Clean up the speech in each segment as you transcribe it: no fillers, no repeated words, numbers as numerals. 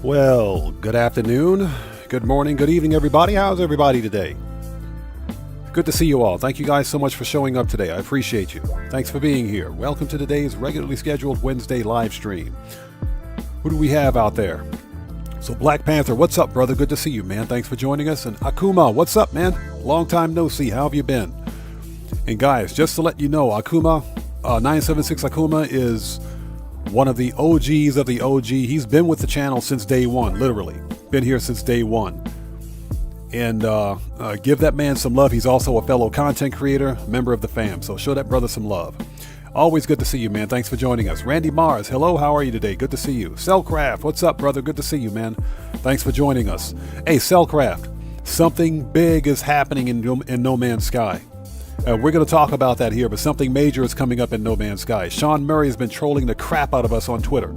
Well, good afternoon, good morning, good evening, everybody. How's everybody today? Good to see you all. Thank you guys so much for showing up today. I appreciate you. Thanks for being here. Welcome to today's regularly scheduled Wednesday live stream. Who do we have out there? So Black Panther, what's up, brother? Good to see you, man. Thanks for joining us. And Akuma, what's up, man? Long time no see. How have you been? And guys, just to let you know, Akuma, 976 Akuma is one of the OGs of the OG. He's been with the channel since day one, literally. Been here since day one. And give that man some love. He's also a fellow content creator, member of the fam. So show that brother some love. Always good to see you, man. Thanks for joining us. Randy Mars, hello, how are you today? Good to see you. Cellcraft, what's up, brother? Good to see you, man. Thanks for joining us. Hey, Cellcraft, something big is happening in No Man's Sky. We're going to talk about that here, but something major is coming up in No Man's Sky. Sean Murray has been trolling the crap out of us on Twitter.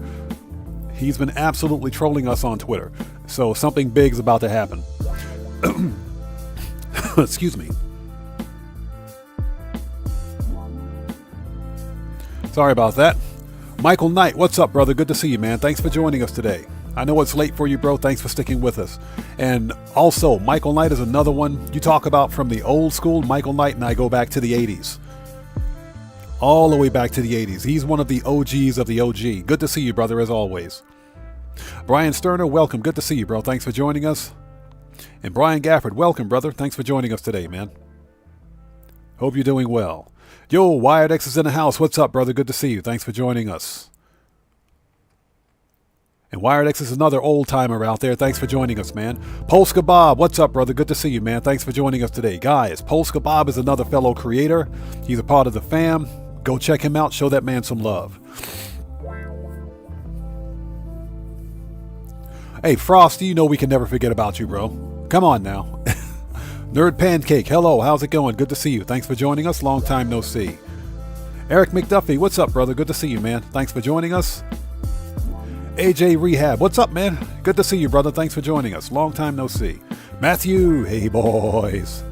He's been absolutely trolling us on Twitter. So something big is about to happen. Excuse me. Sorry about that. Michael Knight, what's up, brother? Good to see you, man. Thanks for joining us today. I know it's late for you, bro. Thanks for sticking with us. And also, Michael Knight is another one you talk about from the old school. Michael Knight and I go back to the 80s. All the way back to the 80s. He's one of the OGs of the OG. Good to see you, brother, as always. Brian Sterner, welcome. Good to see you, bro. Thanks for joining us. And Brian Gafford, welcome, brother. Thanks for joining us today, man. Hope you're doing well. Yo, Wired X is in the house. What's up, brother? Good to see you. Thanks for joining us. And Wired X is another old timer out there. Thanks for joining us, man. Polska Bob, what's up, brother? Good to see you, man. Thanks for joining us today. Guys, Polska Bob is another fellow creator. He's a part of the fam. Go check him out. Show that man some love. Hey, Frosty, you know we can never forget about you, bro. Come on now. Nerd Pancake, hello, how's it going? Good to see you. Thanks for joining us. Long time no see. Eric McDuffie, what's up, brother? Good to see you, man. Thanks for joining us. AJ Rehab, what's up, man? Good to see you, brother. Thanks for joining us. Long time no see. Matthew, hey, boys.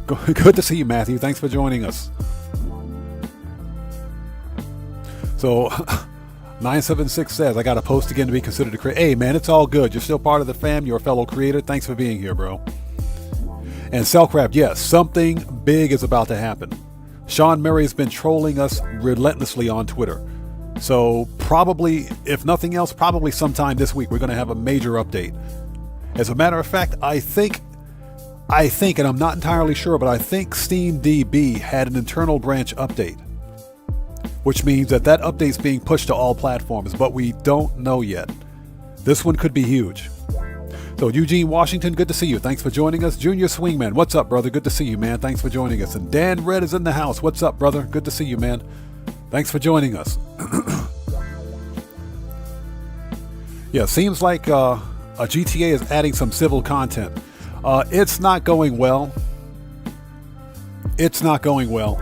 Good to see you, Matthew. Thanks for joining us. So, 976 says, I got to post again to be considered a creator. Hey, man, it's all good. You're still part of the fam. You're a fellow creator. Thanks for being here, bro. And Cellcraft, yes, something big is about to happen. Sean Murray's been trolling us relentlessly on Twitter. So probably, if nothing else, probably sometime this week, we're going to have a major update. As a matter of fact, I think, and I'm not entirely sure, but I think SteamDB had an internal branch update, which means that update's being pushed to all platforms, but we don't know yet. This one could be huge. So Eugene Washington, good to see you. Thanks for joining us. Junior Swingman, what's up, brother? Good to see you, man. Thanks for joining us. And Dan Red is in the house. What's up, brother? Good to see you, man. Thanks for joining us. Yeah, seems like a GTA is adding some civil content. It's not going well. It's not going well.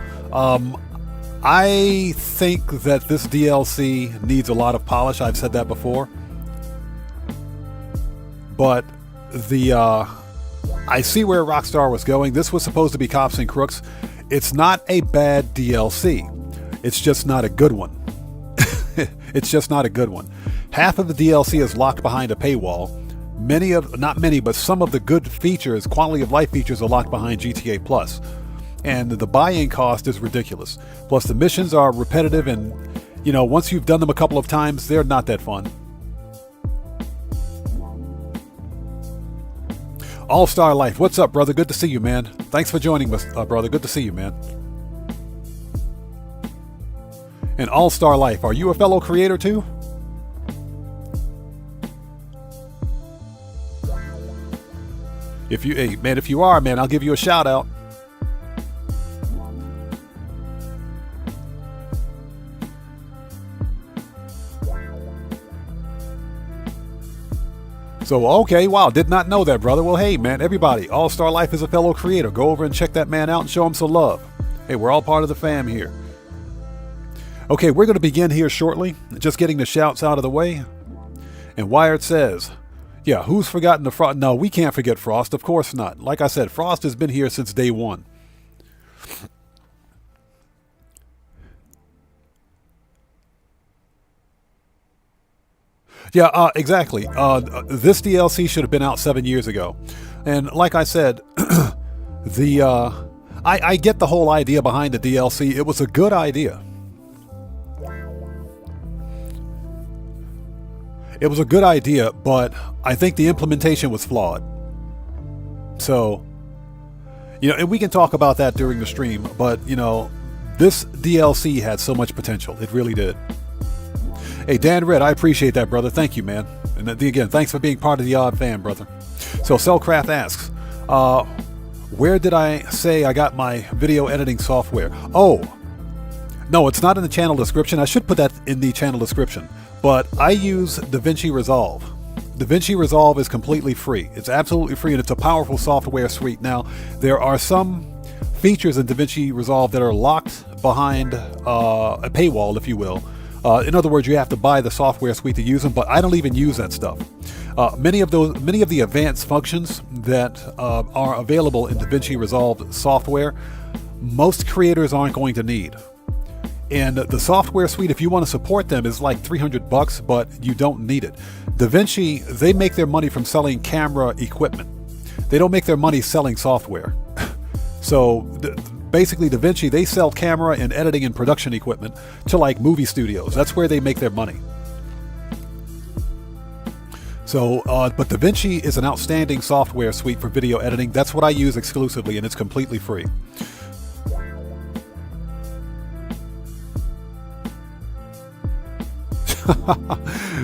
I think that this DLC needs a lot of polish. I've said that before. But I see where Rockstar was going. This was supposed to be Cops and Crooks. It's not a bad DLC. It's just not a good one. It's just not a good one. Half of the DLC is locked behind a paywall. Not many, but some of the good features, quality of life features, are locked behind GTA Plus. And the buy-in cost is ridiculous. Plus the missions are repetitive and, once you've done them a couple of times, they're not that fun. All-Star Life, what's up, brother? Good to see you, man. Thanks for joining us, brother. Good to see you, man. And All-Star Life, are you a fellow creator too? If you are, man, I'll give you a shout out. So, okay, wow, did not know that, brother. Well, hey, man, everybody, All-Star Life is a fellow creator. Go over and check that man out and show him some love. Hey, we're all part of the fam here. Okay, we're going to begin here shortly, just getting the shouts out of the way. And Wired says, yeah, who's forgotten the Frost? No, we can't forget Frost, of course not. Like I said, Frost has been here since day one. Yeah, exactly. This DLC should have been out 7 years ago. And like I said, I get the whole idea behind the DLC. It was a good idea. It was a good idea, but I think the implementation was flawed. So, and we can talk about that during the stream, but, this DLC had so much potential. It really did. Hey, Dan Red, I appreciate that, brother. Thank you, man. And again, thanks for being part of the Odd Fan, brother. So, Cellcraft asks, where did I say I got my video editing software? Oh, no, it's not in the channel description. I should put that in the channel description. But I use DaVinci Resolve. DaVinci Resolve is completely free. It's absolutely free, and it's a powerful software suite. Now, there are some features in DaVinci Resolve that are locked behind a paywall, if you will. In other words, you have to buy the software suite to use them, but I don't even use that stuff. Many of the advanced functions that are available in DaVinci Resolve software, most creators aren't going to need. And the software suite, if you want to support them, is like $300, but you don't need it. DaVinci, they make their money from selling camera equipment. They don't make their money selling software. So basically, DaVinci, they sell camera and editing and production equipment to like movie studios. That's where they make their money. So, but DaVinci is an outstanding software suite for video editing. That's what I use exclusively, and it's completely free.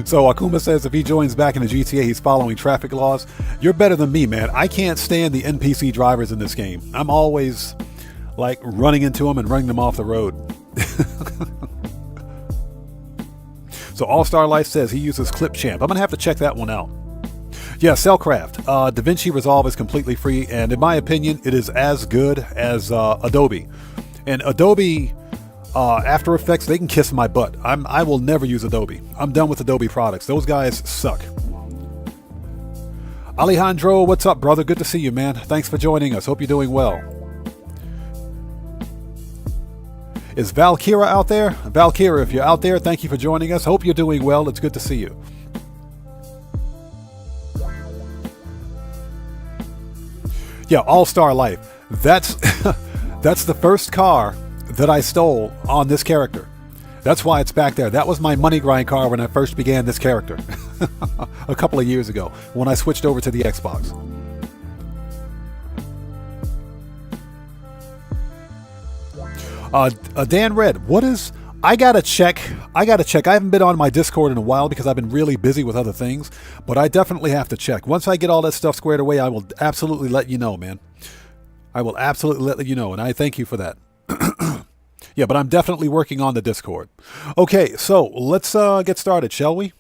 So Akuma says if he joins back in the GTA, he's following traffic laws. You're better than me, man. I can't stand the NPC drivers in this game. I'm always like running into them and running them off the road. So All-Star Life says he uses Clipchamp. I'm gonna have to check that one out. Yeah, Cellcraft. DaVinci Resolve is completely free, and in my opinion, it is as good as Adobe. And Adobe After Effects, they can kiss my butt. I will never use Adobe. I'm done with Adobe products. Those guys suck. Alejandro, what's up, brother? Good to see you, man. Thanks for joining us. Hope you're doing well. Is Valkyra out there? Valkyra, if you're out there, thank you for joining us. Hope you're doing well. It's good to see you. Yeah, All-Star Life. That's that's the first car that I stole on this character. That's why it's back there. That was my money grind car when I first began this character a couple of years ago when I switched over to the Xbox. Dan Red, what is... I gotta check. I haven't been on my Discord in a while because I've been really busy with other things, but I definitely have to check. Once I get all that stuff squared away, I will absolutely let you know, man. I will absolutely let you know, and I thank you for that. Yeah, but I'm definitely working on the Discord. Okay, so let's get started, shall we?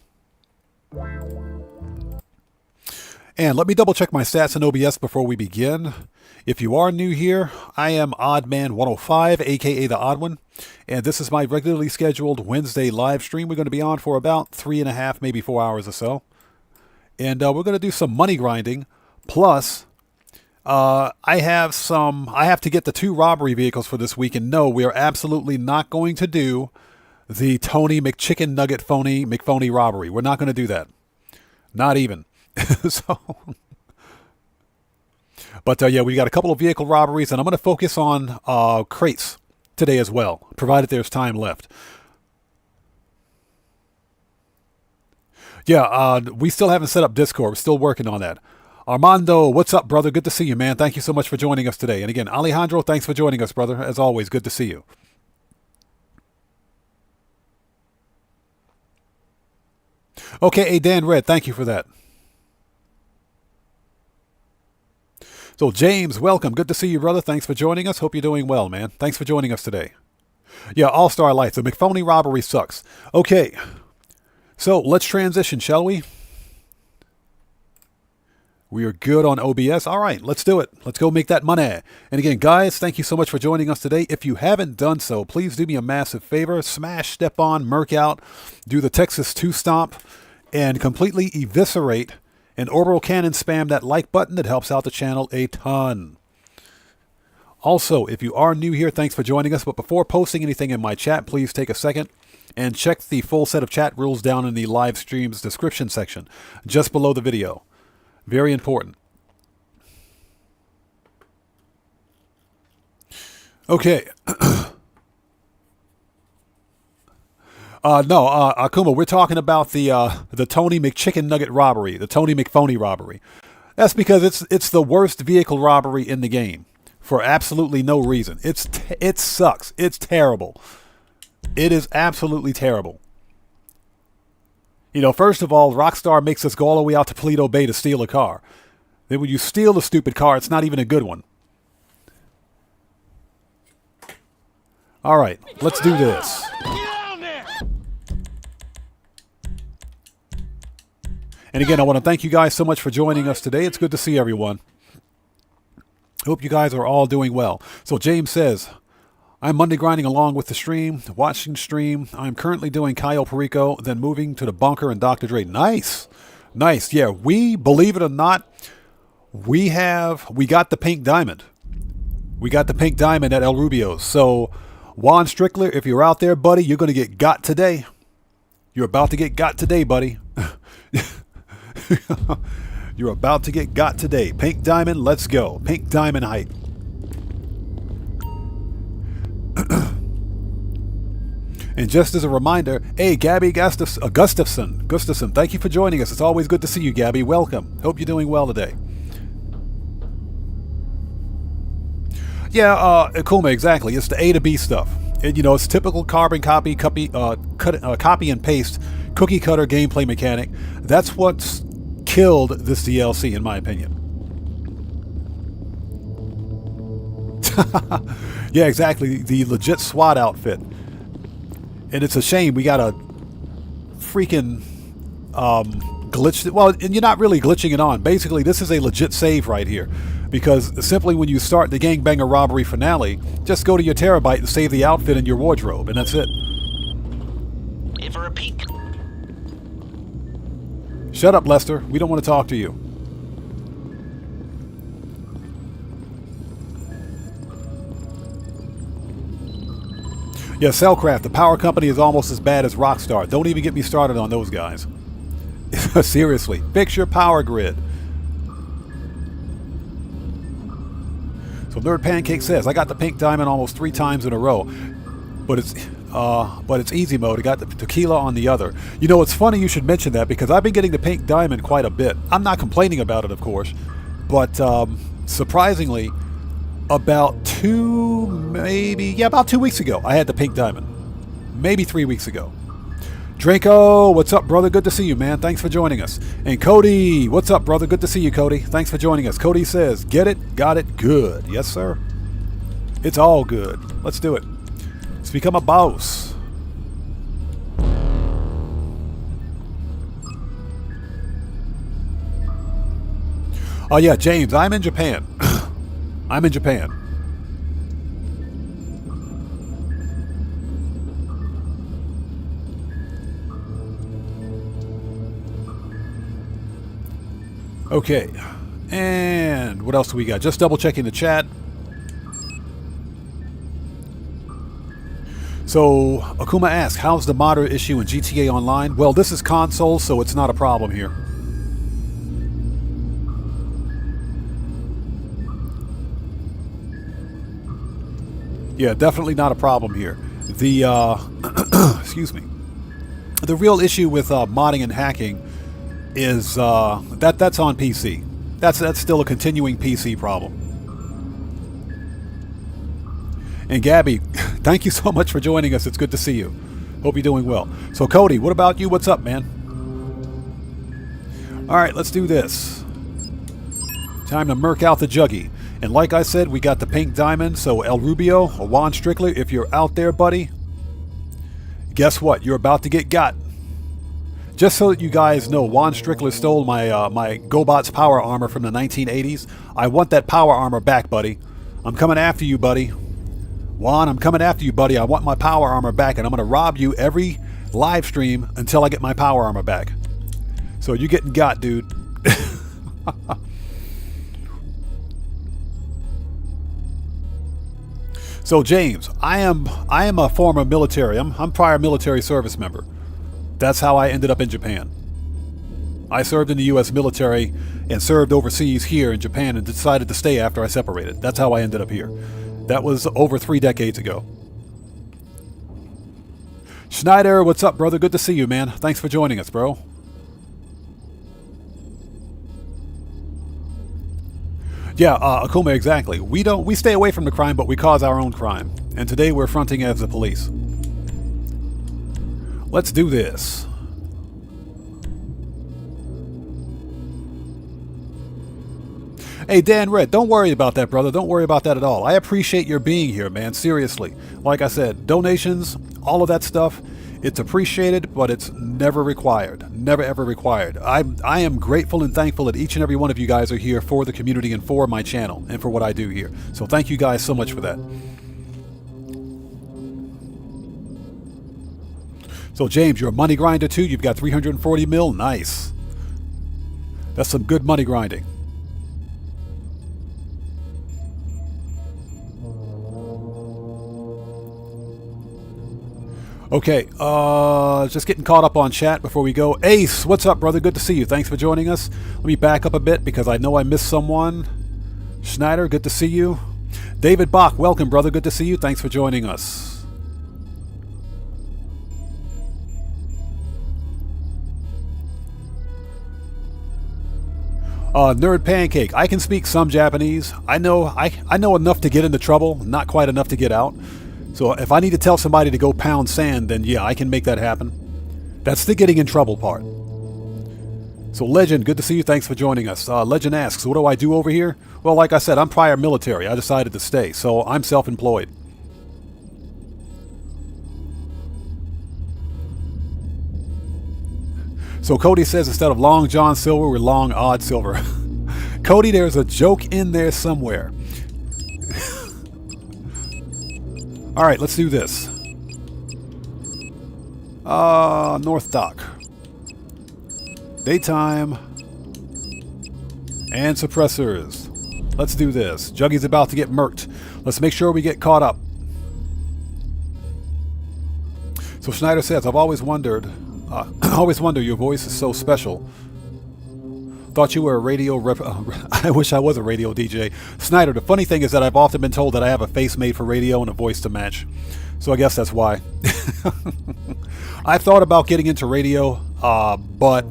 And let me double check my stats in OBS before we begin. If you are new here, I am OddMan105, aka The Odd One, and this is my regularly scheduled Wednesday live stream. We're going to be on for about 3.5, maybe 4 hours or so. And we're going to do some money grinding, plus... I have to get the 2 robbery vehicles for this week, and no, we are absolutely not going to do the Tony McChicken Nugget McPhony robbery. We're not going to do that. Not even. But yeah, we got a couple of vehicle robberies, and I'm going to focus on crates today as well, provided there's time left. Yeah, we still haven't set up Discord. We're still working on that. Armando, what's up, brother? Good to see you, man. Thank you so much for joining us today. And again, Alejandro, thanks for joining us, brother. As always, good to see you. Okay, hey, Dan Red, thank you for that. So, James, welcome. Good to see you, brother. Thanks for joining us. Hope you're doing well, man. Thanks for joining us today. Yeah, All-Star Lights. The McPhony robbery sucks. Okay, so let's transition, shall we? We are good on OBS. All right, let's do it. Let's go make that money. And again, guys, thank you so much for joining us today. If you haven't done so, please do me a massive favor. Smash, step on, murk out, do the Texas 2 stomp, and completely eviscerate and orbital cannon spam that like button. That helps out the channel a ton. Also, if you are new here, thanks for joining us. But before posting anything in my chat, please take a second and check the full set of chat rules down in the live stream's description section, just below the video. Very important. Okay. No, Akuma, we're talking about the Tony McChicken Nugget robbery, the Tony McPhony robbery. That's because it's the worst vehicle robbery in the game for absolutely no reason. It sucks. It's terrible. It is absolutely terrible. You know, first of all, Rockstar makes us go all the way out to Toledo Bay to steal a car. Then when you steal a stupid car, it's not even a good one. All right, let's do this. And again, I want to thank you guys so much for joining us today. It's good to see everyone. Hope you guys are all doing well. So James says, I'm Monday grinding along with the stream, watching stream. I'm currently doing Cayo Perico, then moving to the bunker and Dr. Dre. Nice. Nice. Yeah, we, believe it or not, we got the pink diamond. We got the pink diamond at El Rubio's. So Juan Strickler, if you're out there, buddy, you're going to get got today. You're about to get got today, buddy. You're about to get got today. Pink diamond, let's go. Pink diamond height. And just as a reminder, hey, Gabby Gustafson, thank you for joining us. It's always good to see you, Gabby. Welcome. Hope you're doing well today. Yeah, Akuma, exactly. It's the A to B stuff. You know, it's typical carbon copy and paste, cookie cutter gameplay mechanic. That's what's killed this DLC, in my opinion. Yeah, exactly. The legit SWAT outfit. And it's a shame we got a freaking glitch. Well, and you're not really glitching it on. Basically, this is a legit save right here. Because simply when you start the Gangbanger Robbery finale, just go to your terabyte and save the outfit in your wardrobe, and that's it. In for a peek. Shut up, Lester. We don't want to talk to you. Yeah, Cellcraft, the power company is almost as bad as Rockstar. Don't even get me started on those guys. Seriously, fix your power grid. So Nerd Pancake says, I got the pink diamond almost 3 times in a row, but it's easy mode. I got the tequila on the other. You know, it's funny you should mention that because I've been getting the pink diamond quite a bit. I'm not complaining about it, of course, but surprisingly, about 2 weeks ago, I had the pink diamond. Maybe 3 weeks ago. Draco, what's up, brother? Good to see you, man. Thanks for joining us. And Cody, what's up, brother? Good to see you, Cody. Thanks for joining us. Cody says, get it, got it, good. Yes, sir. It's all good. Let's do it. Let's become a boss. Oh, yeah, James, I'm in Japan. I'm in Japan. Okay, and what else do we got? Just double checking the chat. So, Akuma asks, how's the modder issue in GTA Online? Well, this is console, so it's not a problem here. Yeah, definitely not a problem here. The, excuse me. The real issue with modding and hacking is that's on PC. That's still a continuing PC problem. And Gabby, thank you so much for joining us. It's good to see you. Hope you're doing well. So Cody, what about you? What's up, man? All right, let's do this. Time to murk out the juggy. And like I said, we got the pink diamond. So El Rubio, or Juan Strickler, if you're out there, buddy, guess what? You're about to get got. Just so that you guys know, Juan Strickler stole my my GoBots power armor from the 1980s. I want that power armor back, buddy. I'm coming after you, buddy. Juan, I'm coming after you, buddy. I want my power armor back, and I'm going to rob you every live stream until I get my power armor back. So you're getting got, dude. So James, I am a former military. I'm prior military service member. That's how I ended up in Japan. I served in the U.S. military and served overseas here in Japan and decided to stay after I separated. That's how I ended up here. That was over 3 decades ago. Schneider, what's up, brother? Good to see you, man. Thanks for joining us, bro. Yeah, Akuma, exactly. We stay away from the crime, but we cause our own crime. And today we're fronting as the police. Let's do this. Hey, Dan Red, don't worry about that, brother. Don't worry about that at all. I appreciate your being here, man. Seriously. Like I said, donations, all of that stuff, it's appreciated, but it's never required. Never, ever required. I am grateful and thankful that each and every one of you guys are here for the community and for my channel and for what I do here. So thank you guys so much for that. So, James, you're a money grinder too? You've got 340 mil? Nice. That's some good money grinding. Okay, just getting caught up on chat before we go. Ace, what's up, brother? Good to see you. Thanks for joining us. Let me back up a bit because I know I missed someone. Schneider, good to see you. David Bach, welcome, brother. Good to see you. Thanks for joining us. Nerd Pancake, I can speak some Japanese. I know enough to get into trouble, not quite enough to get out. So if I need to tell somebody to go pound sand, then yeah, I can make that happen. That's the getting in trouble part. So Legend, good to see you. Thanks for joining us. Legend asks, what do I do over here? Well, like I said, I'm prior military. I decided to stay, so I'm self-employed. So Cody says instead of Long John Silver, we're Long Odd Silver. Cody, there's a joke in there somewhere. All right, let's do this. North Dock. Daytime. And suppressors. Let's do this. Juggy's about to get murked. Let's make sure we get caught up. So Schneider says, I've always wondered, your voice is so special. Thought you were a radio I wish I was a radio DJ. Snyder, the funny thing is that I've often been told that I have a face made for radio and a voice to match. So I guess that's why. I've thought about getting into radio, but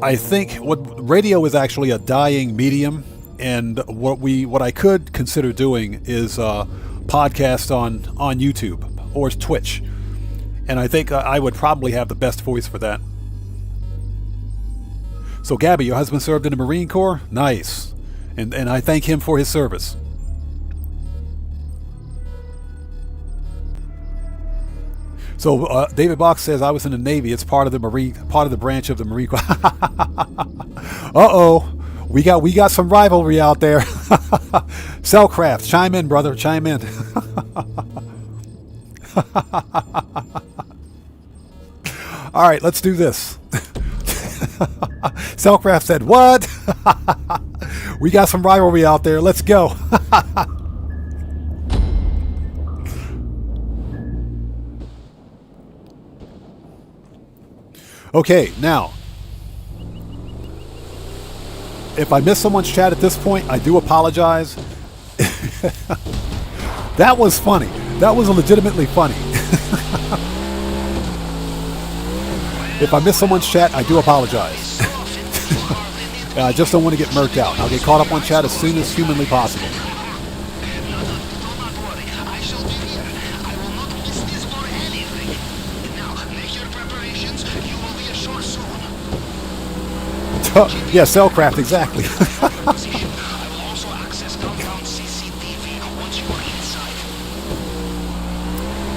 I think radio is actually a dying medium, and what I could consider doing is podcast on YouTube or Twitch. And I think I would probably have the best voice for that. So Gabby, your husband served in the Marine Corps? Nice. And I thank him for his service. So David Box says I was in the Navy. It's part of the branch of the Marine Corps. Uh-oh. We got some rivalry out there. Cellcraft, chime in, brother, chime in. All right, let's do this. Cellcraft said, what? We got some rivalry out there. Let's go. Okay, now, if I miss someone's chat at this point, I do apologize. That was funny. That was legitimately funny. If I miss someone's chat, I do apologize. I just don't want to get murked out. I'll get caught up on chat as soon as humanly possible. Yeah, Cellcraft, exactly.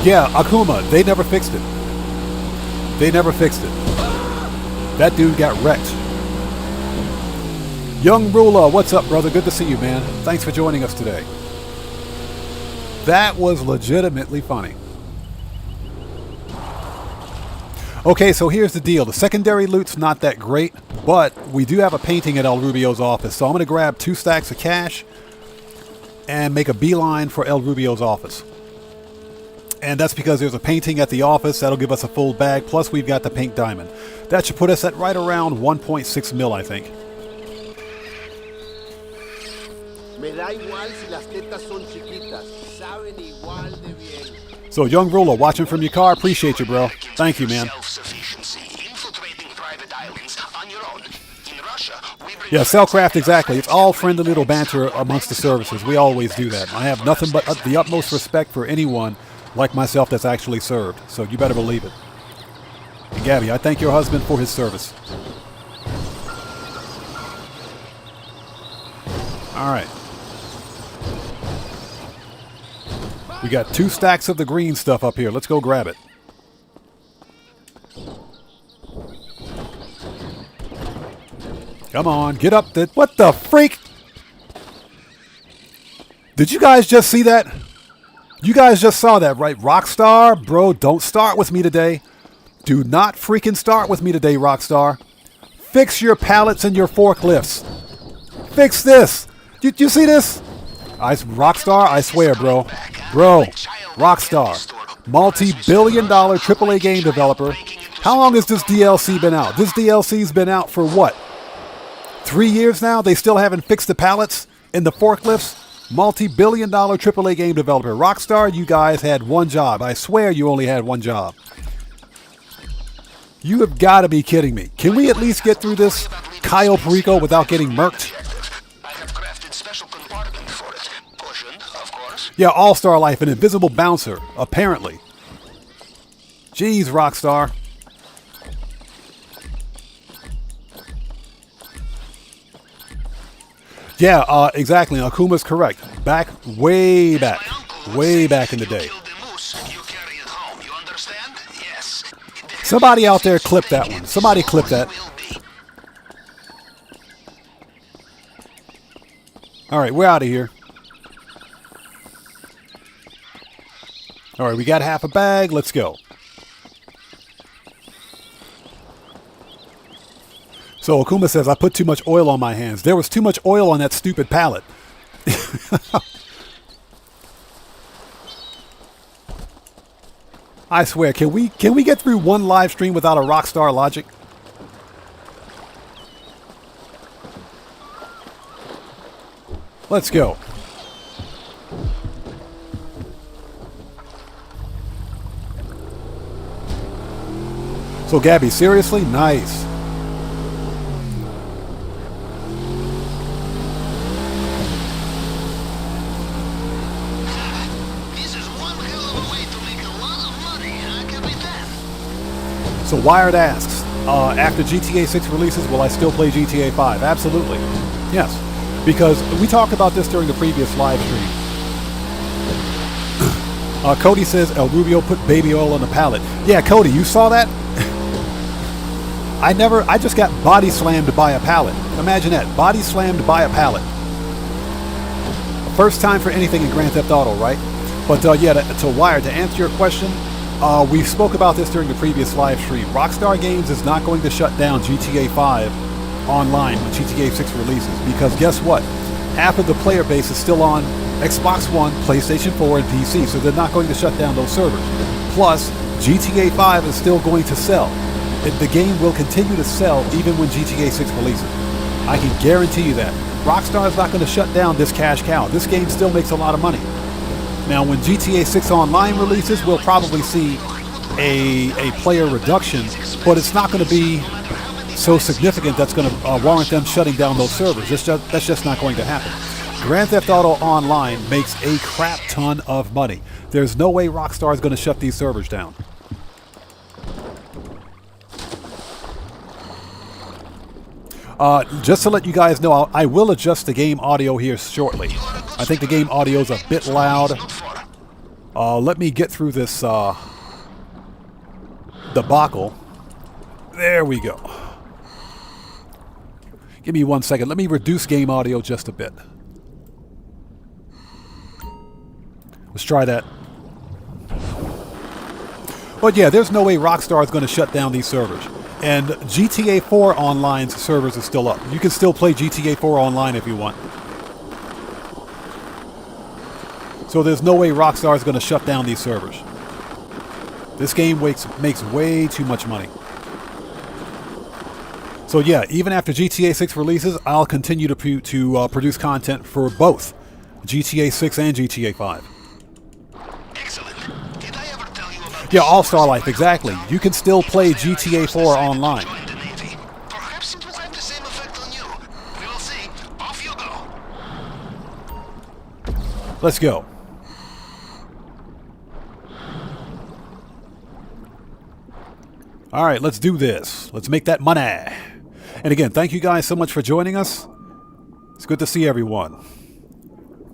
Yeah, Akuma, they never fixed it. They never fixed it. That dude got wrecked. Young Rula, what's up, brother? Good to see you, man. Thanks for joining us today. That was legitimately funny. Okay, so here's the deal. The secondary loot's not that great, but we do have a painting at El Rubio's office. So I'm going to grab 2 stacks of cash and make a beeline for El Rubio's office. And that's because there's a painting at the office. That'll give us a full bag. Plus, we've got the pink diamond. That should put us at right around 1.6 mil, I think. Me da igual si las tetas son chiquitas. Saben igual de bien. So, Young Ruler, watching from your car, appreciate you, bro. Thank you, man. Yeah, Cellcraft, exactly. It's all friendly little banter amongst the services. We always do that. I have nothing but the utmost respect for anyone like myself that's actually served. So you better believe it. And Gabby, I thank your husband for his service. All right. We got 2 stacks of the green stuff up here. Let's go grab it. Come on, get up. What the freak? Did you guys just see that? You guys just saw that, right? Rockstar, bro, don't start with me today. Do not freaking start with me today, Rockstar. Fix your pallets and your forklifts. Fix this. You see this? Rockstar, I swear, bro. Bro, Rockstar, multi-billion-dollar AAA game developer. How long has this DLC been out? This DLC's been out for what? 3 years now? They still haven't fixed the pallets and the forklifts? Multi-billion-dollar AAA game developer. Rockstar, you guys had one job. I swear you only had one job. You have got to be kidding me. Can we at least get through this Cayo Perico without getting murked? Yeah, All-Star Life, an invisible bouncer, apparently. Jeez, Rockstar. Yeah, exactly. Akuma's correct. Way back in the day. Somebody out there clip that one. Somebody clip that. All right, we're out of here. All right, we got half a bag. Let's go. So Akuma says, I put too much oil on my hands. There was too much oil on that stupid pallet. I swear, can we get through one live stream without a Rockstar logic? Let's go. So Gabby, seriously? Nice. So Wired asks, after GTA 6 releases, will I still play GTA 5? Absolutely. Yes. Because we talked about this during the previous live stream. Cody says, El Rubio put baby oil on the pallet. Yeah, Cody, you saw that? I just got body slammed by a pallet. Imagine that. Body slammed by a pallet. First time for anything in Grand Theft Auto, right? But yeah, to Wired, to answer your question, we spoke about this during the previous live stream. Rockstar Games is not going to shut down GTA 5 online when GTA 6 releases, because guess what? Half of the player base is still on Xbox One, PlayStation 4, and PC, so they're not going to shut down those servers. Plus, GTA 5 is still going to sell. The game will continue to sell even when GTA 6 releases. I can guarantee you that. Rockstar is not going to shut down this cash cow. This game still makes a lot of money. Now, when GTA 6 Online releases, we'll probably see a player reduction, but it's not going to be so significant that's going to warrant them shutting down those servers. That's just not going to happen. Grand Theft Auto Online makes a crap ton of money. There's no way Rockstar is going to shut these servers down. Just to let you guys know, I will adjust the game audio here shortly. I think the game audio is a bit loud. Let me get through this debacle. There we go. Give me 1 second. Let me reduce game audio just a bit. Let's try that. But yeah, there's no way Rockstar is going to shut down these servers. And GTA 4 Online's servers are still up. You can still play GTA 4 Online if you want. So there's no way Rockstar is going to shut down these servers. This game makes way too much money. So yeah, even after GTA 6 releases, I'll continue to produce content for both GTA 6 and GTA 5. Excellent. Did I Yeah, All-Star Life, exactly. You can still play GTA 4 online. Join the Navy. Perhaps it will have the same effect on you. We will see. Off you go. Let's go. All right, let's do this. Let's make that money. And again, thank you guys so much for joining us. It's good to see everyone.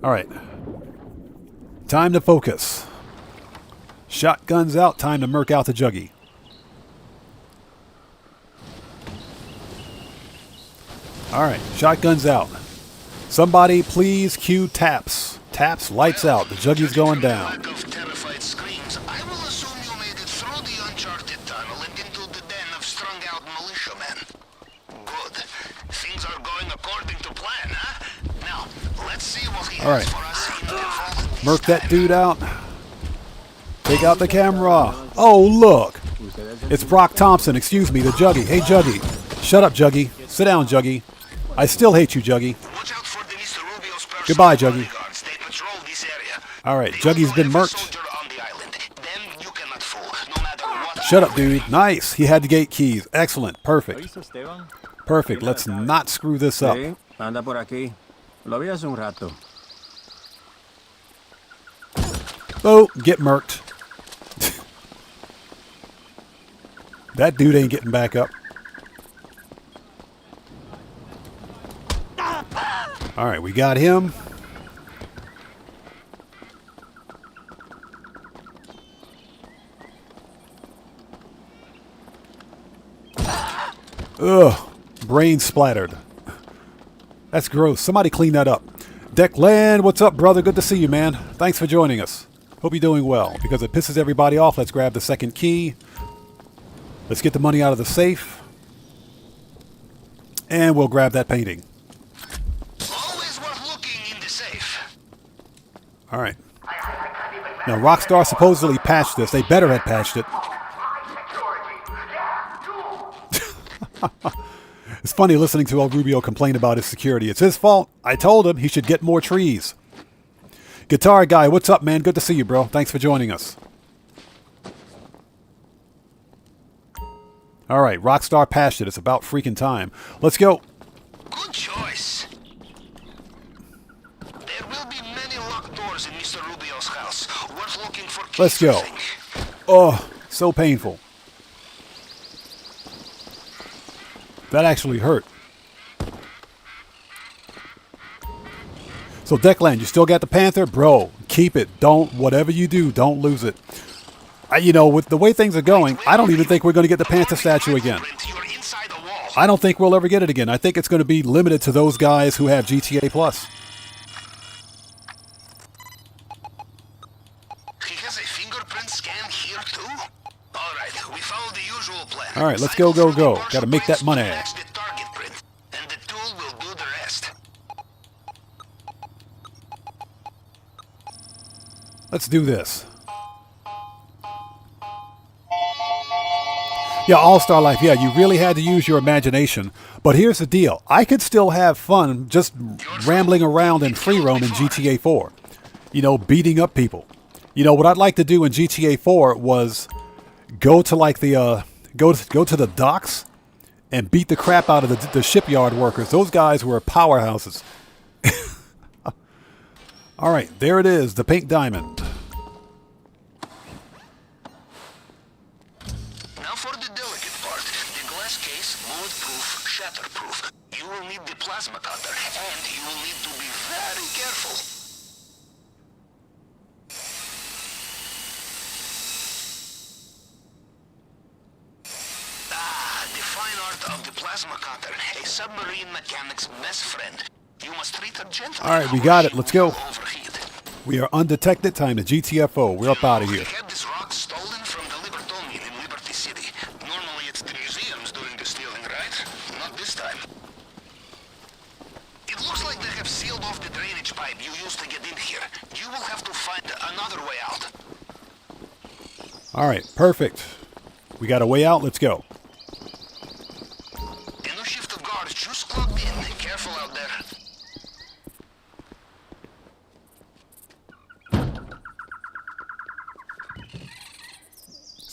All right. Time to focus. Shotguns out. Time to murk out the juggy. All right. Shotguns out. Somebody please cue taps. Taps, lights out. The juggy's going down. Terrified screams. I will assume you made it through the uncharted tunnel and into the den of strung-out militiamen. Good. Things are going according to plan, huh? Now, let's see what he has for us in the vault. Murk that dude out. Take out the camera. Oh, look. It's Brock Thompson. Excuse me, the Juggy. Hey, Juggy. Shut up, Juggy. Sit down, Juggy. I still hate you, Juggy. Watch out for the Mr. Rubio's personal Goodbye, Juggy. bodyguards. They patrol this area. All right, They Juggy's will been have a murked. soldier on the island. Them you cannot fool, no matter what. Shut up, dude. Nice. He had the gate keys. Excellent. Perfect. Perfect. Let's not screw this up. Sí, anda por aquí. Lo vi hace un rato. Oh, get murked. That dude ain't getting back up. All right, we got him. Ugh, brain splattered. That's gross. Somebody clean that up. Declan, what's up, brother? Good to see you, man. Thanks for joining us. Hope you're doing well. Because it pisses everybody off, let's grab the second key. Let's get the money out of the safe. And we'll grab that painting. Always worth looking in the safe. All right. Now, Rockstar supposedly patched this. They better have patched it. It's funny listening to El Rubio complain about his security. It's his fault. I told him he should get more trees. Guitar Guy, what's up, man? Good to see you, bro. Thanks for joining us. All right, Rockstar patched it. It's about freaking time. Let's go. Good choice. There will be many locked doors in Mr. Rubio's house. Worth looking for keys, Let's go. I think. Oh, so painful. That actually hurt. So Declan, you still got the Panther? Bro, keep it. Don't, whatever you do, don't lose it. You know, with the way things are going, I don't even think we're going to get the Panther statue again. You're inside a wall. I don't think we'll ever get it again. I think it's going to be limited to those guys who have GTA Plus. He has a fingerprint scan here too? Alright, we follow the usual plan. All right, let's go, go, go. Gotta make that money. Match the target print, and the tool will do the rest. Let's do this. Yeah, All-Star Life. Yeah, you really had to use your imagination. But here's the deal. I could still have fun just rambling around in free roam in GTA 4. You know, beating up people. You know, what I'd like to do in GTA 4 was go to like the go to the docks and beat the crap out of the shipyard workers. Those guys were powerhouses. All right, there it is, the pink diamond. Now for the delicate part. The glass case, mold-proof, shatterproof. You will need the plasma cutter, and you will need to be very careful. The fine art of the plasma cutter, a submarine mechanic's best friend. You must treat her gently. All right, we got it. Let's go. Overheat. We are undetected. Time to GTFO. We're up out of here. We had this rock stolen from the Libertonian in Liberty City. Normally it's the museums doing the stealing, right? Not this time. It looks like they have sealed off the drainage pipe you used to get in here. You will have to find another way out. All right, perfect. We got a way out. Let's go. A new shift of guards just clocked in. Careful out there.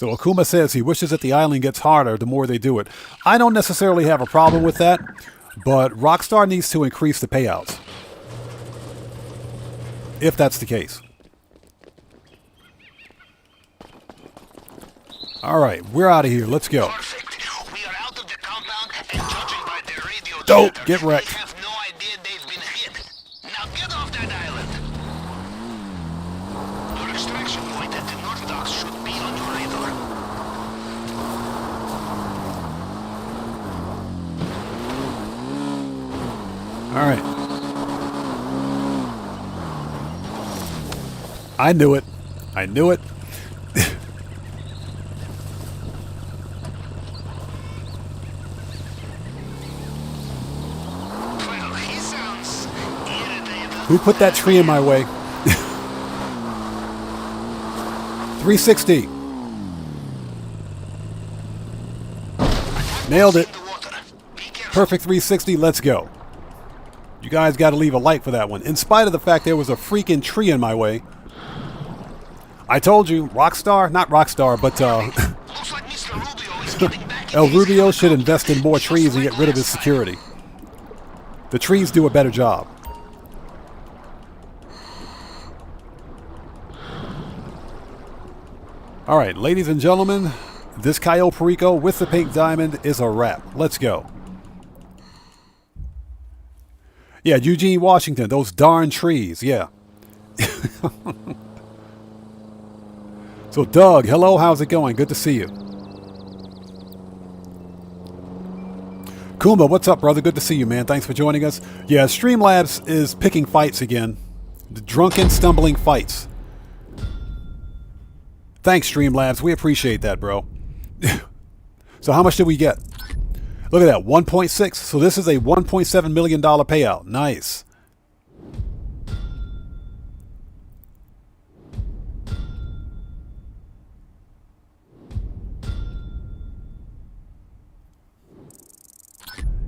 So Akuma says he wishes that the island gets harder the more they do it. I don't necessarily have a problem with that, but Rockstar needs to increase the payouts. If that's the case. Alright, we're out of here. Let's go. Perfect. We are out of the compound and judging by their radio Don't chatter, get wrecked. they have no idea they've been hit. Now get off that island. Your extraction point at the North Docks should be on your radar. Alright. I knew it. I knew it. Well, he sounds irritated. Who put that tree in my way? 360. Nailed it. The water. Be careful. Perfect 360. Let's go. You guys got to leave a like for that one. In spite of the fact there was a freaking tree in my way. I told you, Rockstar, not Rockstar, but Looks like Mr. Rubio is getting back El in his Rubio game. should invest in more trees and get rid of his security. The trees do a better job. All right, ladies and gentlemen, this Cayo Perico with the pink diamond is a wrap. Let's go. Yeah, Eugene, Washington, those darn trees, yeah. So, Doug, hello, how's it going? Good to see you. Kuma, what's up, brother? Good to see you, man. Thanks for joining us. Yeah, Streamlabs is picking fights again. The drunken, stumbling fights. Thanks, Streamlabs. We appreciate that, bro. So how much did we get? Look at that, 1.6. So this is a $1.7 million payout. Nice.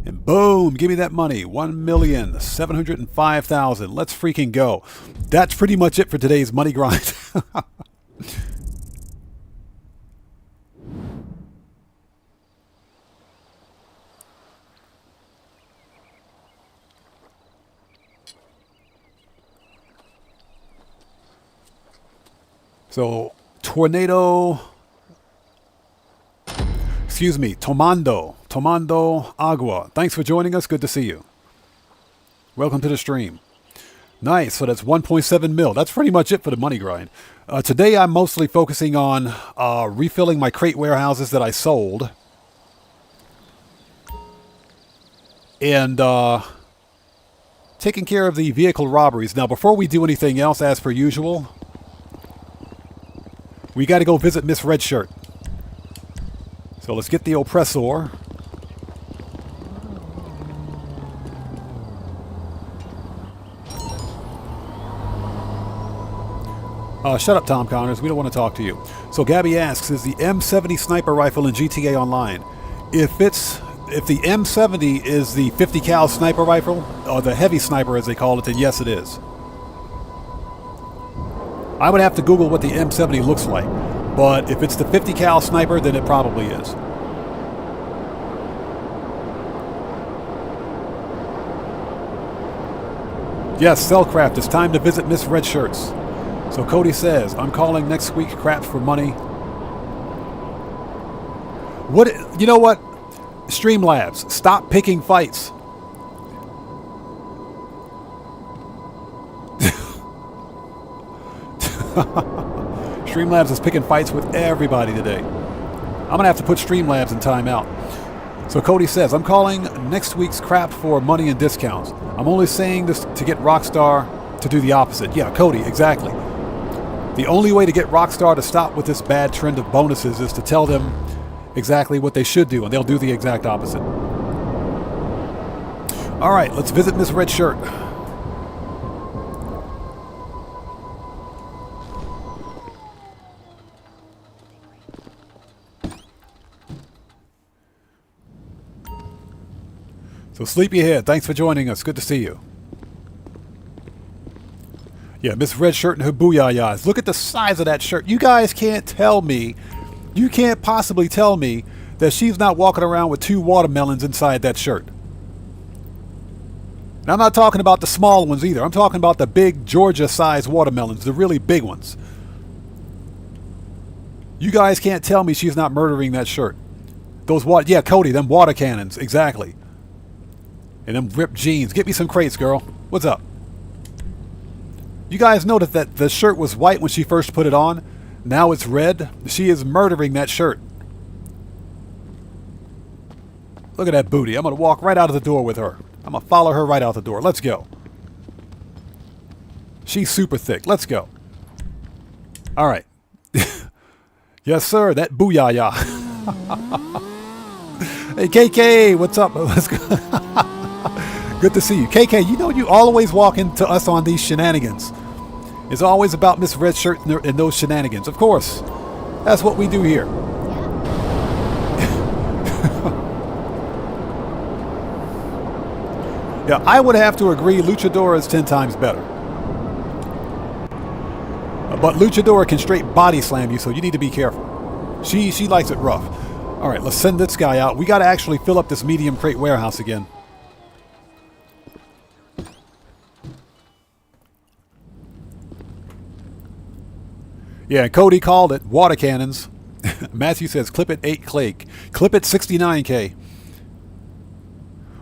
And boom, give me that money. 1,705,000. Let's freaking go. That's pretty much it for today's money grind. So, Tornado, excuse me, Tomando Agua. Thanks for joining us. Good to see you. Welcome to the stream. Nice. So that's 1.7 mil. That's pretty much it for the money grind. Today I'm mostly focusing on refilling my crate warehouses that I sold. And taking care of the vehicle robberies. Now, before we do anything else, as per usual, we got to go visit Miss Redshirt. So let's get the oppressor. Shut up, Tom Connors. We don't want to talk to you. So Gabby asks, is the M70 sniper rifle in GTA Online? If the M70 is the 50 cal sniper rifle, or the heavy sniper as they call it, then yes, it is. I would have to Google what the M70 looks like, but if it's the 50 cal sniper, then it probably is. Yes, Cellcraft, it's time to visit Miss Redshirts. So Cody says, I'm calling next week crap for money. What? You know what? Streamlabs, stop picking fights. Streamlabs is picking fights with everybody today. I'm going to have to put Streamlabs in timeout. So Cody says, I'm calling next week's crap for money and discounts. I'm only saying this to get Rockstar to do the opposite. Yeah, Cody, exactly. The only way to get Rockstar to stop with this bad trend of bonuses is to tell them exactly what they should do, and they'll do the exact opposite. All right, let's visit Miss Redshirt. So Sleepyhead, thanks for joining us. Good to see you. Yeah, Miss Redshirt and her booyahs. Look at the size of that shirt. You guys can't tell me You can't possibly tell me that she's not walking around with 2 watermelons inside that shirt. Now, I'm not talking about the small ones either. I'm talking about the big Georgia-sized watermelons, the really big ones. You guys can't tell me she's not murdering that shirt. Those yeah, Cody, them water cannons, exactly. And them ripped jeans. Get me some crates, girl. What's up? You guys noticed that the shirt was white when she first put it on. Now it's red. She is murdering that shirt. Look at that booty. I'm going to walk right out of the door with her. I'm going to follow her right out the door. Let's go. She's super thick. Let's go. All right. Yes, sir. That booyah. Hey, KK. What's up? Let's go. Good to see you. KK, you know you always walk into us on these shenanigans. It's always about Miss Red Shirt and those shenanigans. Of course. That's what we do here. Yeah, I would have to agree Luchadora is 10 times better. But Luchadora can straight body slam you, so you need to be careful. She likes it rough. All right, let's send this guy out. We got to actually fill up this medium crate warehouse again. Yeah, Cody called it water cannons. Matthew says clip it 8K. Clip it 69K.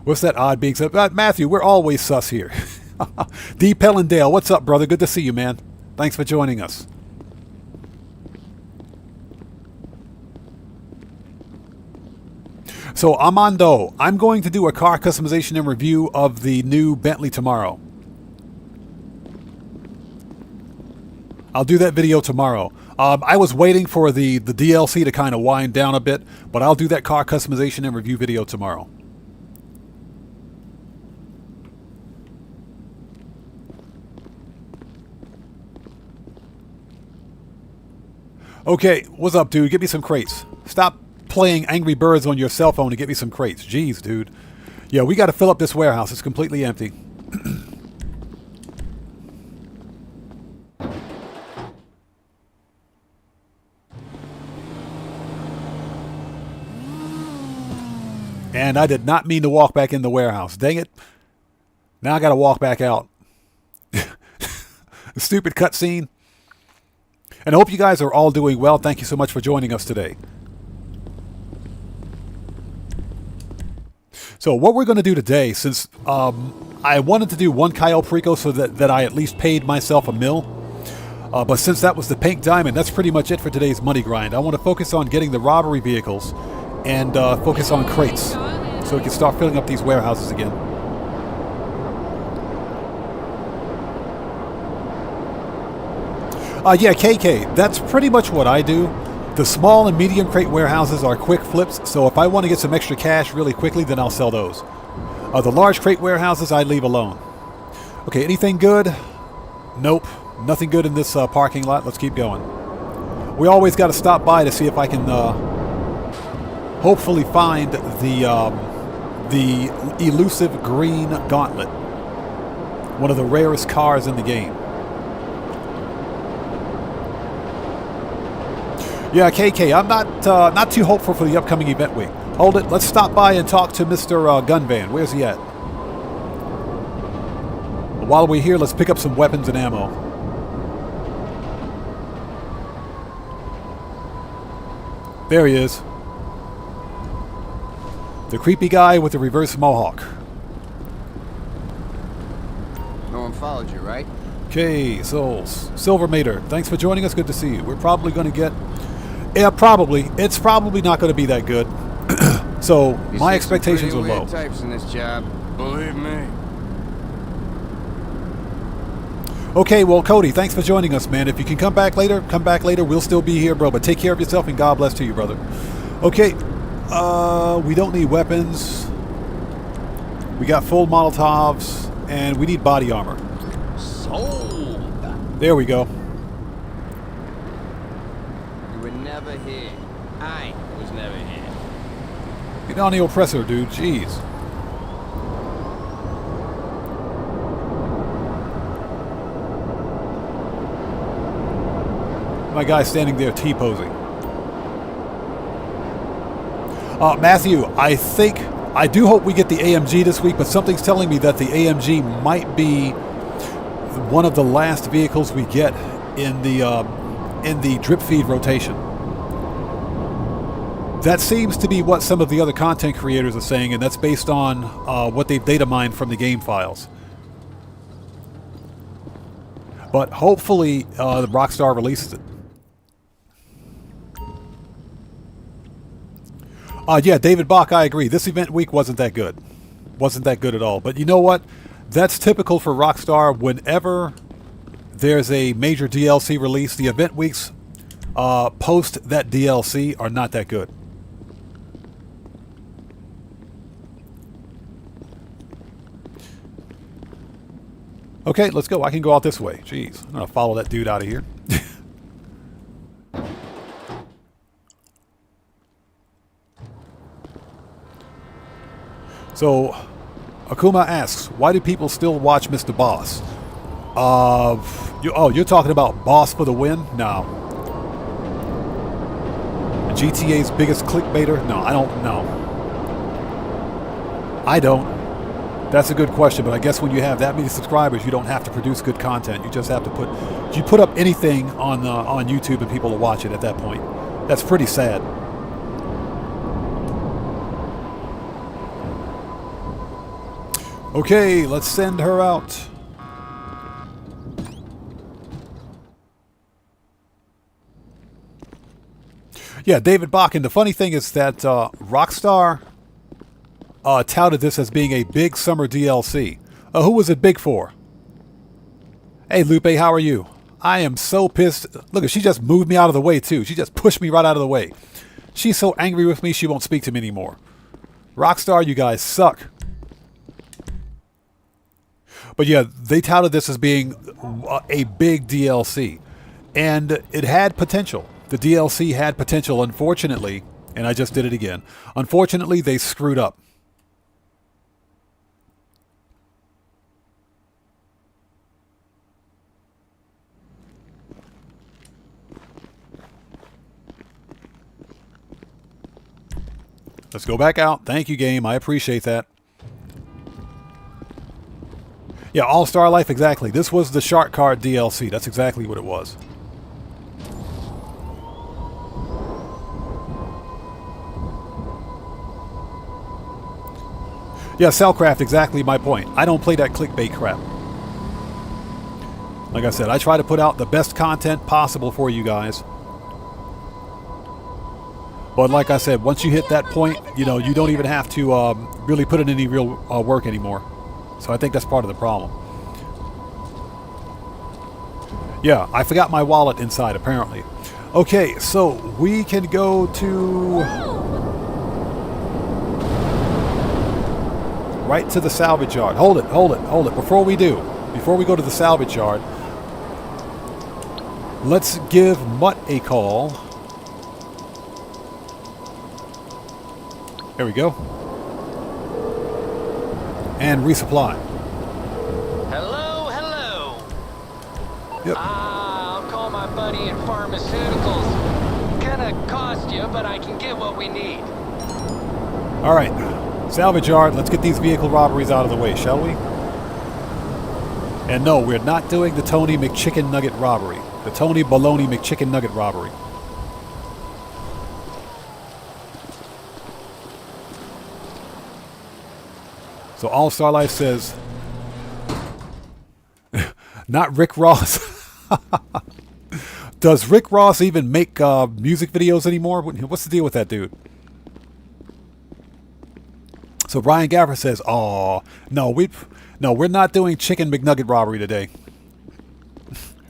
What's that odd being said? Matthew, we're always sus here. D. Pellendale, what's up, brother? Good to see you, man. Thanks for joining us. So, Armando, I'm going to do a car customization and review of the new Bentley tomorrow. I'll do that video tomorrow. I was waiting for the DLC to kind of wind down a bit, but I'll do that car customization and review video tomorrow. Okay, what's up, dude? Get me some crates. Stop playing Angry Birds on your cell phone and get me some crates. Jeez, dude. Yeah, we got to fill up this warehouse. It's completely empty. And I did not mean to walk back in the warehouse. Dang it. Now I got to walk back out. Stupid cutscene. And I hope you guys are all doing well. Thank you so much for joining us today. So what we're going to do today, since I wanted to do one Cayo Perico so that I at least paid myself a $1 million. But since that was the pink diamond, that's pretty much it for today's money grind. I want to focus on getting the robbery vehicles and focus on crates so we can start filling up these warehouses again. Yeah, KK, that's pretty much what I do. The small and medium crate warehouses are quick flips, so if I want to get some extra cash really quickly, then I'll sell those. The large crate warehouses, I leave alone. Okay, anything good? Nope, nothing good in this parking lot. Let's keep going. We always got to stop by to see if I can hopefully find the elusive green gauntlet. One of the rarest cars in the game. Yeah, KK, I'm not too hopeful for the upcoming event week. Hold it, let's stop by and talk to Mr. Gunvan. Where's he at? While we're here, let's pick up some weapons and ammo. There he is. The creepy guy with the reverse mohawk. No one followed you, right? Okay, so Silver Mater, thanks for joining us. Good to see you. We're probably going to get... Yeah, probably. It's probably not going to be that good. So, my expectations are low. Types in this job, believe me. Okay, well, Cody, thanks for joining us, man. If you can come back later, come back later. We'll still be here, bro. But take care of yourself and God bless to you, brother. Okay, we don't need weapons. We got full Molotovs, and we need body armor. Sold. There we go. You were never here. I was never here. Get on the oppressor, dude. Jeez. My guy's standing there T-posing. Matthew, I do hope we get the AMG this week, but something's telling me that the AMG might be one of the last vehicles we get in the drip feed rotation. That seems to be what some of the other content creators are saying, and that's based on what they've data mined from the game files. But hopefully, Rockstar releases it. Yeah, David Bach, I agree. This event week wasn't that good. Wasn't that good at all. But you know what? That's typical for Rockstar. Whenever there's a major DLC release, the event weeks post that DLC are not that good. Okay, let's go. I can go out this way. Jeez, I'm going to follow that dude out of here. So, Akuma asks, why do people still watch Mr. Boss? You're talking about Boss for the Win? No. GTA's biggest clickbaiter? No, I don't know. I don't. That's a good question, but I guess when you have that many subscribers, you don't have to produce good content. You just have to put up anything on YouTube and people will watch it at that point. That's pretty sad. Okay, let's send her out. Yeah, David Bakken. The funny thing is that Rockstar touted this as being a big summer DLC. Who was it big for? Hey, Lupe, how are you? I am so pissed. Look, she just moved me out of the way, too. She just pushed me right out of the way. She's so angry with me, she won't speak to me anymore. Rockstar, you guys suck. But yeah, they touted this as being a big DLC. And it had potential. The DLC had potential, unfortunately, and I just did it again. Unfortunately, they screwed up. Let's go back out. Thank you, game. I appreciate that. Yeah, All-Star Life, exactly. This was the Shark Card DLC. That's exactly what it was. Yeah, Cellcraft, exactly my point. I don't play that clickbait crap. Like I said, I try to put out the best content possible for you guys. But like I said, once you hit that point, you know, you don't even have to really put in any real work anymore. So I think that's part of the problem. Yeah, I forgot my wallet inside, apparently. Okay, so we can go to... right to the salvage yard. Hold it. Before we go to the salvage yard, let's give Mutt a call. There we go. And resupply. Hello. Yep. I'll call my buddy in pharmaceuticals. Gonna cost you, but I can get what we need. All right. Salvage yard. Let's get these vehicle robberies out of the way, shall we? And no, we're not doing the Tony McChicken Nugget robbery. The Tony Baloney McChicken Nugget robbery. So All Star Life says, not Rick Ross. Does Rick Ross even make music videos anymore? What's the deal with that dude? So Brian Gaffer says, "Oh no, we're not doing Chicken McNugget robbery today.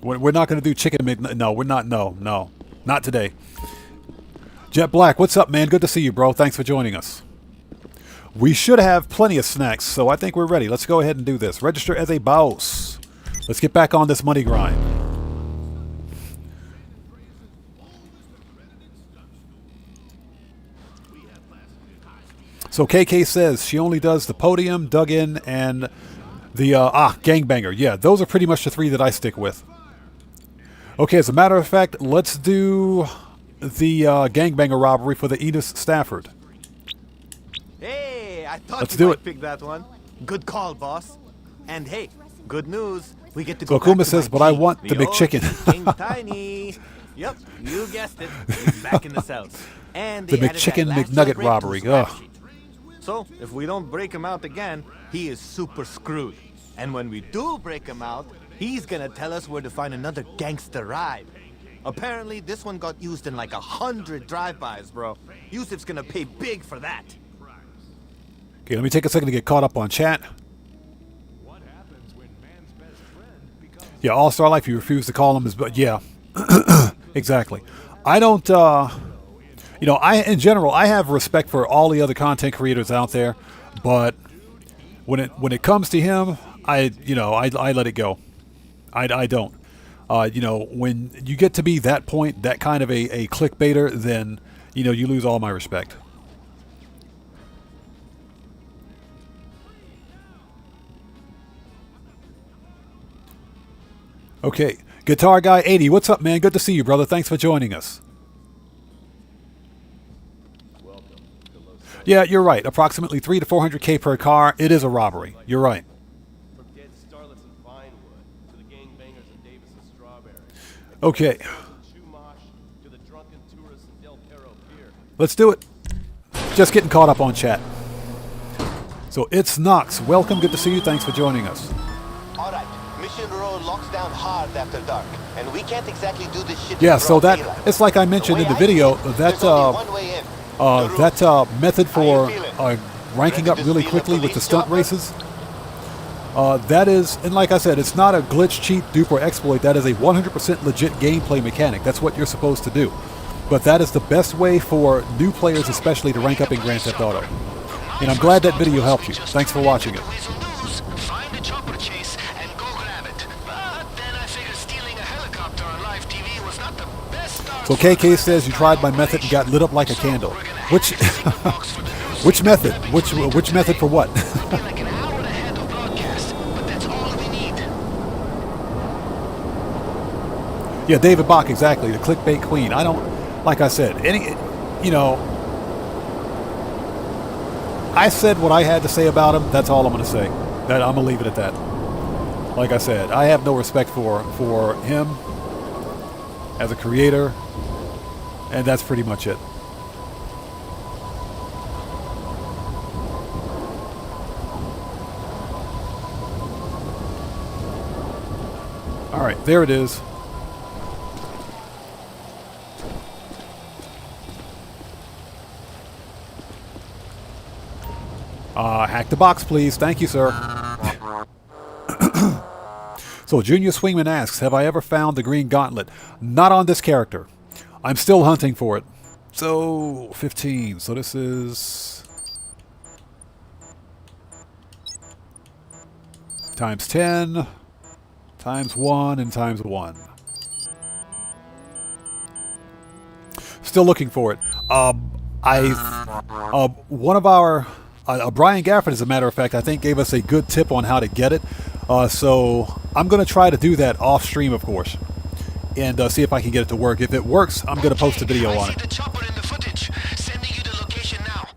We're not going to do Chicken McNugget. No, we're not. No, not today." Jet Black, what's up, man? Good to see you, bro. Thanks for joining us. We should have plenty of snacks, so I think we're ready. Let's go ahead and do this. Register as a boss. Let's get back on this money grind. So KK says she only does the podium, dug in, and the gangbanger. Yeah, those are pretty much the three that I stick with. Okay, as a matter of fact, let's do the gangbanger robbery for the Enos Stafford. I thought Let's you do might it. pick that one. Good call, boss. And hey, good news. We get to So go back Akuma to says, my but I G, want the old McChicken. King Tiny. Yep, you guessed it. He's back in the cells. And The they added that McChicken last McNugget jailbreak to robbery. his rap Ugh. sheet. So, if we don't break him out again, he is super screwed. And when we do break him out, he's gonna tell us where to find another gangster ride. Apparently, this one got used in like 100 drive-bys, bro. Yusuf's gonna pay big for that. Okay, let me take a second to get caught up on chat. Yeah, All-Star Life, you refuse to call him as, but yeah, exactly. I don't, you know, in general, I have respect for all the other content creators out there, but when it comes to him, I let it go. I don't. You know, when you get to be that point, that kind of a clickbaiter, then, you know, you lose all my respect. Okay, Guitar Guy 80, what's up, man? Good to see you, brother. Thanks for joining us. Yeah, you're right. Approximately 300 to 400K per car. It is a robbery. You're right. Okay. Let's do it. Just getting caught up on chat. So it's Knox. Welcome. Good to see you. Thanks for joining us. All right. Mission Row locks down hard after dark, and we can't exactly do this shit. Yeah, in so broad that daylight. it's like I mentioned in the video that method for ranking up really quickly with the stunt races. That is, and like I said, it's not a glitch, cheat, dupe, or exploit. That is a 100% legit gameplay mechanic. That's what you're supposed to do. But that is the best way for new players, especially, to rank up in Grand Theft Auto. And I'm glad that video helped you. Thanks for watching it. Find a chopper chase and go grab it. But then I figured stealing a helicopter on live TV was not the best start. So KK says you tried my method and got lit up like a candle. Which which method? Which method for what? Like an hour ahead of broadcast, but that's all we need. Yeah, David Bach, exactly. The clickbait queen. I don't, like I said, you know, I said what I had to say about him. That's all I'm going to say. That I'm going to leave it at that. Like I said, I have no respect for him as a creator, and that's pretty much it. All right, there it is. Hack the box, please. Thank you, sir. So, Junior Swingman asks, have I ever found the green gauntlet? Not on this character. I'm still hunting for it. So, 15. So this is times 10, times 1, and times 1. Still looking for it. One of our Brian Gafford, as a matter of fact, I think gave us a good tip on how to get it. So I'm going to try to do that off stream, of course, and see if I can get it to work. If it works, I'm going to post a video on it. The chopper in the footage. Sending you the location now.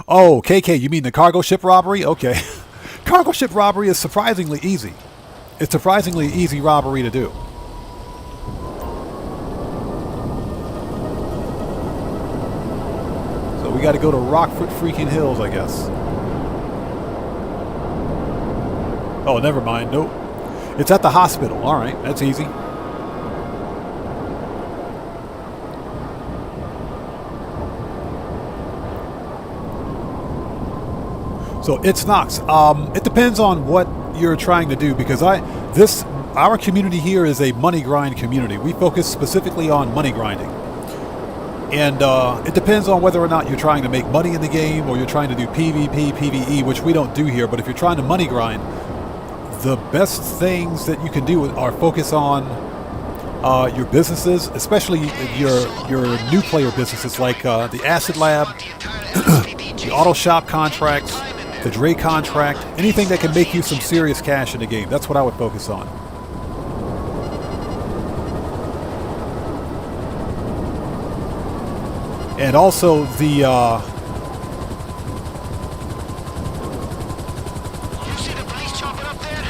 Oh, KK, you mean the cargo ship robbery? Okay. Cargo ship robbery is surprisingly easy. It's surprisingly easy robbery to do. So we got to go to Rockford freaking Hills, I guess. Oh, never mind. Nope. It's at the hospital. All right. That's easy. So it's Knox. It depends on what you're trying to do, because our community here is a money grind community. We focus specifically on money grinding. And it depends on whether or not you're trying to make money in the game or you're trying to do PvP, PvE, which we don't do here. But if you're trying to money grind, the best things that you can do are focus on your businesses, especially your new player businesses like the Acid Lab, the Auto Shop contracts, the Dre contract, anything that can make you some serious cash in the game. That's what I would focus on. And also the You see the police chopper up there?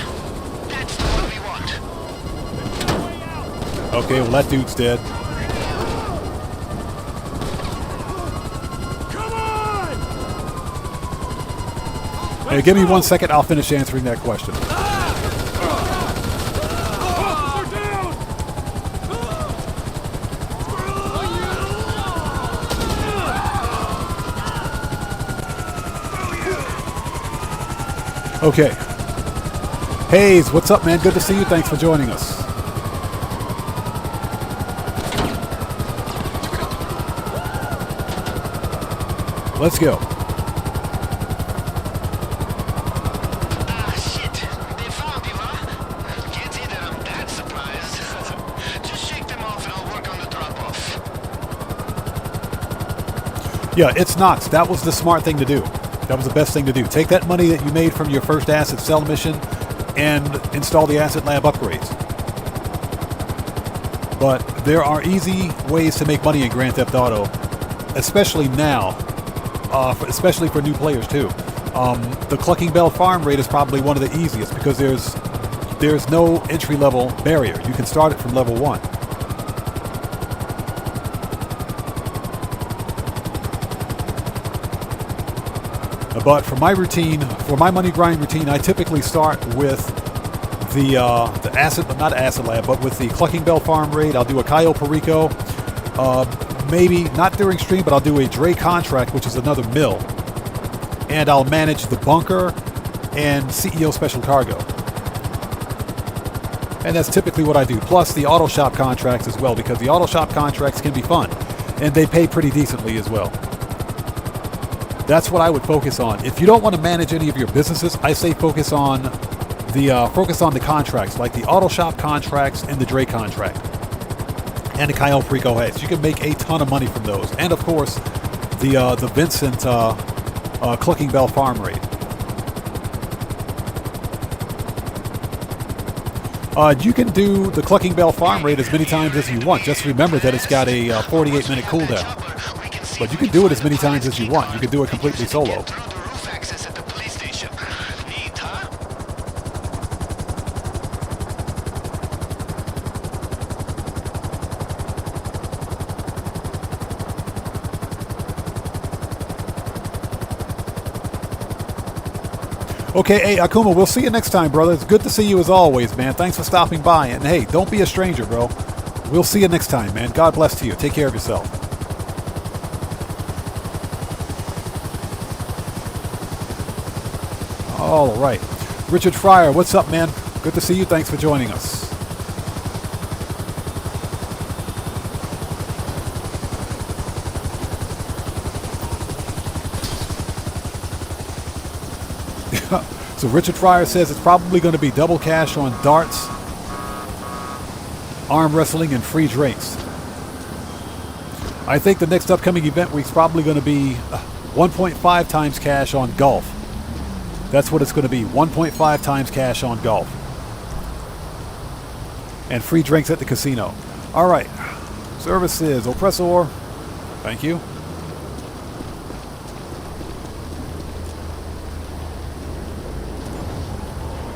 That's the one we want. okay, well that dude's dead. Hey, give me 1 second. I'll finish answering that question. Okay. Hayes, what's up, man? Good to see you. Thanks for joining us. Let's go. Ah, shit. They found you, huh? Can't say that I'm that surprised. Just shake them off and I'll work on the drop-off. Yeah, it's Knox. That was the smart thing to do. That was the best thing to do. Take that money that you made from your first asset sell mission and install the asset lab upgrades. But there are easy ways to make money in Grand Theft Auto, especially now, especially for new players too. The Clucking Bell farm rate is probably one of the easiest because there's no entry-level barrier. You can start it from level 1. But for my routine, for my money grind routine, I typically start with the asset, not asset lab, but with the Clucking Bell farm raid. I'll do a Cayo Perico, maybe not during stream, but I'll do a Dre contract, which is another mill, and I'll manage the bunker and CEO special cargo. And that's typically what I do. Plus the auto shop contracts as well, because the auto shop contracts can be fun, and they pay pretty decently as well. That's what I would focus on. If you don't want to manage any of your businesses, I say focus on the contracts, like the auto shop contracts and the Dre contract, and the Cayo Perico heads. You can make a ton of money from those, and of course, the Vincent Clucking Bell farm raid. You can do the Clucking Bell farm raid as many times as you want. Just remember that it's got a 48-minute cooldown. But you can do it as many times as you want. You can do it completely solo. Okay, hey, Akuma, we'll see you next time, brother. It's good to see you as always, man. Thanks for stopping by. And hey, don't be a stranger, bro. We'll see you next time, man. God bless to you. Take care of yourself. All right. Richard Fryer, what's up, man? Good to see you. Thanks for joining us. So Richard Fryer says it's probably going to be double cash on darts, arm wrestling, and free drinks. I think the next upcoming event week's probably going to be 1.5 times cash on golf. That's what it's going to be, 1.5 times cash on golf. And free drinks at the casino. All right. Services, Oppressor. Thank you.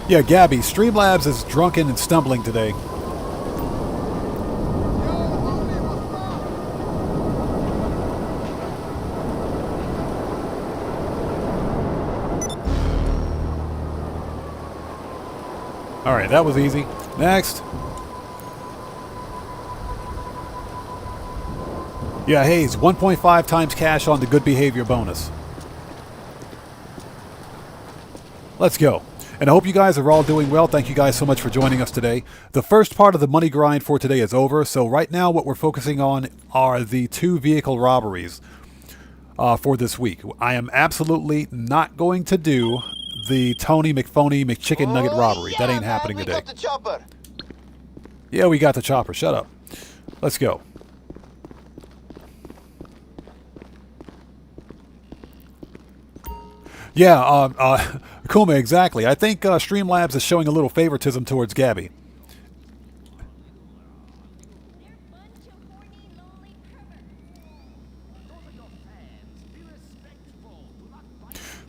Yeah, Gabby, Streamlabs is drunken and stumbling today. All right, that was easy. Next. Yeah, Hayes, 1.5 times cash on the good behavior bonus. Let's go. And I hope you guys are all doing well. Thank you guys so much for joining us today. The first part of the money grind for today is over. So right now what we're focusing on are the 2 vehicle robberies for this week. I am absolutely not going to do the Tony McPhony McChicken Nugget robbery. Yeah, that ain't man, happening we today. got the chopper. Yeah, we got the chopper. Shut up. Let's go. Yeah, Kuma, exactly. I think Streamlabs is showing a little favoritism towards Gabby.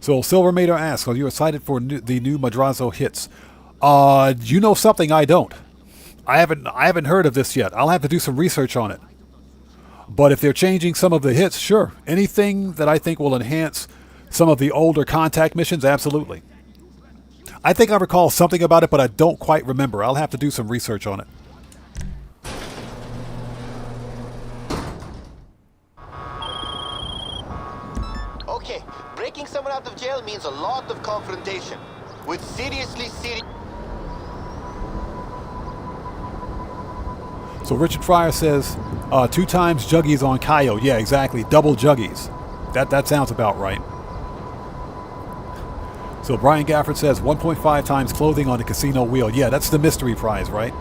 So Silvermater asks, are you excited for the new Madrazo hits? You know something I don't. I haven't heard of this yet. I'll have to do some research on it. But if they're changing some of the hits, sure. Anything that I think will enhance some of the older contact missions, absolutely. I think I recall something about it, but I don't quite remember. I'll have to do some research on it. Okay, breaking someone out of jail means a lot of confrontation. With seriously serious... So Richard Fryer says, 2 times juggies on Cayo. Yeah, exactly. Double juggies. That sounds about right. So Brian Gafford says 1.5 times clothing on the casino wheel. Yeah, that's the mystery prize, right?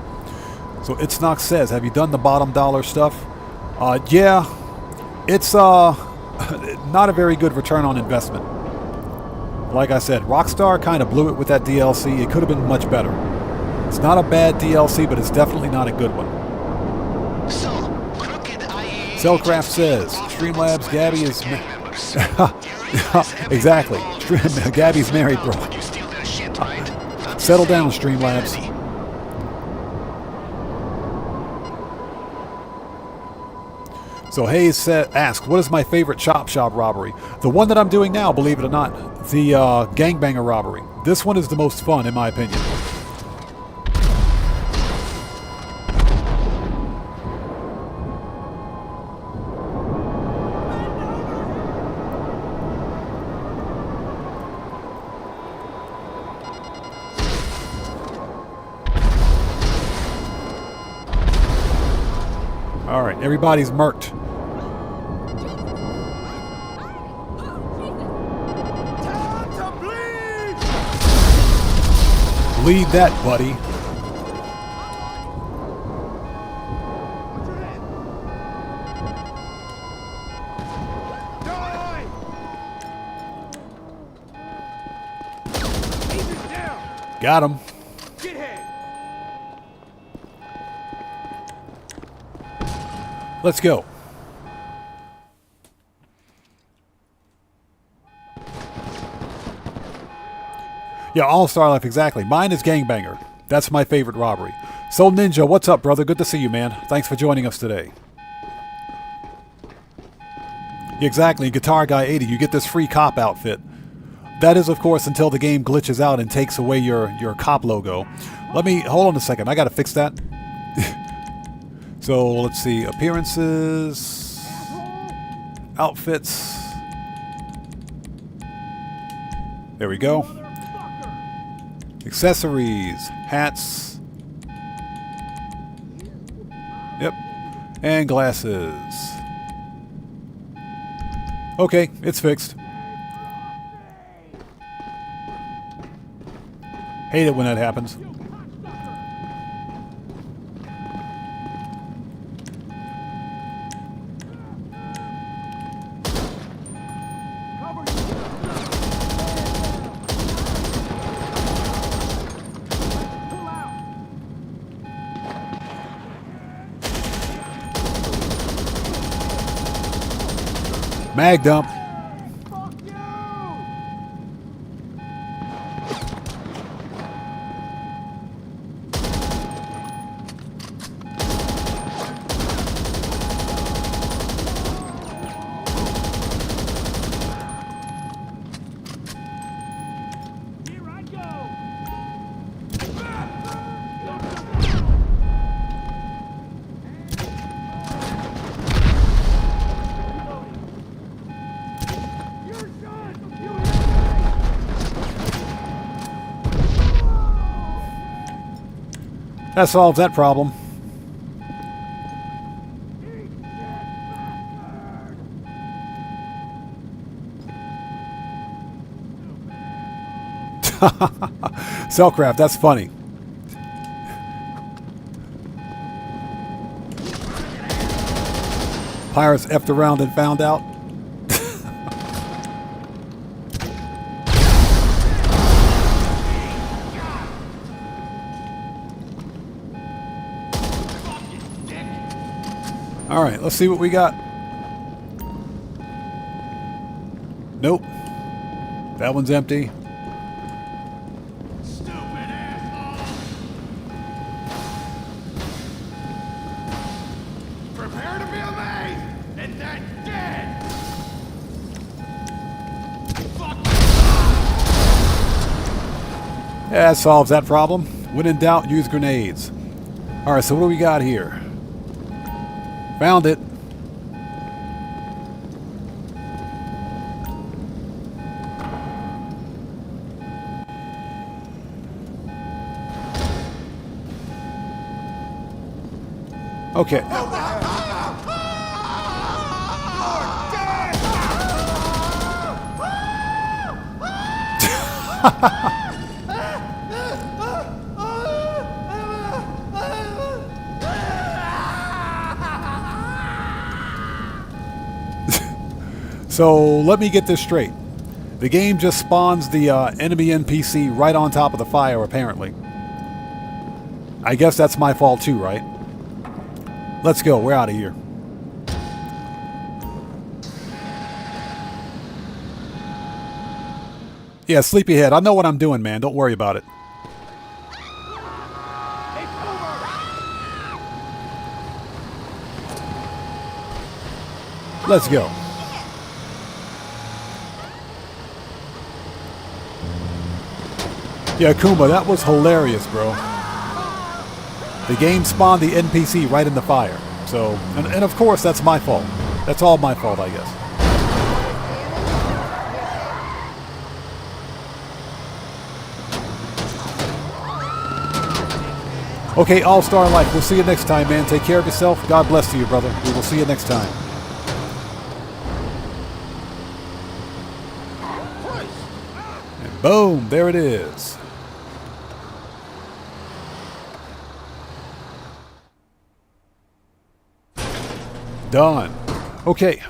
So Itznox says, have you done the bottom dollar stuff? Yeah. It's not a very good return on investment. Like I said, Rockstar kind of blew it with that DLC. It could have been much better. It's not a bad DLC, but it's definitely not a good one. Cellcraft says, Streamlabs, Gabby is... Exactly. Gabby's married, bro. Settle down, Streamlabs. So Hayes asks, what is my favorite chop shop robbery? The one that I'm doing now, believe it or not, the gangbanger robbery. This one is the most fun, in my opinion. All right, everybody's murked. Bleed that, buddy. Got him. Let's go. Yeah, All-Star Life, exactly. Mine is Gangbanger. That's my favorite robbery. Soul Ninja, what's up, brother? Good to see you, man. Thanks for joining us today. Exactly, Guitar Guy 80, you get this free cop outfit. That is, of course, until the game glitches out and takes away your cop logo. Hold on a second, I gotta fix that. So, let's see, appearances, outfits. There we go. Accessories, hats. Yep. And glasses. Okay, it's fixed. Hate it when that happens. Mag dump. That solves that problem. Cellcraft, that's funny. Pirates effed around and found out. All right, let's see what we got. Nope. That one's empty. Prepare to be amazed and then dead. Yeah, that solves that problem. When in doubt, use grenades. Alright, so what do we got here? Found it. Okay. So let me get this straight. The game just spawns the enemy NPC right on top of the fire, apparently. I guess that's my fault too, right? Let's go. We're out of here. Yeah, sleepyhead. I know what I'm doing, man. Don't worry about it. Let's go. Yeah, Kuma, that was hilarious, bro. The game spawned the NPC right in the fire. So, and of course, that's my fault. That's all my fault, I guess. Okay, All-Star Life, we'll see you next time, man. Take care of yourself. God bless you, brother. We will see you next time. And boom, there it is. Done. Okay,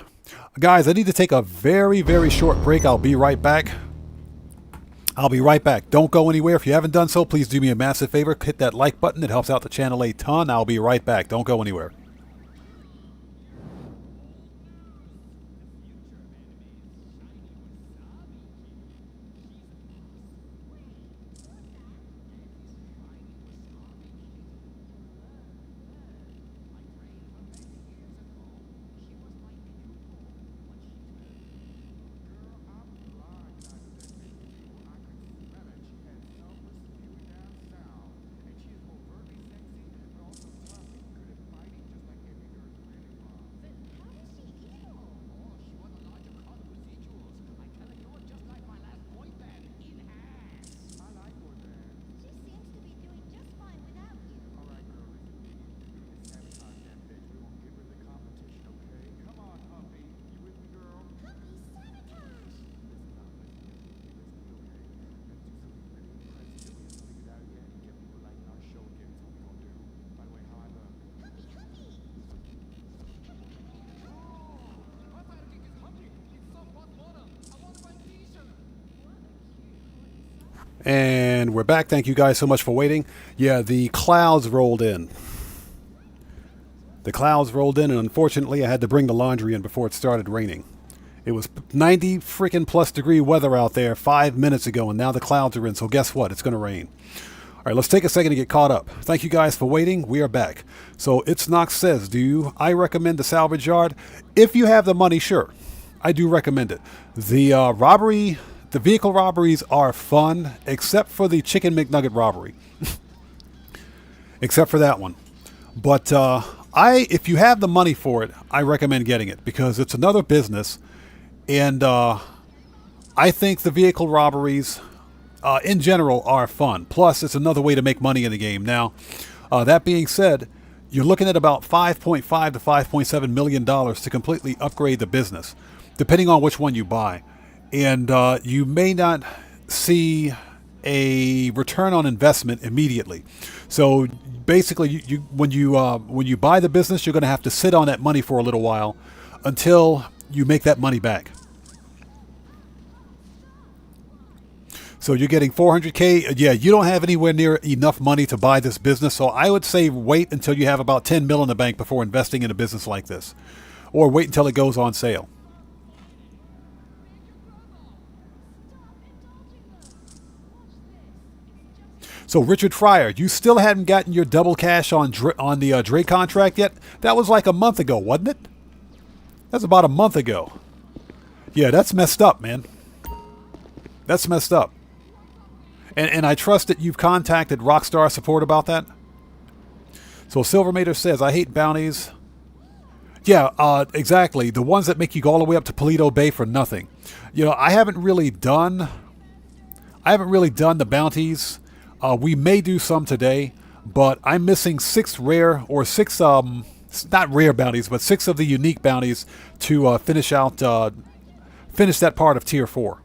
guys, I need to take a very, very short break. I'll be right back. Don't go anywhere. If you haven't done so, please do me a massive favor. Hit that like button. It helps out the channel a ton. I'll be right back. Don't go anywhere. And we're back. Thank you guys so much for waiting. Yeah, the clouds rolled in. The clouds rolled in, and unfortunately I had to bring the laundry in before it started raining. It was 90 freaking plus degree weather out there 5 minutes ago, and now the clouds are in, so guess what? It's going to rain. All right, let's take a second to get caught up. Thank you guys for waiting. We are back. So It's Knox says, I recommend the salvage yard? If you have the money, sure. I do recommend it. The vehicle robberies are fun, except for the Chicken McNugget robbery. Except for that one. But if you have the money for it, I recommend getting it because it's another business. And I think the vehicle robberies, in general, are fun. Plus, it's another way to make money in the game. Now, that being said, you're looking at about $5.5 to $5.7 million to completely upgrade the business, depending on which one you buy. And you may not see a return on investment immediately. So basically, when you buy the business, you're going to have to sit on that money for a little while until you make that money back. So you're getting 400K. Yeah, you don't have anywhere near enough money to buy this business. So I would say wait until you have about 10 mil in the bank before investing in a business like this, or wait until it goes on sale. So Richard Fryer, you still hadn't gotten your double cash on the Dre contract yet? That was like a month ago, wasn't it? That's about a month ago. Yeah, that's messed up, man. That's messed up. And I trust that you've contacted Rockstar support about that. So Silvermater says, I hate bounties. Yeah, exactly. The ones that make you go all the way up to Paleto Bay for nothing. You know, I haven't really done the bounties. We may do some today, but I'm missing 6 rare, or 6 not rare bounties, but 6 of the unique bounties to finish that part of tier 4.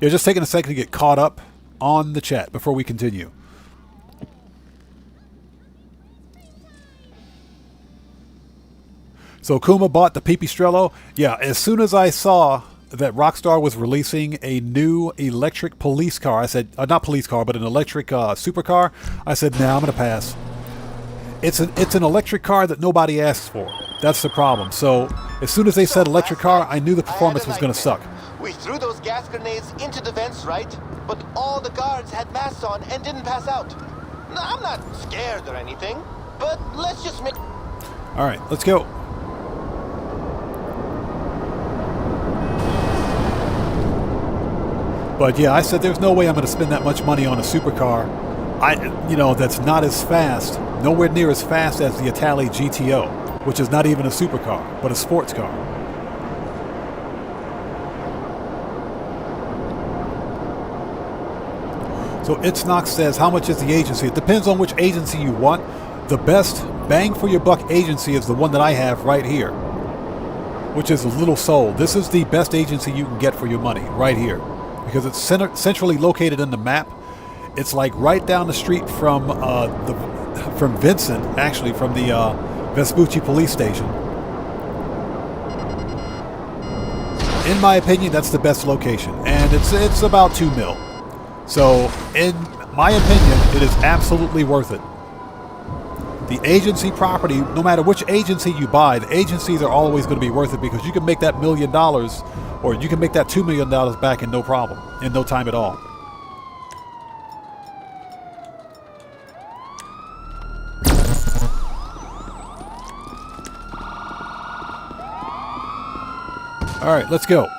Yeah, just taking a second to get caught up on the chat before we continue. So Kuma bought the Pipistrello. Yeah, as soon as I saw that Rockstar was releasing a new electric police car, I said, not police car, but an electric supercar, I said, nah, I'm going to pass. It's an electric car that nobody asks for. That's the problem. So as soon as they said electric car, I knew the performance was going to suck. We threw those gas grenades into the vents, right? But all the guards had masks on and didn't pass out. No, I'm not scared or anything, but let's just make... All right, let's go. But yeah, I said there's no way I'm going to spend that much money on a supercar. That's not as fast, nowhere near as fast as the Itali GTO, which is not even a supercar, but a sports car. So Itznox says, how much is the agency? It depends on which agency you want. The best bang for your buck agency is the one that I have right here, which is Little Soul. This is the best agency you can get for your money right here, because it's centrally located in the map. It's like right down the street from Vincent, actually, from the Vespucci police station. In my opinion, that's the best location, and it's about 2 mil. So, in my opinion, it is absolutely worth it. The agency property, no matter which agency you buy, the agencies are always going to be worth it, because you can make that $1 million, or you can make that $2 million back in no problem, in no time at all. All right, let's go.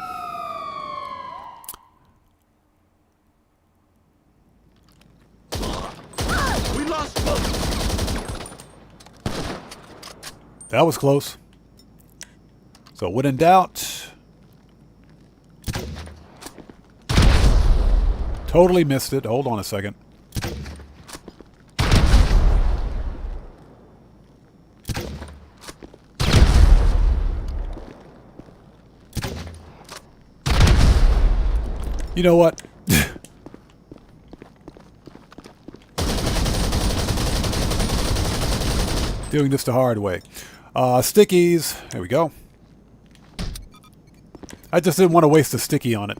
That was close. So when in doubt, totally missed it. Hold on a second. You know what? Doing this the hard way. Stickies. There we go. I just didn't want to waste a sticky on it.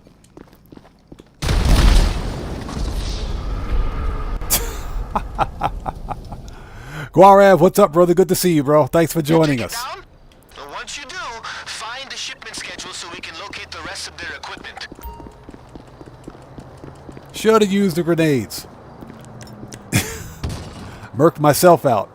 Guarav, what's up, brother? Good to see you, bro. Thanks for joining us. Once you do, find the shipment schedule so we can locate the rest of their equipment. Should have used the grenades. Murked myself out.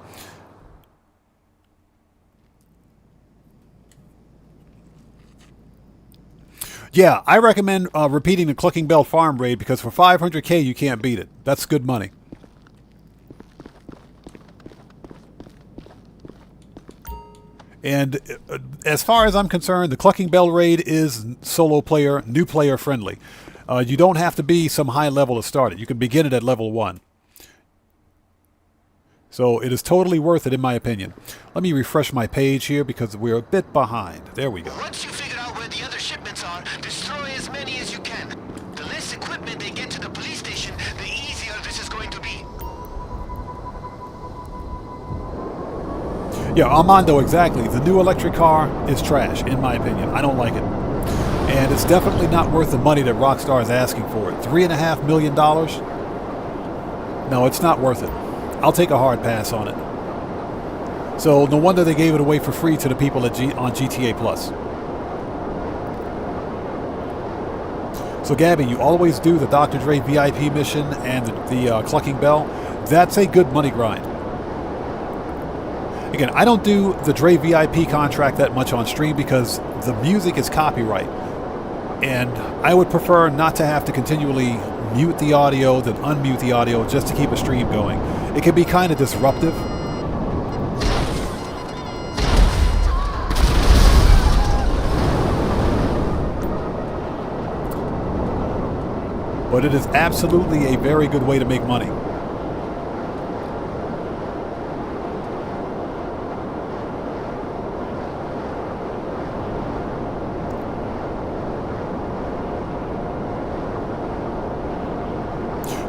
Yeah, I recommend repeating the Clucking Bell farm raid, because for 500k you can't beat it. That's good money. And as far as I'm concerned, the Clucking Bell raid is solo player, new player friendly. You don't have to be some high level to start it. You can begin it at level 1. So it is totally worth it, in my opinion. Let me refresh my page here, because we're a bit behind. There we go. Once you figure out where the other shipments are, destroy as many as you can. The less equipment they get to the police station, the easier this is going to be. Yeah, Armando, exactly. The new electric car is trash, in my opinion. I don't like it. And it's definitely not worth the money that Rockstar is asking for it. $3.5 million? No, it's not worth it. I'll take a hard pass on it. So no wonder they gave it away for free to the people on GTA Plus. So Gabby, you always do the Dr. Dre VIP mission and the Clucking Bell. That's a good money grind. Again, I don't do the Dre VIP contract that much on stream because the music is copyright. And I would prefer not to have to continually mute the audio than unmute the audio just to keep a stream going. It can be kind of disruptive. But it is absolutely a very good way to make money.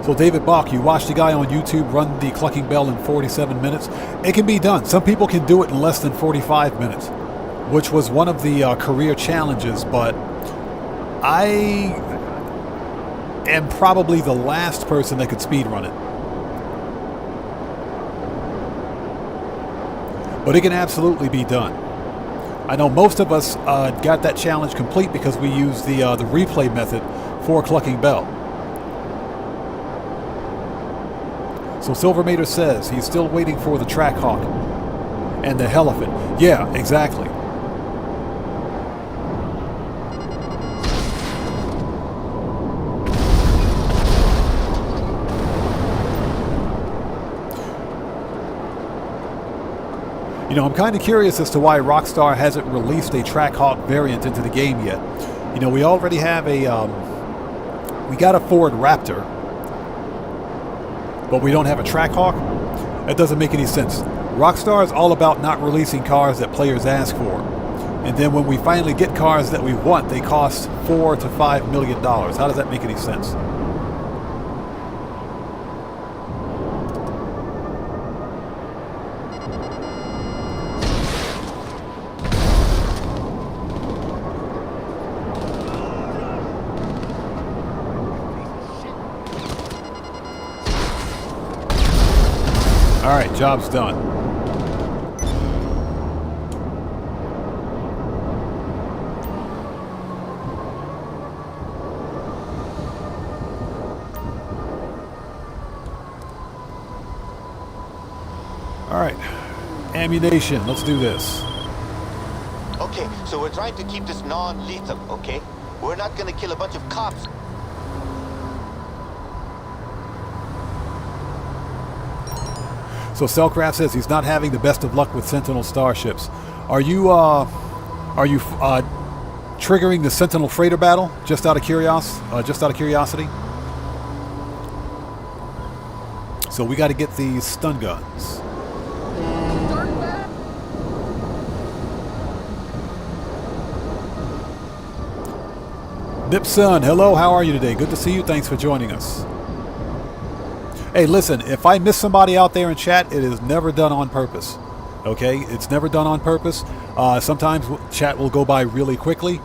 So David Bach, you watch the guy on YouTube run the Clucking Bell in 47 minutes. It can be done. Some people can do it in less than 45 minutes, which was one of the career challenges, but I am probably the last person that could speedrun it. But it can absolutely be done. I know most of us got that challenge complete because we used the replay method for Clucking Bell. So Silvermater says he's still waiting for the Trackhawk and the Elephant. Yeah, exactly. You know, I'm kind of curious as to why Rockstar hasn't released a Trackhawk variant into the game yet. You know, we already have we got a Ford Raptor, but we don't have a Trackhawk. That doesn't make any sense. Rockstar is all about not releasing cars that players ask for. And then when we finally get cars that we want, they cost $4 to $5 million. How does that make any sense? All right, job's done. All right, ammunition, let's do this. Okay, so we're trying to keep this non-lethal, okay? We're not gonna kill a bunch of cops. So Cellcraft says he's not having the best of luck with Sentinel starships. Are you triggering the Sentinel freighter battle just out of curiosity? So we got to get these stun guns. Nipson, hello, how are you today? Good to see you. Thanks for joining us. Hey, listen, if I miss somebody out there in chat, it is never done on purpose. Okay? It's never done on purpose. Sometimes chat will go by really quickly,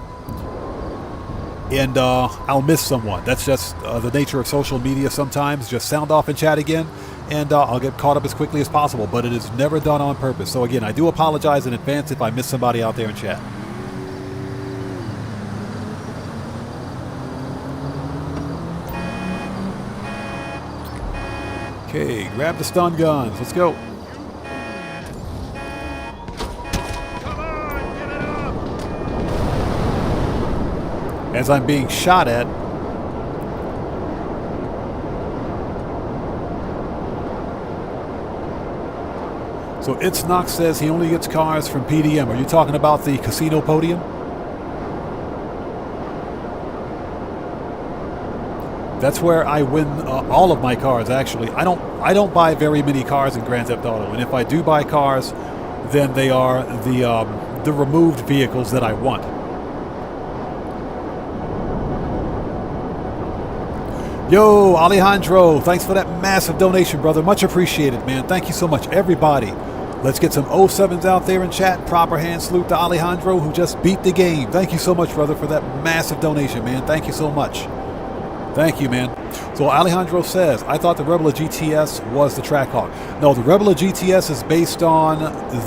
and I'll miss someone. That's just the nature of social media sometimes. Just sound off and chat again, and I'll get caught up as quickly as possible, but it is never done on purpose. So again, I do apologize in advance if I miss somebody out there in chat. Okay, grab the stun guns. Let's go. As I'm being shot at. So It's Knox says he only gets cars from PDM. Are you talking about the casino podium? That's where I win all of my cars, actually. I don't buy very many cars in Grand Theft Auto, and if I do buy cars, then they are the removed vehicles that I want. Yo, Alejandro, thanks for that massive donation, brother. Much appreciated, man. Thank you so much, everybody. Let's get some 07s out there in chat. Proper hand salute to Alejandro, who just beat the game. Thank you so much, brother, for that massive donation, man. Thank you so much. Thank you, man. So Alejandro says, I thought the Rebel GTS was the Trackhawk. No, the Rebel GTS is based on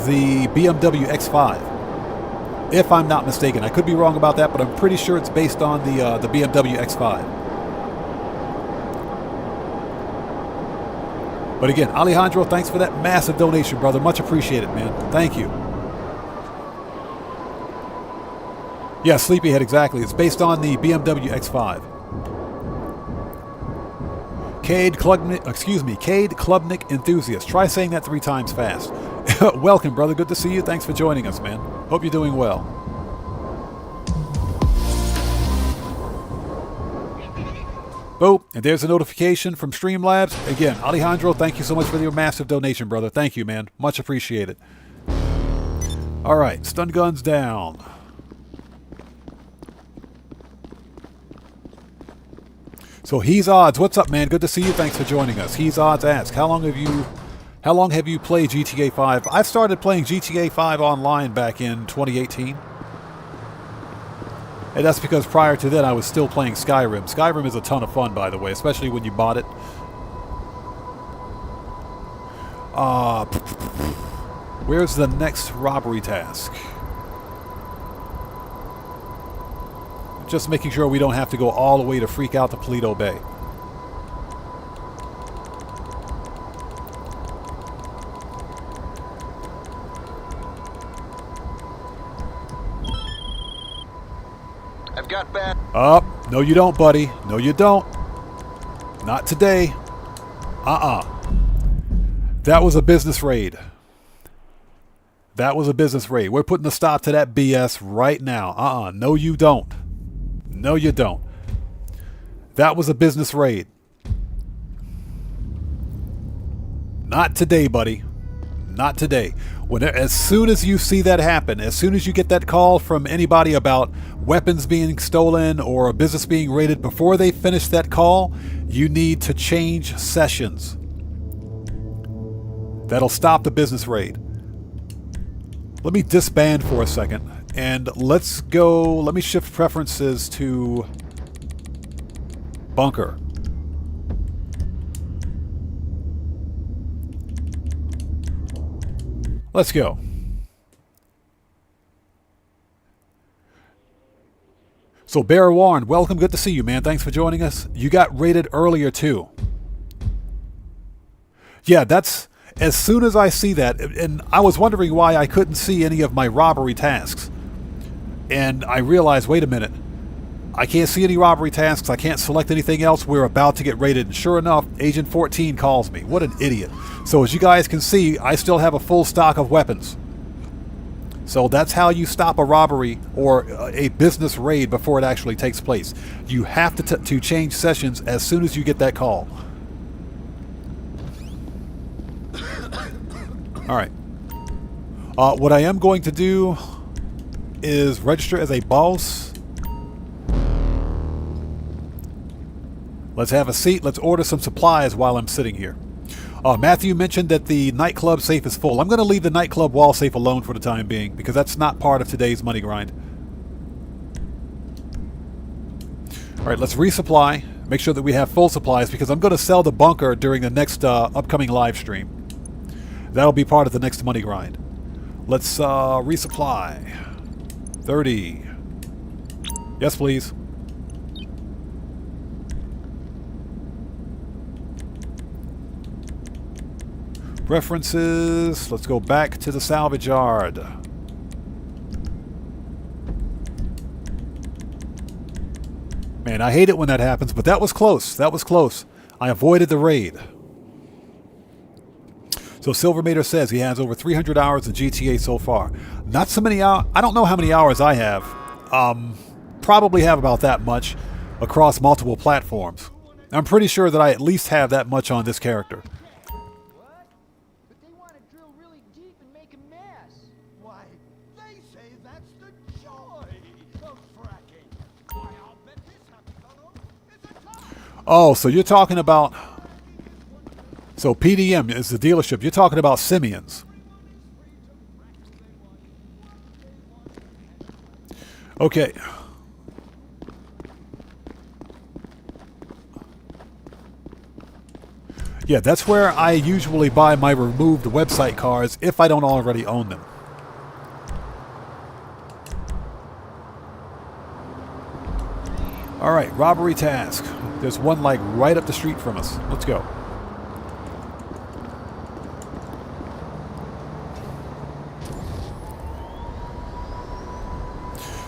the BMW X5. If I'm not mistaken. I could be wrong about that, but I'm pretty sure it's based on the BMW X5. But again, Alejandro, thanks for that massive donation, brother. Much appreciated, man. Thank you. Yeah, Sleepyhead, exactly. It's based on the BMW X5. Cade Klubnik Enthusiast. Try saying that 3 times fast. Welcome, brother. Good to see you. Thanks for joining us, man. Hope you're doing well. Oh, and there's a notification from Streamlabs. Again, Alejandro, thank you so much for your massive donation, brother. Thank you, man. Much appreciated. All right, stun guns down. So He's Odds, what's up, man? Good to see you. Thanks for joining us. He's Odds asks, how long have you played GTA 5? I started playing GTA 5 online back in 2018. And that's because prior to that I was still playing Skyrim. Skyrim is a ton of fun, by the way, especially when you bought it. Where's the next robbery task? Just making sure we don't have to go all the way to freak out to Paleto Bay. I've got bad. No you don't, buddy. No you don't. Not today. That was a business raid. That was a business raid. We're putting a stop to that BS right now. No you don't. No, you don't. That was a business raid. Not today, buddy. Not today. As soon as you see that happen, as soon as you get that call from anybody about weapons being stolen or a business being raided, before they finish that call, you need to change sessions. That'll stop the business raid. Let me disband for a second. And let's go, let me shift preferences to bunker. Let's go. So Bear Warren, welcome, good to see you, man. Thanks for joining us. You got raided earlier too. Yeah, that's, as soon as I see that, and I was wondering why I couldn't see any of my robbery tasks. And I realized, wait a minute, I can't see any robbery tasks, I can't select anything else, we're about to get raided. And sure enough, Agent 14 calls me. What an idiot. So as you guys can see, I still have a full stock of weapons. So that's how you stop a robbery or a business raid before it actually takes place. You have to change sessions as soon as you get that call. Alright. What I am going to do is register as a boss. Let's have a seat. Let's order some supplies while I'm sitting here. Matthew mentioned that the nightclub safe is full. I'm going to leave the nightclub wall safe alone for the time being because that's not part of today's money grind. Alright, let's resupply. Make sure that we have full supplies because I'm going to sell the bunker during the next upcoming live stream. That'll be part of the next money grind. Let's resupply. 30. Yes, please. References. Let's go back to the salvage yard. Man, I hate it when that happens, but that was close. That was close. I avoided the raid. So Silvermater says he has over 300 hours in GTA so far. Not so many hours. I don't know how many hours I have. Probably have about that much across multiple platforms. I'm pretty sure that I at least have that much on this character. What? But they want to drill really deep and make a mess. Why, they say that's the joy of fracking. Why, I'll bet this happy fellow is a top. Oh, so you're talking about... So PDM is the dealership. You're talking about Simeon's. Okay. Yeah, that's where I usually buy my removed website cards if I don't already own them. Alright, robbery task. There's one like right up the street from us. Let's go.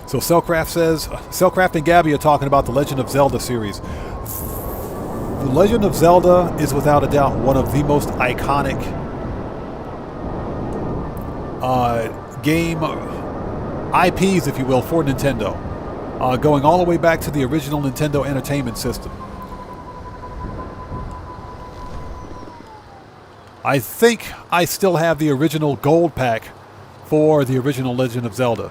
So Cellcraft and Gabby are talking about the Legend of Zelda series. The Legend of Zelda is without a doubt one of the most iconic game IPs, if you will, for Nintendo. Going all the way back to the original Nintendo Entertainment System. I think I still have the original gold pack for the original Legend of Zelda.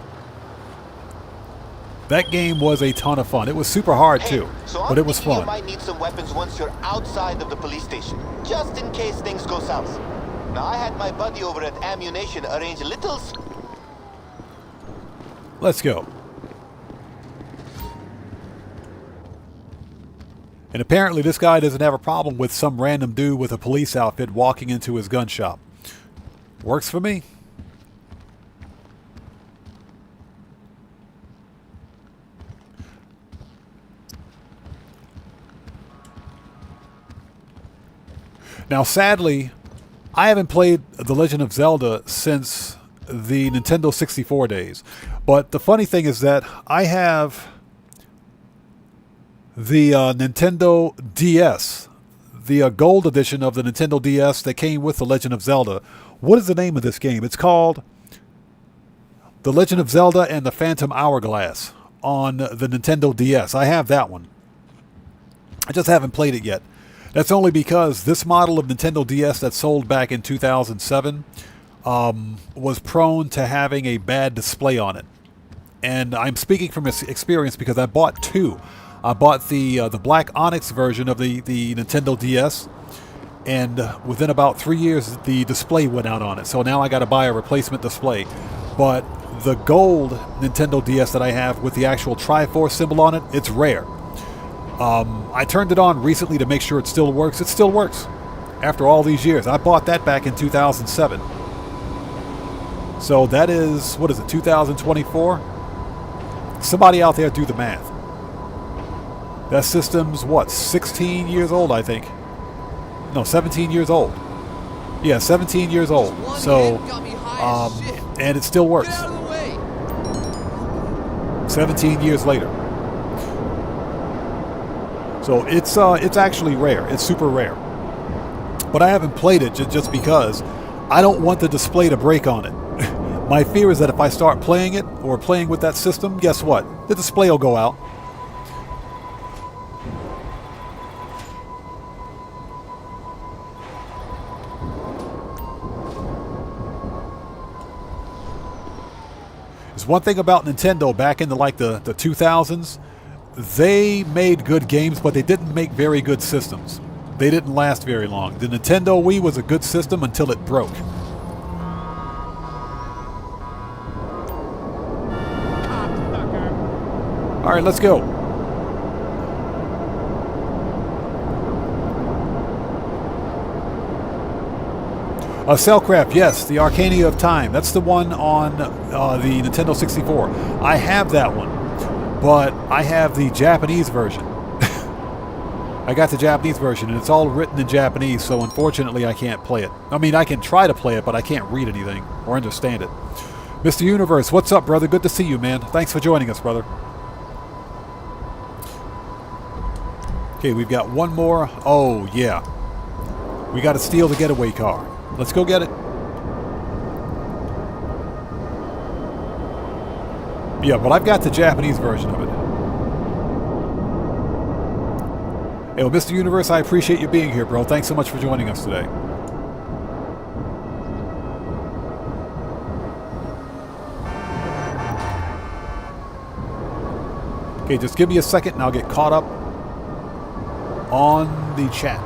That game was a ton of fun. It was super hard too, but it was fun. You might need some weapons once you're outside of the police station, just in case things go south. Now I had my buddy over at Ammunition arrange a little... Let's go. And apparently this guy doesn't have a problem with some random dude with a police outfit walking into his gun shop. Works for me. Now, sadly, I haven't played The Legend of Zelda since the Nintendo 64 days. But the funny thing is that I have the Nintendo DS, the gold edition of the Nintendo DS that came with The Legend of Zelda. What is the name of this game? It's called The Legend of Zelda and the Phantom Hourglass on the Nintendo DS. I have that one. I just haven't played it yet. That's only because this model of Nintendo DS that sold back in 2007 was prone to having a bad display on it. And I'm speaking from experience because I bought two. I bought the Black Onyx version of the Nintendo DS, and within about 3 years the display went out on it. So now I got to buy a replacement display. But the gold Nintendo DS that I have with the actual Triforce symbol on it, it's rare. I turned it on recently to make sure it still works. It still works after all these years. I bought that back in 2007. So that is, what is it, 2024? Somebody out there do the math. That system's, what, 16 years old, I think. No, 17 years old. Yeah, 17 years old. So, and it still works. 17 years later. So it's actually rare. It's super rare. But I haven't played it just because I don't want the display to break on it. My fear is that if I start playing it or playing with that system, guess what? The display will go out. There's one thing about Nintendo back in the 2000s. They made good games, but they didn't make very good systems. They didn't last very long. The Nintendo Wii was a good system until it broke. All right, let's go. Cellcraft, yes, the Arcania of Time. That's the one on the Nintendo 64. I have that one. But I have the Japanese version. I got the Japanese version, and it's all written in Japanese, so unfortunately I can't play it. I mean, I can try to play it, but I can't read anything or understand it. Mr. Universe, what's up, brother? Good to see you, man. Thanks for joining us, brother. Okay, we've got one more. Oh, yeah. We got to steal the getaway car. Let's go get it. Yeah, but I've got the Japanese version of it. Hey, well, Mr. Universe, I appreciate you being here, bro. Thanks so much for joining us today. Okay, just give me a second and I'll get caught up on the chat.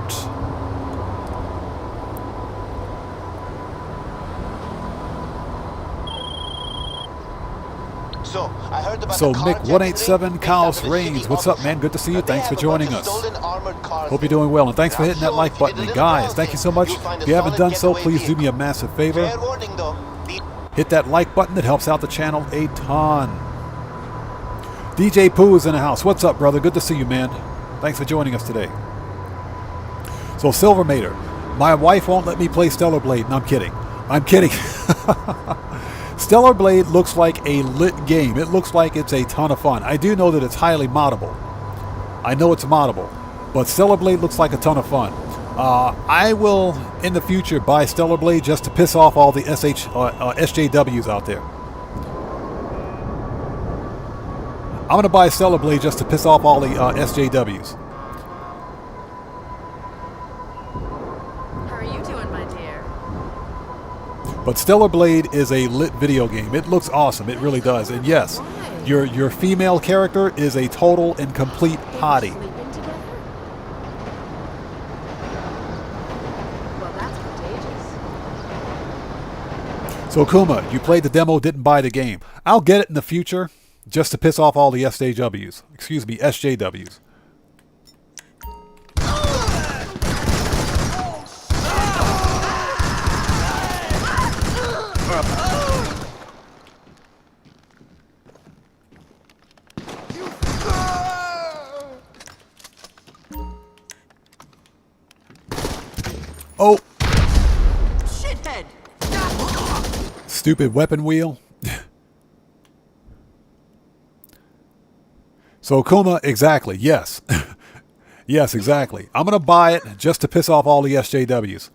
So, I heard about So the Mick carjacking 187 ring Chaos based out of a Reigns, city what's on up, the man? Good to see you. But they Thanks for have a bunch joining of us. stolen armored cars Hope you're there. doing well, and thanks for I'm hitting that sure like if button. you And did a little guys, thank you so browsing, much. you'll find a If you haven't solid done so, getaway please do vehicle. me a massive favor. Fair warning, though. Hit that like button. It helps out the channel a ton. DJ Pooh is in the house. What's up, brother? Good to see you, man. Thanks for joining us today. So Silver Mater, my wife won't let me play Stellar Blade. No, I'm kidding. I'm kidding. Stellar Blade looks like a lit game. It looks like it's a ton of fun. I do know that it's highly moddable. I know it's moddable, but Stellar Blade looks like a ton of fun. I will, in the future, buy Stellar Blade just to piss off all the SJWs out there. I'm going to buy Stellar Blade just to piss off all the SJWs. How are you doing, my dear? But Stellar Blade is a lit video game. It looks awesome. It really does. And yes, your female character is a total and complete hottie. Sleeping together? Well, that's contagious. So Kuma, you played the demo, didn't buy the game. I'll get it in the future just to piss off all the SJWs. Excuse me, SJWs. Oh! Shithead! Stupid weapon wheel. So Kuma, exactly, yes. Yes, exactly. I'm going to buy it just to piss off all the SJWs.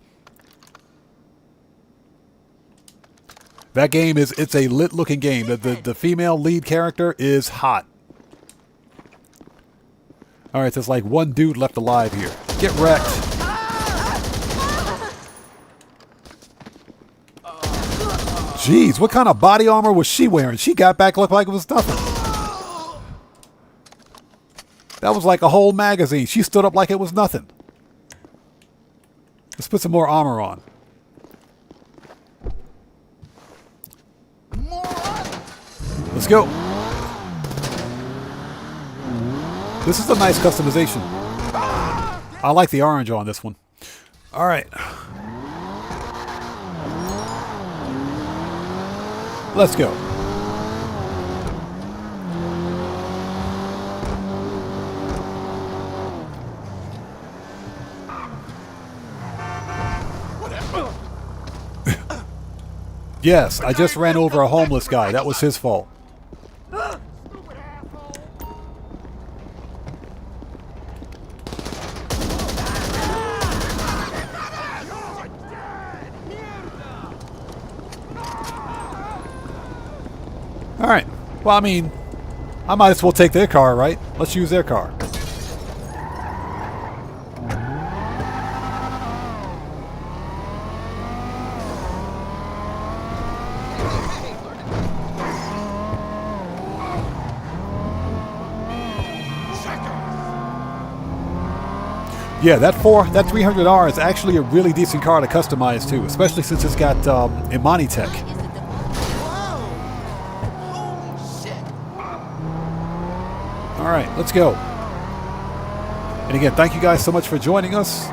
That game it's a lit looking game. The female lead character is hot. Alright, there's like one dude left alive here. Get wrecked. Jeez, what kind of body armor was she wearing? She got back looked like it was nothing. That was like a whole magazine. She stood up like it was nothing. Let's put some more armor on. Let's go. This is a nice customization. I like the orange on this one. All right. Let's go. Yes, I just ran over a homeless guy. That was his fault. Alright. Well, I mean, I might as well take their car, right? Let's use their car. Yeah, that $300 is actually a really decent car to customize too, especially since it's got Imani tech. All right, let's go. And again, thank you guys so much for joining us.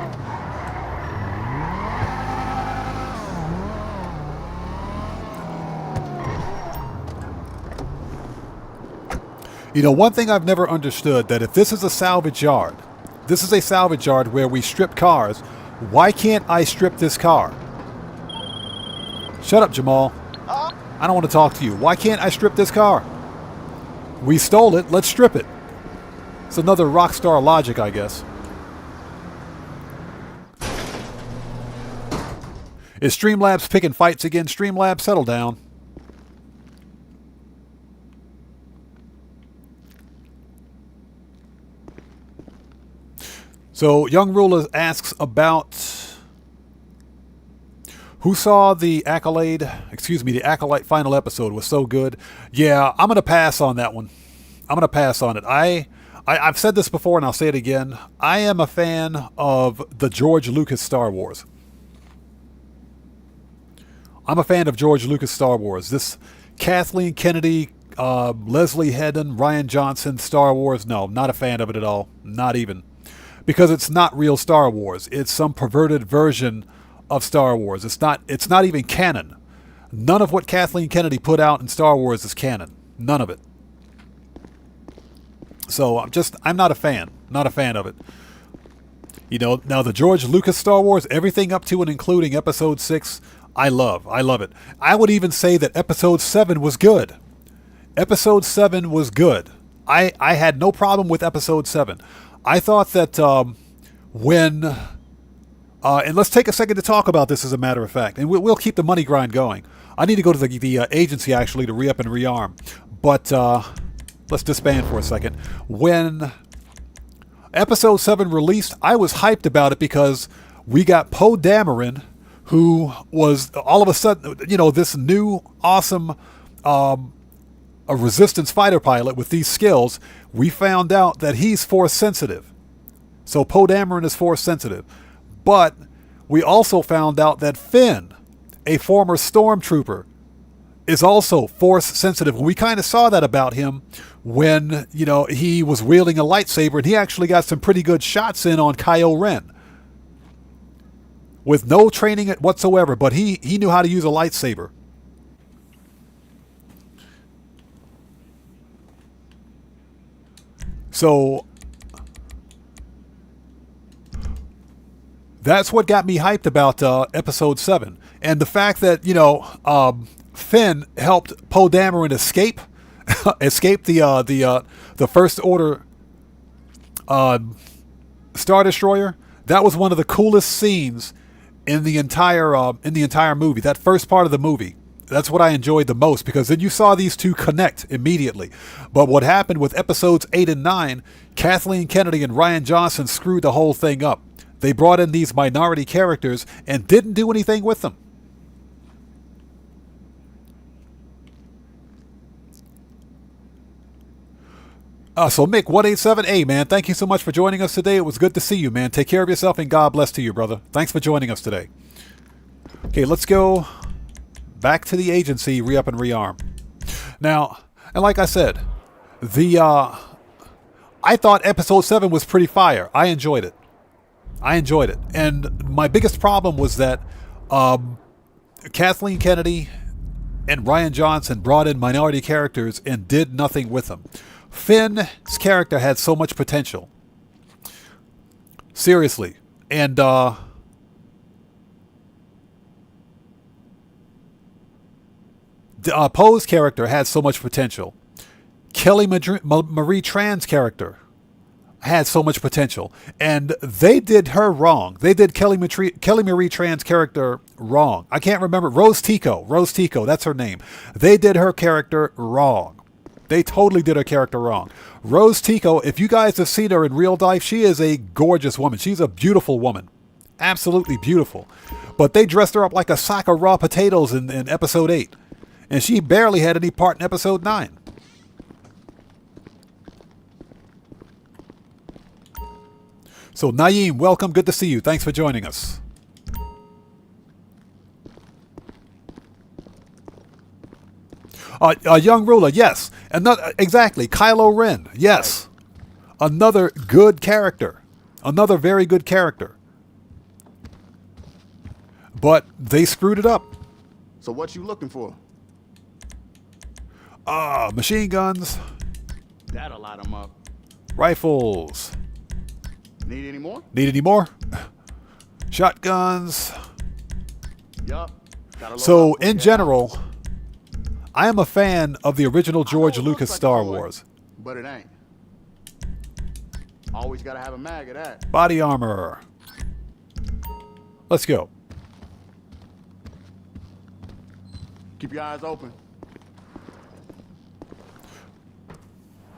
You know, one thing I've never understood, that if this is a salvage yard, this is a salvage yard where we strip cars, why can't I strip this car? Shut up, Jamal. I don't want to talk to you. Why can't I strip this car? We stole it, let's strip it. It's another Rockstar logic, I guess. Is Streamlabs picking fights again? Streamlabs, settle down. So, Young Ruler asks about who saw the Accolade, excuse me, the Acolyte final episode was so good. Yeah, I'm going to pass on that one. I'm going to pass on it. I've said this before and I'll say it again. I am a fan of the George Lucas Star Wars. I'm a fan of George Lucas Star Wars. This Kathleen Kennedy Leslie Hedden, Ryan Johnson, Star Wars. No, not a fan of it at all. Not even. Because it's not real Star Wars. It's some perverted version of Star Wars. It's not even canon. None of what Kathleen Kennedy put out in Star Wars is canon. None of it. So I'm not a fan. Not a fan of it. You know, now the George Lucas Star Wars, everything up to and including Episode 6, I love. I love it. I would even say that Episode 7 was good. Episode 7 was good. I had no problem with Episode 7. I thought that and let's take a second to talk about this as a matter of fact, and we'll keep the money grind going. I need to go to the agency actually to re-up and rearm, but let's disband for a second. When Episode 7 released, I was hyped about it because we got Poe Dameron, who was all of a sudden, you know, this new awesome a resistance fighter pilot with these skills. We found out that he's force sensitive. So Poe Dameron is force sensitive. But we also found out that Finn, a former stormtrooper, is also force sensitive. We kind of saw that about him when, you know, he was wielding a lightsaber, and he actually got some pretty good shots in on Kylo Ren with no training whatsoever, but he knew how to use a lightsaber. So that's what got me hyped about Episode 7. And the fact that, you know, Finn helped Poe Dameron escape the First Order Star Destroyer. That was one of the coolest scenes in the entire movie. That first part of the movie. That's what I enjoyed the most, because then you saw these two connect immediately. But what happened with Episodes 8 and 9, Kathleen Kennedy and Ryan Johnson screwed the whole thing up. They brought in these minority characters and didn't do anything with them. So Mick 187, hey man, thank you so much for joining us today. It was good to see you, man. Take care of yourself and God bless to you, brother. Thanks for joining us today. Okay, let's go back to the agency, re-up and rearm. Now, and like I said, I thought Episode 7 was pretty fire. I enjoyed it. And my biggest problem was that Kathleen Kennedy and Ryan Johnson brought in minority characters and did nothing with them. Finn's character had so much potential. Seriously. And Poe's character had so much potential. Kelly Marie Tran's character had so much potential. And they did her wrong. They did Kelly Marie Tran's character wrong. I can't remember. Rose Tico, that's her name. They did her character wrong. They totally did her character wrong. Rose Tico, if you guys have seen her in real life, she is a gorgeous woman. She's a beautiful woman. Absolutely beautiful. But they dressed her up like a sack of raw potatoes in Episode 8. And she barely had any part in Episode 9. So Naeem, welcome. Good to see you. Thanks for joining us. Young Ruler, yes. Exactly. Kylo Ren, yes. Another good character. Another very good character. But they screwed it up. So what you looking for? Machine guns. That'll light them up. Rifles. Need any more? Need any more? Shotguns. Yup. So, in general, I am a fan of the original George Lucas Star Wars. But it ain't. Always gotta have a mag of that. Body armor. Let's go. Keep your eyes open.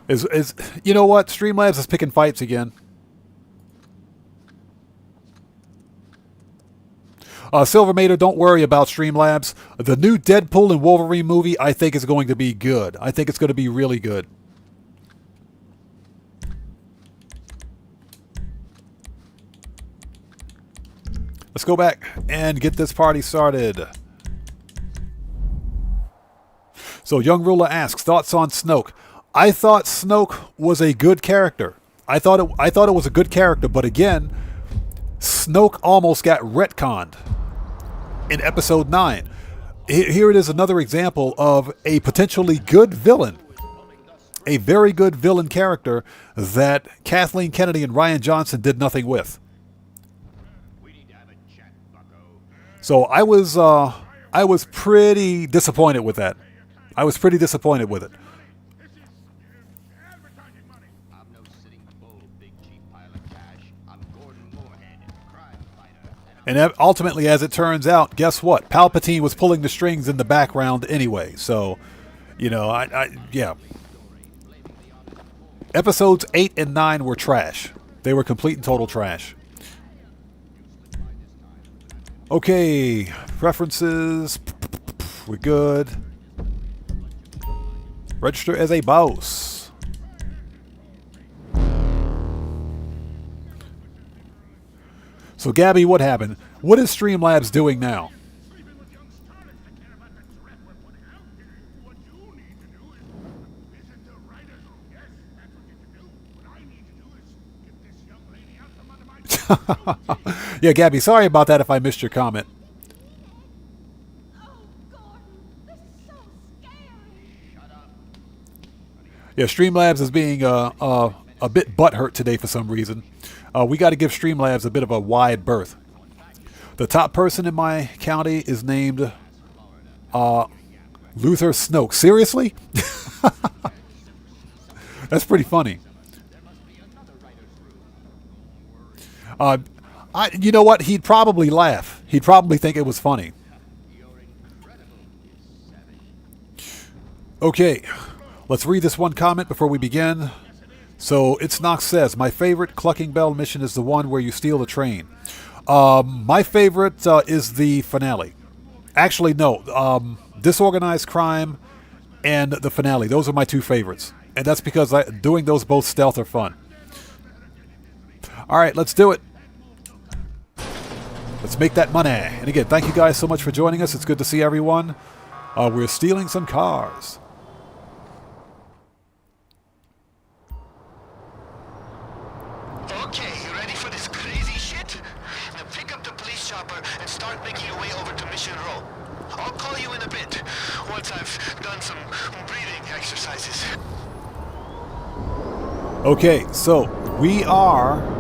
Is you know what? Streamlabs is picking fights again. Silvermater, don't worry about Streamlabs. The new Deadpool and Wolverine movie, I think, is going to be good. I think it's going to be really good. Let's go back and get this party started. So Young Ruler asks, thoughts on Snoke? I thought Snoke was a good character. I thought it was a good character, but again, Snoke almost got retconned in episode 9. Here it is, another example of a potentially good villain. A very good villain character that Kathleen Kennedy and Rian Johnson did nothing with. So I was pretty disappointed with that. I was pretty disappointed with it. And ultimately, as it turns out, guess what? Palpatine was pulling the strings in the background anyway. So, you know, yeah. Episodes 8 and 9 were trash. They were complete and total trash. Okay, references. We're good. Register as a boss. So, Gabby, what happened? What is Streamlabs doing now? Yeah, Gabby, sorry about that if I missed your comment. Yeah, Streamlabs is being a bit butthurt today for some reason. We got to give Streamlabs a bit of a wide berth. The top person in my county is named Luther Snoke. Seriously? That's pretty funny. You know what? He'd probably laugh. He'd probably think it was funny. Okay, let's read this one comment before we begin. So, It's Knox says, my favorite Clucking Bell mission is the one where you steal the train. My favorite is the finale. Actually, no. Disorganized Crime and the finale. Those are my two favorites. And that's because doing those both stealth are fun. All right, let's do it. Let's make that money. And again, thank you guys so much for joining us. It's good to see everyone. We're stealing some cars. Okay, you ready for this crazy shit? Now pick up the police chopper and start making your way over to Mission Row. I'll call you in a bit, once I've done some breathing exercises. Okay, so we are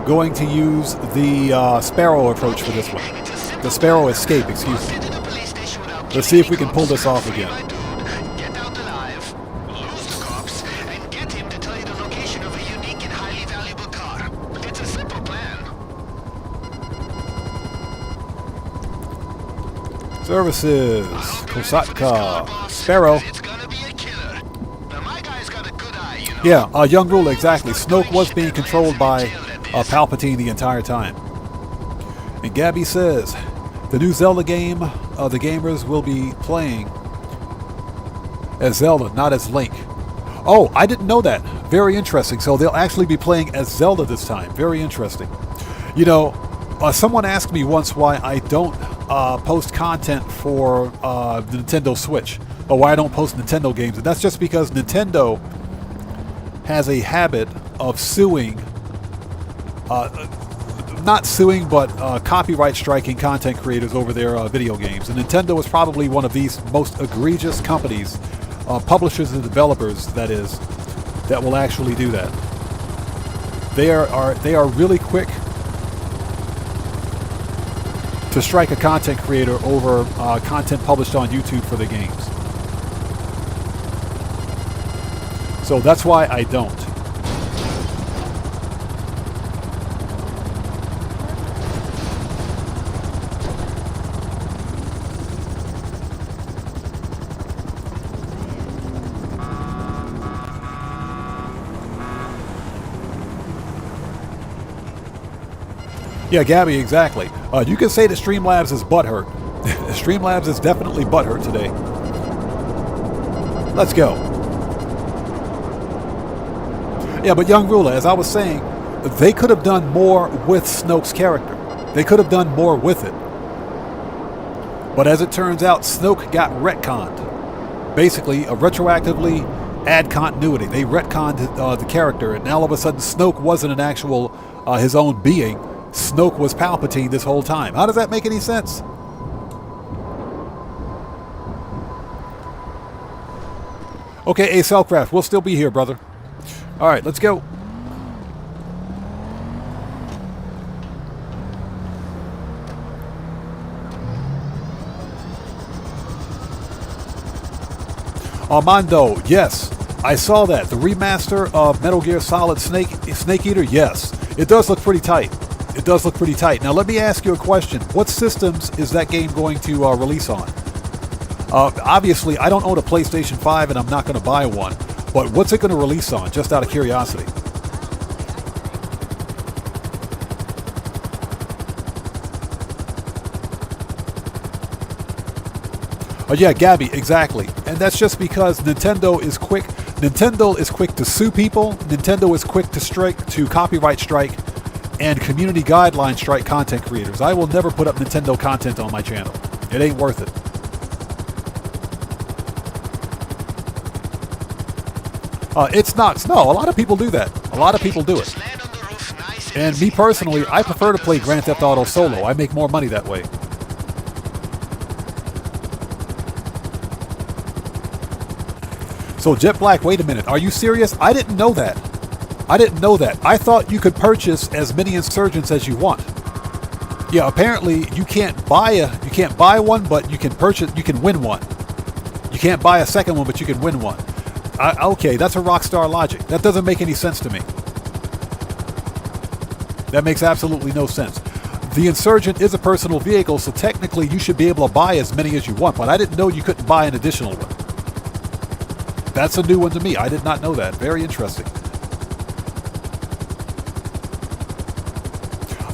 going to use the Sparrow approach for this one. The Sparrow escape, excuse me. Let's see if we can pull this off again. Get out alive, lose the cops, and get him to tell you the location of a unique and highly valuable car. It's a simple plan. Services, Kosatka, Sparrow. It's gonna be a killer. Now my guy's got a good eye, you know. Yeah, Young Ruler, exactly. Snoke was being controlled by Palpatine the entire time. And Gabby says, the new Zelda game, the gamers will be playing as Zelda, not as Link. Oh, I didn't know that. Very interesting. So they'll actually be playing as Zelda this time. Very interesting. You know, someone asked me once why I don't post content for the Nintendo Switch, or why I don't post Nintendo games. And that's just because Nintendo has a habit of suing not suing, but copyright striking content creators over their video games. And Nintendo is probably one of these most egregious companies, publishers and developers, that is, that will actually do that. They are really quick to strike a content creator over content published on YouTube for the games. So that's why I don't. Yeah, Gabby, exactly. You can say that Streamlabs is butthurt. Streamlabs is definitely butthurt today. Let's go. Yeah, but Young Ruler, as I was saying, they could have done more with Snoke's character. They could have done more with it. But as it turns out, Snoke got retconned. Basically, retroactively add continuity. They retconned the character, and now all of a sudden Snoke wasn't an actual his own being. Snoke was Palpatine this whole time. How does that make any sense? Okay, Cellcraft, we'll still be here, brother. All right, let's go. Armando, yes, I saw that. The remaster of Metal Gear Solid Snake Eater, yes. It does look pretty tight. It does look pretty tight. Now, let me ask you a question. What systems is that game going to release on? Obviously, I don't own a PlayStation 5 and I'm not going to buy one. But what's it going to release on, just out of curiosity? Oh yeah, Gabby, exactly. And that's just because Nintendo is quick. Nintendo is quick to sue people. Nintendo is quick to copyright strike and community guideline strike content creators. I will never put up Nintendo content on my channel. It ain't worth it. It's not. No, a lot of people do that. A lot of people do it. And me personally, I prefer to play Grand Theft Auto solo. I make more money that way. So Jet Black, wait a minute. Are you serious? I didn't know that. I didn't know that. I thought you could purchase as many insurgents as you want. Yeah, apparently you can't buy one, but you can purchase. You can win one. You can't buy a second one, but you can win one. Okay, that's a Rockstar logic. That doesn't make any sense to me. That makes absolutely no sense. The Insurgent is a personal vehicle, so technically you should be able to buy as many as you want, but I didn't know you couldn't buy an additional one. That's a new one to me. I did not know that. Very interesting.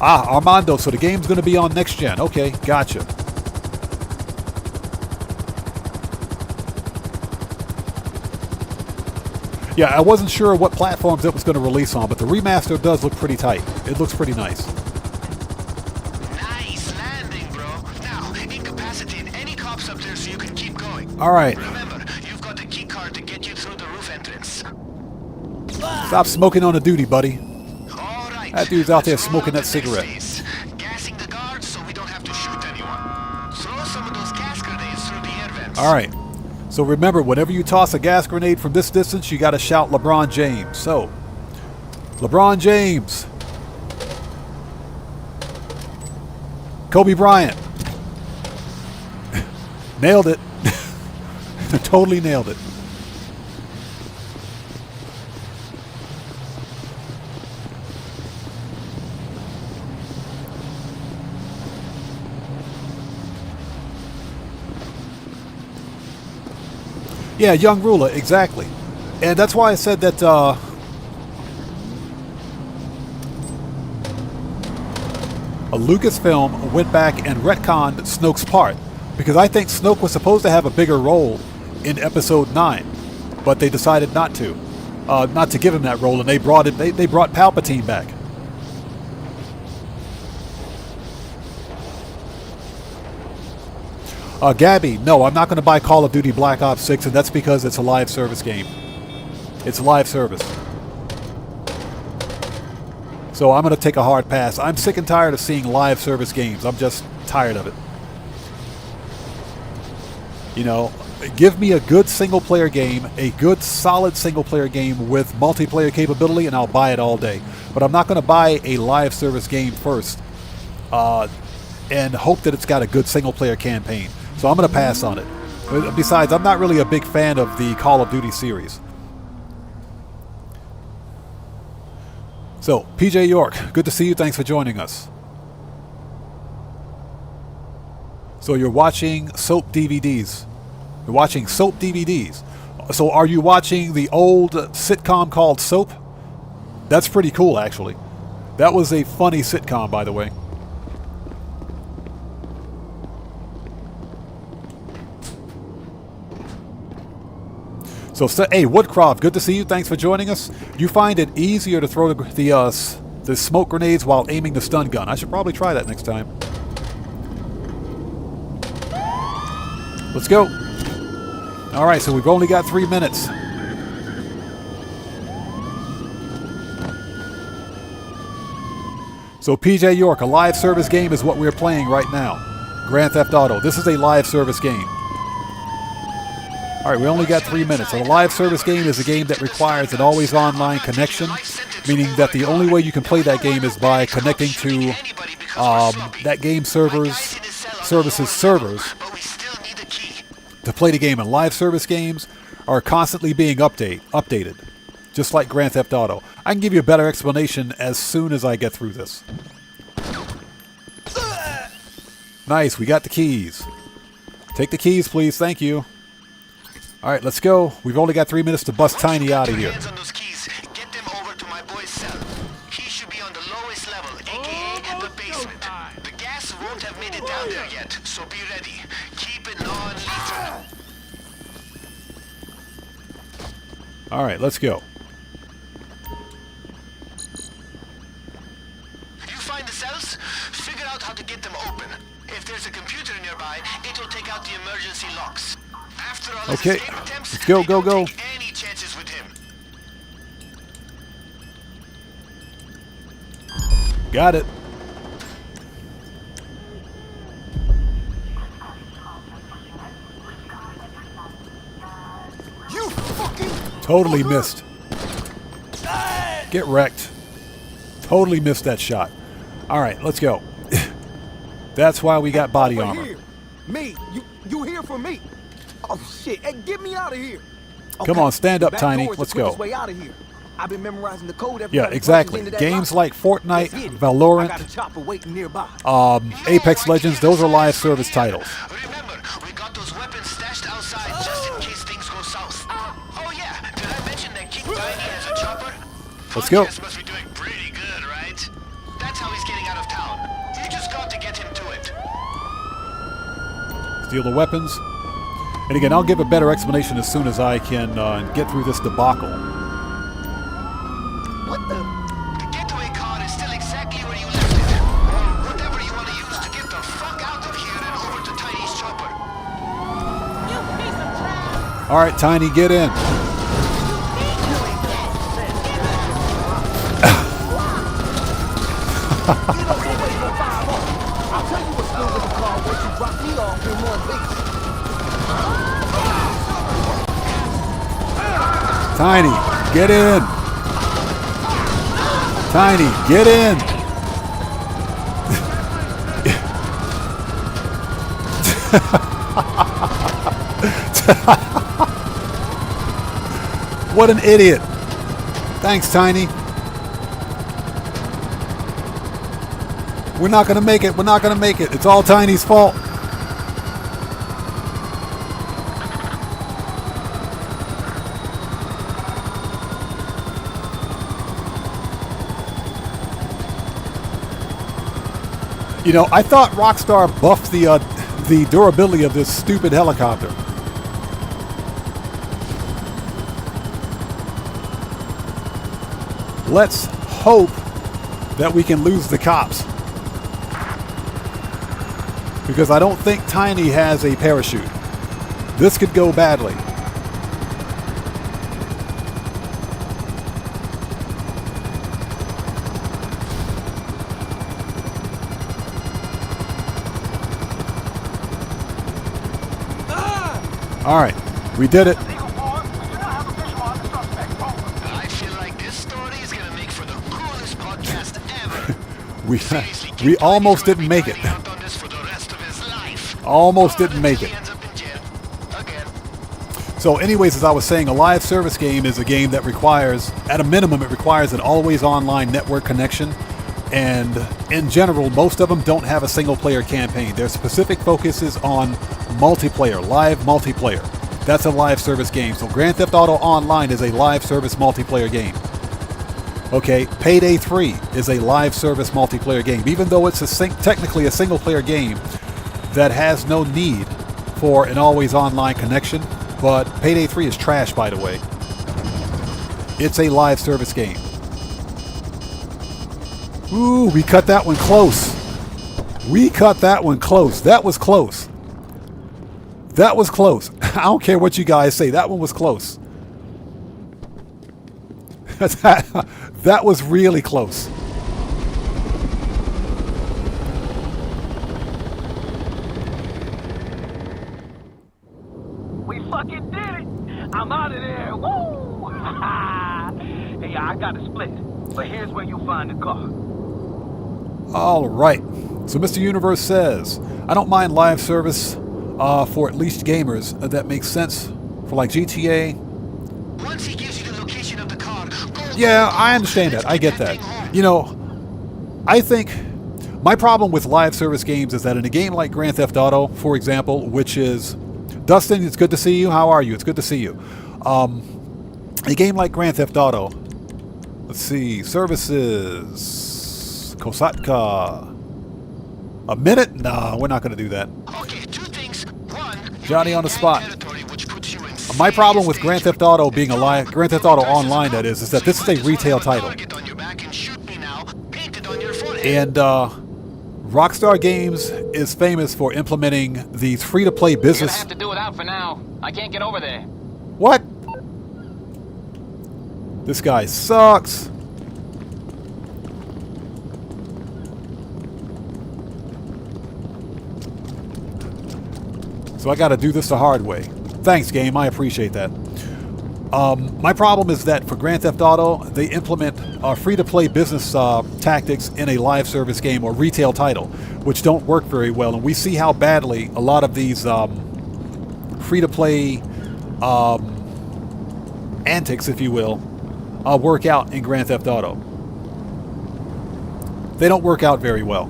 Armando, so the game's going to be on next gen. Okay, gotcha. Yeah, I wasn't sure what platforms it was going to release on, but the remaster does look pretty tight. It looks pretty nice. Nice landing, bro. Now, incapacitate any cops up there so you can keep going. All right. Remember, you've got the key card to get you through the roof entrance. Stop smoking on a duty, buddy. All right. That dude's out there smoking that cigarette. Gassing the guards so we don't have to shoot anyone. Throw some of those gas grenades through the air vents. All right. So remember, whenever you toss a gas grenade from this distance, you got to shout LeBron James. So, LeBron James. Kobe Bryant. Nailed it. Totally nailed it. Yeah, young ruler, exactly. And that's why I said that a Lucasfilm went back and retconned Snoke's part, because I think Snoke was supposed to have a bigger role in Episode 9, but they decided not to give him that role, and they brought Palpatine back. Gabby, no, I'm not going to buy Call of Duty Black Ops 6, and that's because it's a live service game. It's live service. So I'm going to take a hard pass. I'm sick and tired of seeing live service games. I'm just tired of it. You know, give me a good single-player game, a good solid single-player game with multiplayer capability, and I'll buy it all day. But I'm not going to buy a live service game first and hope that it's got a good single-player campaign. So I'm going to pass on it. Besides, I'm not really a big fan of the Call of Duty series. So, PJ York, good to see you. Thanks for joining us. So you're watching soap DVDs. You're watching soap DVDs. So are you watching the old sitcom called Soap? That's pretty cool, actually. That was a funny sitcom, by the way. So, hey, Woodcroft, good to see you. Thanks for joining us. You find it easier to throw the smoke grenades while aiming the stun gun. I should probably try that next time. Let's go. All right, so we've only got 3 minutes. So PJ York, a live service game is what we're playing right now. Grand Theft Auto. This is a live service game. All right, we only got 3 minutes. So the live service game is a game that requires an always online connection, meaning that the only way you can play that game is by connecting to that game service's servers to play the game. And live service games are constantly being updated, just like Grand Theft Auto. I can give you a better explanation as soon as I get through this. Nice, we got the keys. Take the keys, please. Thank you. All right, let's go. We've only got 3 minutes to bust Tiny out of here. Hands on those keys. Get them over to my boy's cell. He should be on the lowest level, aka the basement. The gas won't have made it down there yet, so be ready. Keep it non-lethal. All right, let's go. You find the cells? Figure out how to get them open. If there's a computer nearby, it will take out the emergency locks. After all his Okay, escape attempts, let's go, they go, don't go. take any chances with him. Got it. You fucking Totally missed. Get wrecked. Totally missed that shot. All right, let's go. That's why we got body Over armor. here. Me, you here for me? Oh shit! Hey, get me out of here! Come on, stand up, Back Tiny. door is the Let's go. quickest way out of here. I've been memorizing the code every Yeah, time he exactly. punches into that Games lock. like Fortnite, Let's hit it. I Valorant, got a chopper waiting nearby. Apex Legends, those are live service titles. Remember, we got those weapons stashed outside just in case things go south. Oh yeah, did I mention that King Tiny has a chopper? Let's go. Podcast must be doing pretty good, right? That's how he's getting out of town. You just got to get him to it. Steal the weapons. And again, I'll give a better explanation as soon as I can get through this debacle. What the? The getaway car is still exactly where you left it. Or whatever you want to use to get the fuck out of here and over to Tiny's chopper. All right, Tiny, get in. I'll tell you what's new with the car once you drop me off in one piece. Tiny, get in. Tiny, get in. What an idiot. Thanks, Tiny. We're not going to make it. We're not going to make it. It's all Tiny's fault. You know, I thought Rockstar buffed the durability of this stupid helicopter. Let's hope that we can lose the cops. Because I don't think Tiny has a parachute. This could go badly. All right, we did it. I feel like this story is gonna make for the coolest podcast ever. We almost didn't make it. Out on this for the rest of his life. Almost didn't make He it. ends up in jail again. So anyways, as I was saying, a live service game is a game that requires, at a minimum, it requires an always online network connection. And in general, most of them don't have a single player campaign. Their specific focus is on multiplayer, live multiplayer. That's a live service game. So Grand Theft Auto Online is a live service multiplayer game. Okay, Payday 3 is a live service multiplayer game. Even though it's technically a single player game that has no need for an always online connection, but Payday 3 is trash, by the way. It's a live service game. Ooh, we cut that one close. We cut that one close. That was close. That was close. I don't care what you guys say. That one was close. That was really close. We fucking did it! I'm out of there! Woo! Hey, I got a split, but here's where you find the car. All right. So Mr. Universe says, I don't mind live service for at least gamers. That makes sense for like GTA. Once he gives you the location of the car, Yeah, I understand that. I get that. You know, I think my problem with live service games is that in a game like Grand Theft Auto, for example, which is... Dustin, it's good to see you. How are you? It's good to see you. A game like Grand Theft Auto. Let's see. Services. Kosatka. A minute? Nah, we're not going to do that. Okay, two things. One, Johnny on the spot. territory, which puts you in My problem with Grand Theft Auto being a live... Grand Theft Auto Online, that is that this is a retail title. target on your back and shoot me now, painted on your forehead. And Rockstar Games is famous for implementing these free-to-play You're gonna business... have to do it out for now. I can't get over there. What? This guy sucks. So I got to do this the hard way. Thanks, game. I appreciate that. My problem is that for Grand Theft Auto, they implement free-to-play business tactics in a live service game or retail title, which don't work very well. And we see how badly a lot of these free-to-play antics, if you will, work out in Grand Theft Auto. They don't work out very well.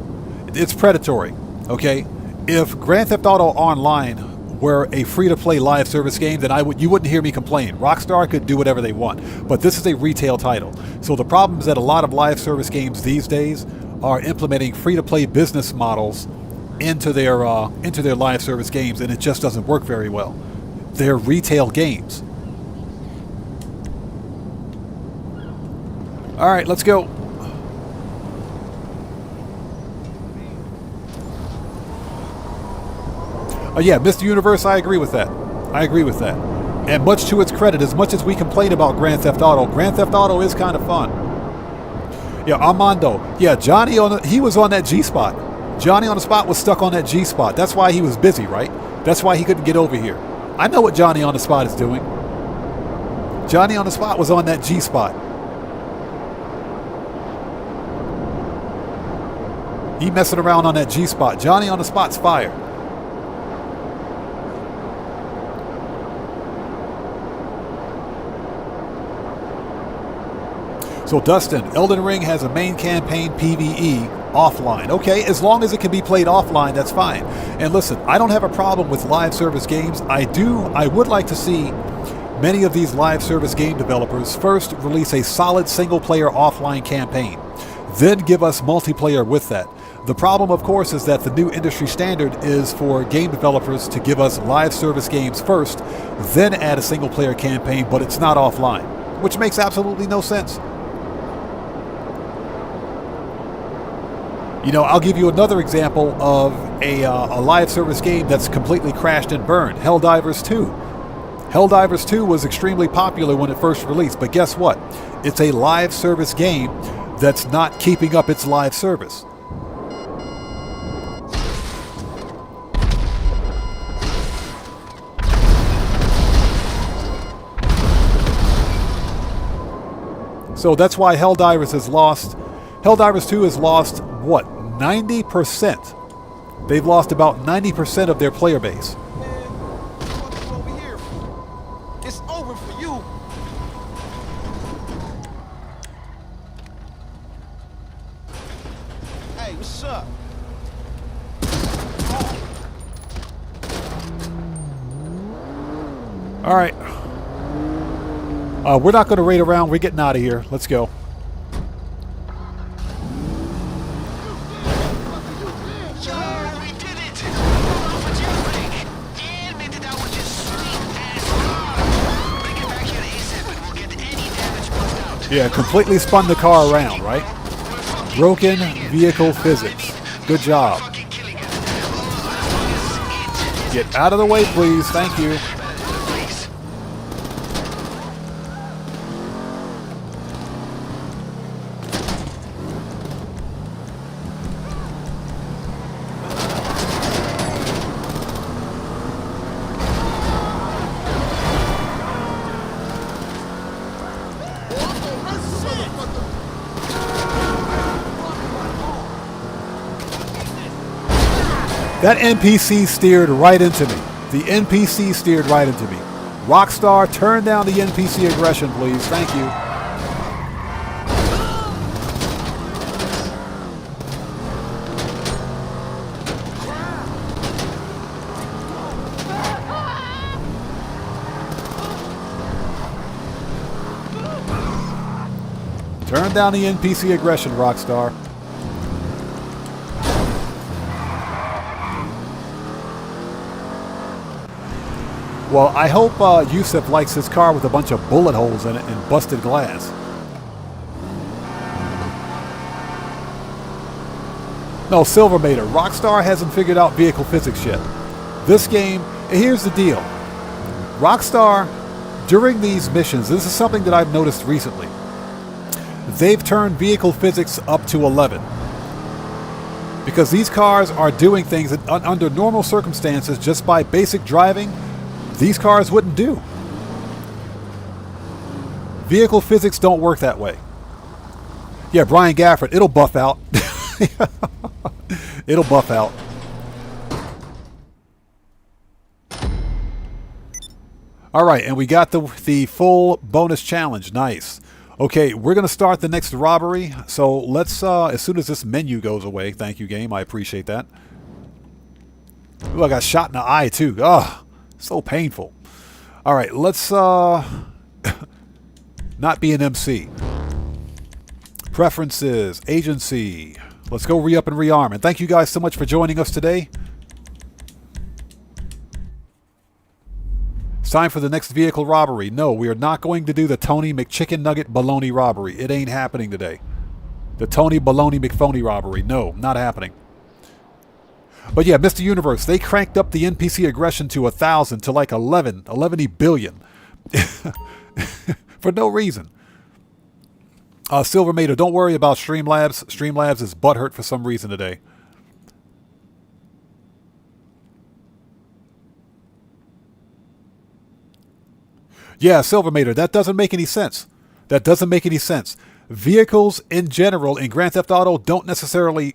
It's predatory, okay? If Grand Theft Auto Online were a free-to-play live service game, then you wouldn't hear me complain. Rockstar could do whatever they want, but this is a retail title. So the problem is that a lot of live service games these days are implementing free-to-play business models into their live service games, and it just doesn't work very well. They're retail games. All right, let's go. Yeah, Mr. Universe, I agree with that. I agree with that. And much to its credit, as much as we complain about Grand Theft Auto is kind of fun. Yeah, Armando. Yeah, Johnny he was on that G-spot. Johnny on the spot was stuck on that G-spot. That's why he was busy, right? That's why he couldn't get over here. I know what Johnny on the spot is doing. Johnny on the spot was on that G-spot. He messing around on that G-spot. Johnny on the spot's fire. So Dustin, Elden Ring has a main campaign PvE offline. Okay, as long as it can be played offline, that's fine. And listen, I don't have a problem with live service games. I would like to see many of these live service game developers first release a solid single-player offline campaign, then give us multiplayer with that. The problem, of course, is that the new industry standard is for game developers to give us live service games first, then add a single-player campaign, but it's not offline, which makes absolutely no sense. You know, I'll give you another example of a live service game that's completely crashed and burned. Helldivers 2. Helldivers 2 was extremely popular when it first released, but guess what? It's a live service game that's not keeping up its live service. So that's why Helldivers has lost. Helldivers 2 has lost, what, 90%? They've lost about 90% of their player base. Man, what you over here for? It's over for you. Hey, what's up? All right. We're not going to raid around. We're getting out of here. Let's go. Yeah, completely spun the car around, right? Broken vehicle physics. Good job. Get out of the way, please. Thank you. That NPC steered right into me. The NPC steered right into me. Rockstar, turn down the NPC aggression, please. Thank you. Turn down the NPC aggression, Rockstar. Well, I hope Yusuf likes his car with a bunch of bullet holes in it and busted glass. No, Silvermater. Rockstar hasn't figured out vehicle physics yet. This game, here's the deal. Rockstar, during these missions, this is something that I've noticed recently. They've turned vehicle physics up to 11. Because these cars are doing things that under normal circumstances, just by basic driving, these cars wouldn't do. Vehicle physics don't work that way. Yeah, Brian Gafford, it'll buff out. It'll buff out. All right, and we got the full bonus challenge. Nice. Okay, we're going to start the next robbery. So let's, as soon as this menu goes away, thank you, game. I appreciate that. Ooh, I got shot in the eye, too. Ugh. So painful. All right, let's not be an MC. Preferences, agency. Let's go re-up and rearm. And thank you guys so much for joining us today. It's time for the next vehicle robbery. No, we are not going to do the Tony McChicken Nugget Baloney robbery. It ain't happening today. The Tony Baloney McPhony robbery. No, not happening. But yeah, Mr. Universe, they cranked up the NPC aggression to 1,000 to like 11 billion. For no reason. Silvermater, don't worry about Streamlabs. Streamlabs is butthurt for some reason today. Yeah, Silvermater, that doesn't make any sense. That doesn't make any sense. Vehicles in general in Grand Theft Auto don't necessarily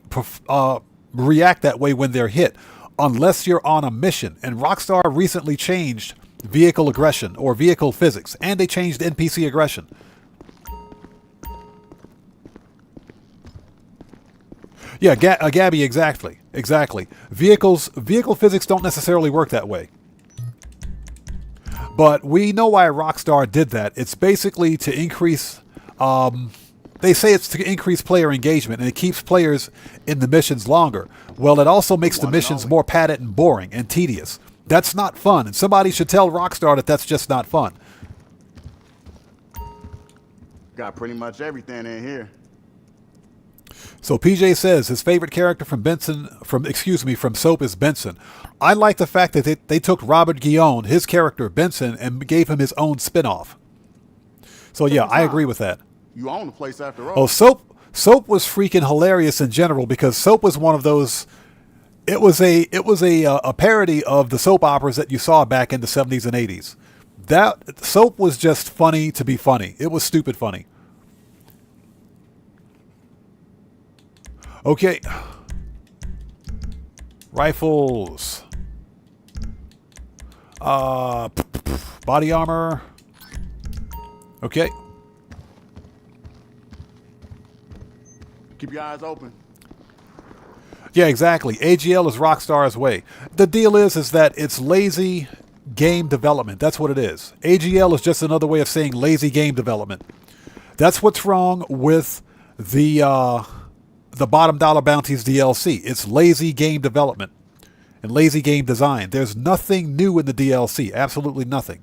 react that way when they're hit, unless you're on a mission. And Rockstar recently changed vehicle aggression or vehicle physics, and they changed NPC aggression. Yeah, Gabby, exactly. Vehicle physics don't necessarily work that way. But we know why Rockstar did that. It's basically to increase... they say it's to increase player engagement, and it keeps players in the missions longer. Well, it also makes the missions more padded and boring and tedious. That's not fun, and somebody should tell Rockstar that that's just not fun. Got pretty much everything in here. So PJ says his favorite character from Soap is Benson. I like the fact that they took Robert Guillaume, his character Benson, and gave him his own spin-off. So yeah, I agree with that. You own the place after all. Oh, Soap was freaking hilarious in general, because Soap was one of those. It was a parody of the soap operas that you saw back in the 70s and 80s. That Soap was just funny to be funny. It was stupid funny. Okay. Rifles. Body armor. Okay. Keep your eyes open. Yeah, exactly. AGL is Rockstar's way. The deal is that it's lazy game development. That's what it is. AGL is just another way of saying lazy game development. That's what's wrong with the Bottom Dollar Bounties DLC. It's lazy game development and lazy game design. There's nothing new in the DLC. Absolutely nothing.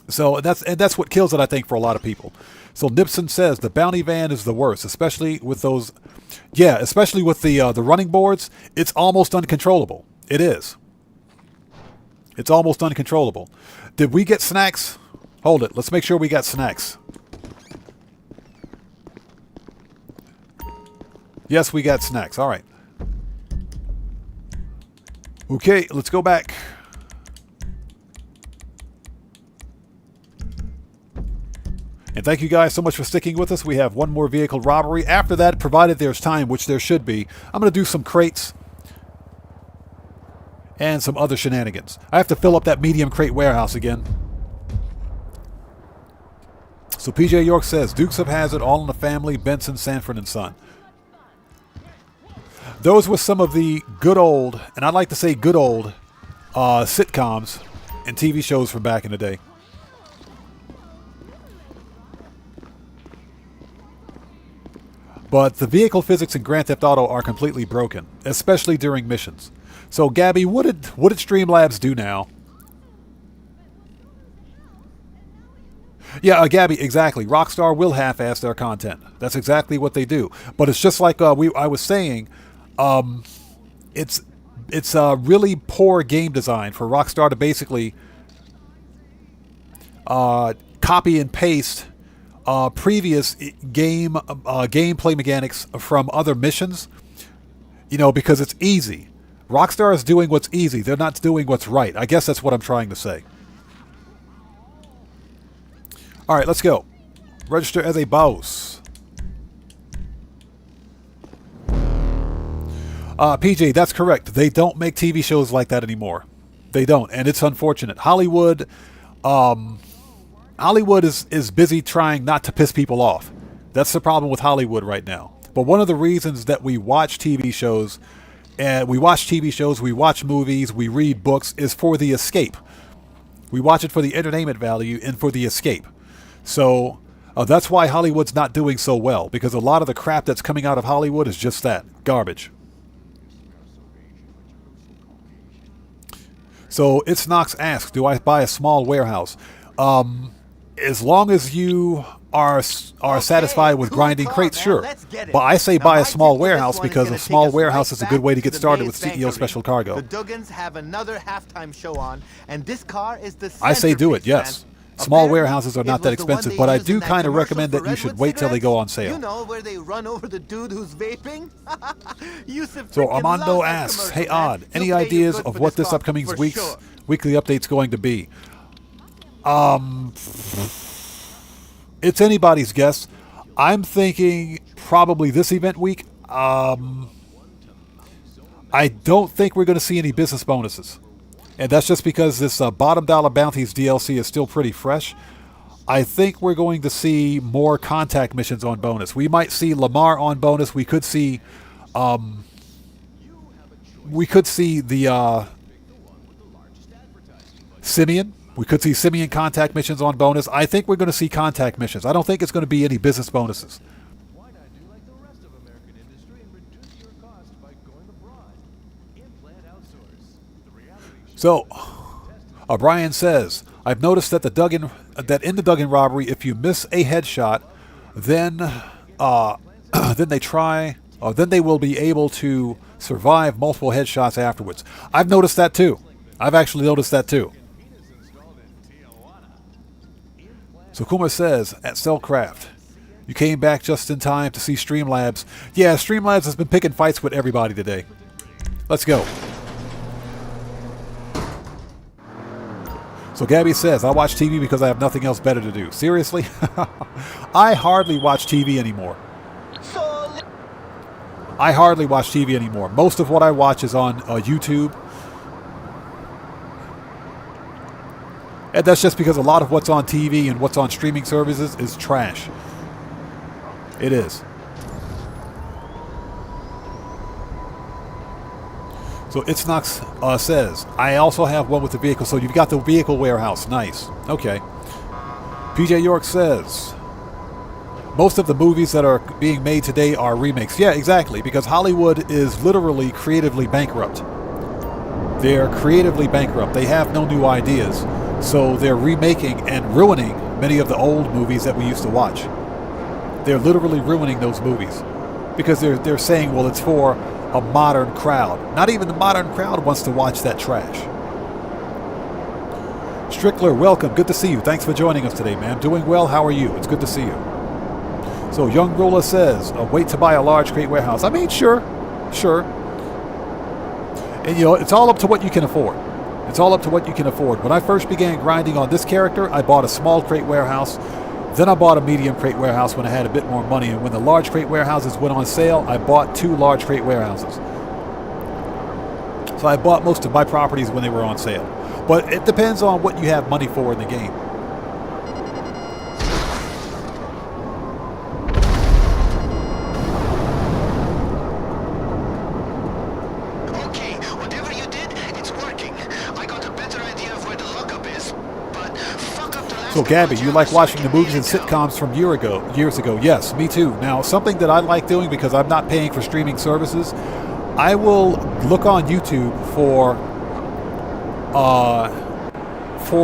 So that's what kills it, I think, for a lot of people. So Nipson says the bounty van is the worst, especially with those. Yeah, especially with the running boards. It's almost uncontrollable. It is. It's almost uncontrollable. Did we get snacks? Hold it. Let's make sure we got snacks. Yes, we got snacks. All right. Okay, let's go back. And thank you guys so much for sticking with us. We have one more vehicle robbery. After that, provided there's time, which there should be, I'm going to do some crates and some other shenanigans. I have to fill up that medium crate warehouse again. So PJ York says, Dukes of Hazzard, All in the Family, Benson, Sanford and Son. Those were some of the good old, and I'd like to say good old, sitcoms and TV shows from back in the day. But the vehicle physics in Grand Theft Auto are completely broken, especially during missions. So Gabby, what did Streamlabs do now? Yeah, Gabby, exactly. Rockstar will half-ass their content. That's exactly what they do. But it's just like I was saying, it's really poor game design for Rockstar to basically copy and paste previous gameplay mechanics from other missions, because it's easy. Rockstar is doing what's easy. They're not doing what's right. I guess that's what I'm trying to say. All right, let's go. Register as a boss. PJ, that's correct. They don't make TV shows like that anymore. They don't, and it's unfortunate. Hollywood is busy trying not to piss people off. That's the problem with Hollywood right now. But one of the reasons that we watch TV shows, we watch movies, we read books, is for the escape. We watch it for the entertainment value and for the escape. So that's why Hollywood's not doing so well, because a lot of the crap that's coming out of Hollywood is just that, garbage. So It's Knox asks, do I buy a small warehouse? As long as you are satisfied with grinding crates, sure. But I say buy a small warehouse because a small warehouse is a good way to get started with CEO Special Cargo. The Duggins have another halftime show on, and this car is the I say do it, yes. Small warehouses are not that expensive, but I do kind of recommend that you should wait till they go on sale. You know where they run over the dude who's vaping? So Armando asks, hey Odd, any ideas of what this upcoming week's weekly update's going to be? It's anybody's guess. I'm thinking probably this event week. I don't think we're going to see any business bonuses. And that's just because this Bottom Dollar Bounties DLC is still pretty fresh. I think we're going to see more contact missions on bonus. We might see Lamar on bonus. We could see the Simeon. We could see Simeon contact missions on bonus. I think we're going to see contact missions. I don't think it's going to be any business bonuses. Why not do like the rest of American industry and reduce your costs by going abroad? Implant outsource. The reality So, Brian says, I've noticed that in the Duggan robbery, if you miss a headshot, then then they will be able to survive multiple headshots afterwards. I've noticed that too. I've actually noticed that too. So Kuma says, at Cellcraft, you came back just in time to see Streamlabs. Yeah, Streamlabs has been picking fights with everybody today. Let's go. So Gabby says, I watch TV because I have nothing else better to do. Seriously? I hardly watch TV anymore. Most of what I watch is on YouTube. And that's just because a lot of what's on TV and what's on streaming services is trash. It is. So It's Knox says, I also have one with the vehicle. So you've got the vehicle warehouse. Nice. Okay. PJ York says, most of the movies that are being made today are remakes. Yeah, exactly. Because Hollywood is literally creatively bankrupt. They're creatively bankrupt. They have no new ideas. So they're remaking and ruining many of the old movies that we used to watch. They're literally ruining those movies. Because they're saying, well, it's for a modern crowd. Not even the modern crowd wants to watch that trash. Strickler, welcome. Good to see you. Thanks for joining us today, man. Doing well. How are you? It's good to see you. So Young Ruler says, wait to buy a large crate warehouse. I mean, sure. And, you know, it's all up to what you can afford. It's all up to what you can afford. When I first began grinding on this character, I bought a small crate warehouse. Then I bought a medium crate warehouse when I had a bit more money. And when the large crate warehouses went on sale, I bought 2 large crate warehouses. So I bought most of my properties when they were on sale. But it depends on what you have money for in the game. Okay, whatever you did, it's working. I got a better idea of where the lockup is, but fuck up the last. So Gabby, you like watching the movies and sitcoms from years ago? Yes, me too. Now, something that I like doing because I'm not paying for streaming services, I will look on YouTube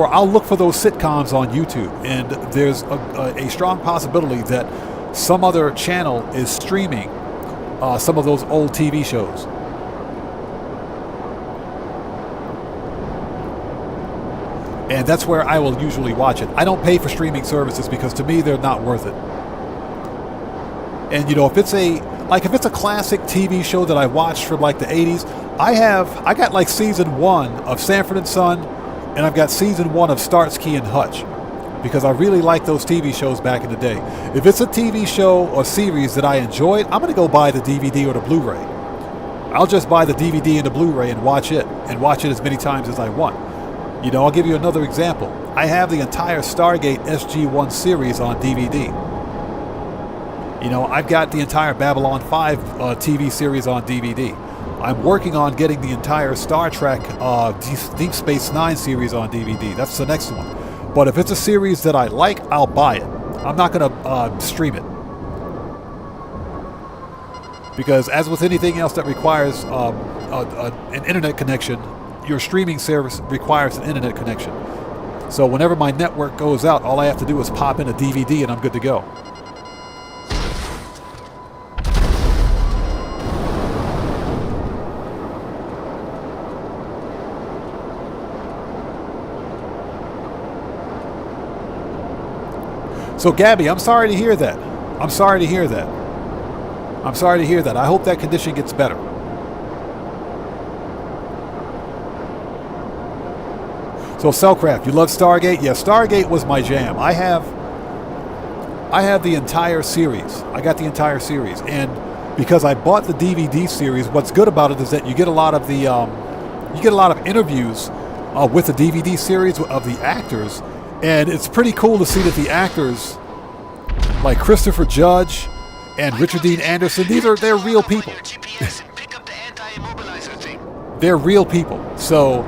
I'll look for those sitcoms on YouTube, and there's a strong possibility that some other channel is streaming some of those old TV shows. And that's where I will usually watch it. I don't pay for streaming services because to me they're not worth it. And you know, if it's a classic TV show that I watched from like the 80s, I got like season 1 of Sanford and Son, and I've got season 1 of Starsky and Hutch, because I really like those TV shows back in the day. If it's a TV show or series that I enjoyed, I'm going to go buy the DVD or the Blu-ray. I'll just buy the DVD and the Blu-ray and watch it as many times as I want. You know, I'll give you another example. I have the entire Stargate SG-1 series on DVD. You know, I've got the entire Babylon 5 TV series on DVD. I'm working on getting the entire Star Trek Deep Space Nine series on DVD. That's the next one. But if it's a series that I like, I'll buy it. I'm not going to stream it. Because as with anything else that requires an internet connection, your streaming service requires an internet connection. So whenever my network goes out, all I have to do is pop in a DVD and I'm good to go. So Gabby, I'm sorry to hear that. I hope that condition gets better. So Cellcraft, you love Stargate? Yeah, Stargate was my jam. I have the entire series. I got the entire series, and because I bought the DVD series, what's good about it is that you get a lot of interviews with the DVD series of the actors, and it's pretty cool to see that the actors like Christopher Judge and Richard Dean Anderson, they're real people. They're real people. So,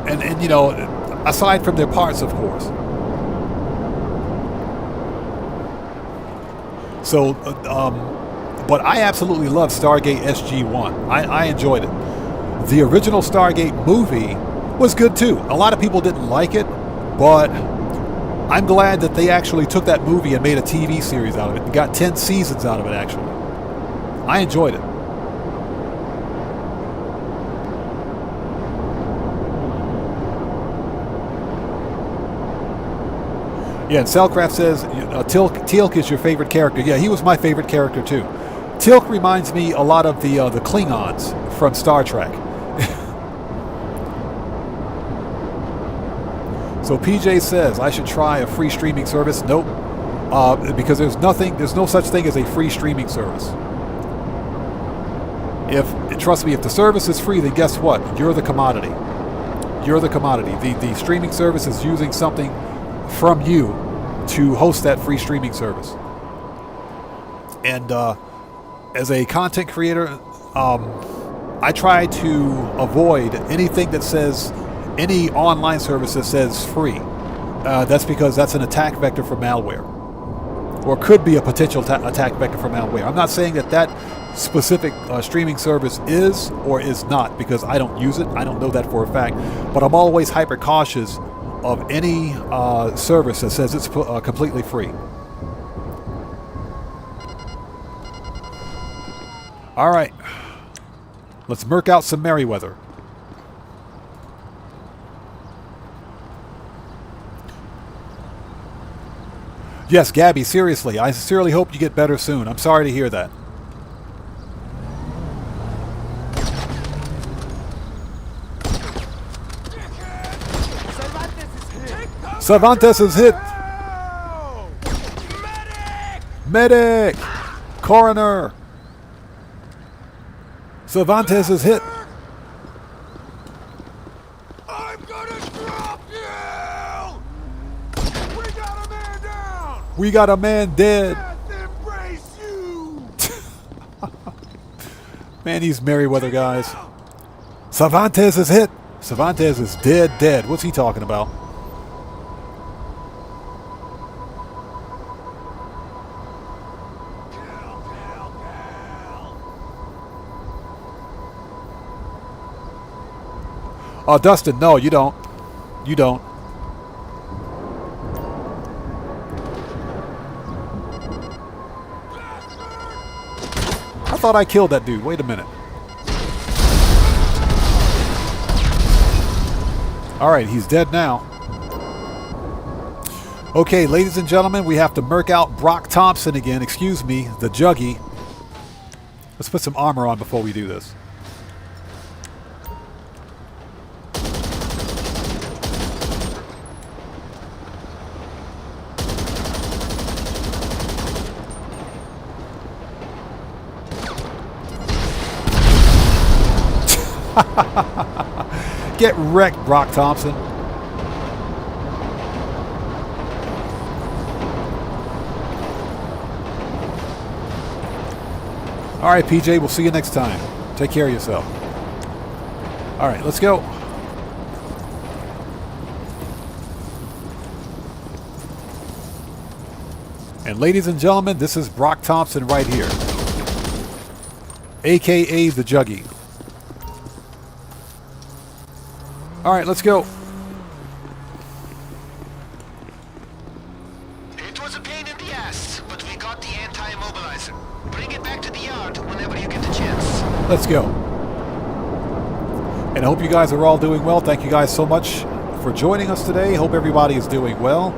and you know, aside from their parts, of course. So, but I absolutely love Stargate SG-1. I enjoyed it. The original Stargate movie was good too. A lot of people didn't like it, but I'm glad that they actually took that movie and made a TV series out of it. Got 10 seasons out of it, actually. I enjoyed it. Yeah, and Cellcraft says, Teal'c is your favorite character. Yeah, he was my favorite character too. Teal'c reminds me a lot of the Klingons from Star Trek. So PJ says, I should try a free streaming service. Nope. Because there's no such thing as a free streaming service. Trust me, if the service is free, then guess what? You're the commodity. You're the commodity. The streaming service is using something from you to host that free streaming service. And as a content creator, I try to avoid anything that says, any online service that says free. That's because that's an attack vector for malware, or could be a potential attack vector for malware. I'm not saying that specific streaming service is or is not, because I don't use it. I don't know that for a fact, but I'm always hyper cautious of any service that says it's completely free. All right. Let's murk out some Merryweather. Yes, Gabby, seriously. I sincerely hope you get better soon. I'm sorry to hear that. Cervantes is hit. Medic! Coroner! Cervantes is hit. I'm gonna drop you! We got a man down! We got a man dead. Death embrace you! Man, these Merryweather guys. Cervantes is hit. Cervantes is dead. What's he talking about? Oh, Dustin, no, you don't. You don't. I thought I killed that dude. Wait a minute. Alright, he's dead now. Okay, ladies and gentlemen, we have to murk out Brock Thompson again. Excuse me, the Juggy. Let's put some armor on before we do this. Get wrecked, Brock Thompson. Alright, PJ, we'll see you next time. Take care of yourself. Alright, let's go. And ladies and gentlemen, this is Brock Thompson right here. AKA the Juggy. Alright, let's go. It was a pain in the ass, but we got the anti-immobilizer. Bring it back to the yard whenever you get the chance. Let's go. And I hope you guys are all doing well. Thank you guys so much for joining us today. Hope everybody is doing well.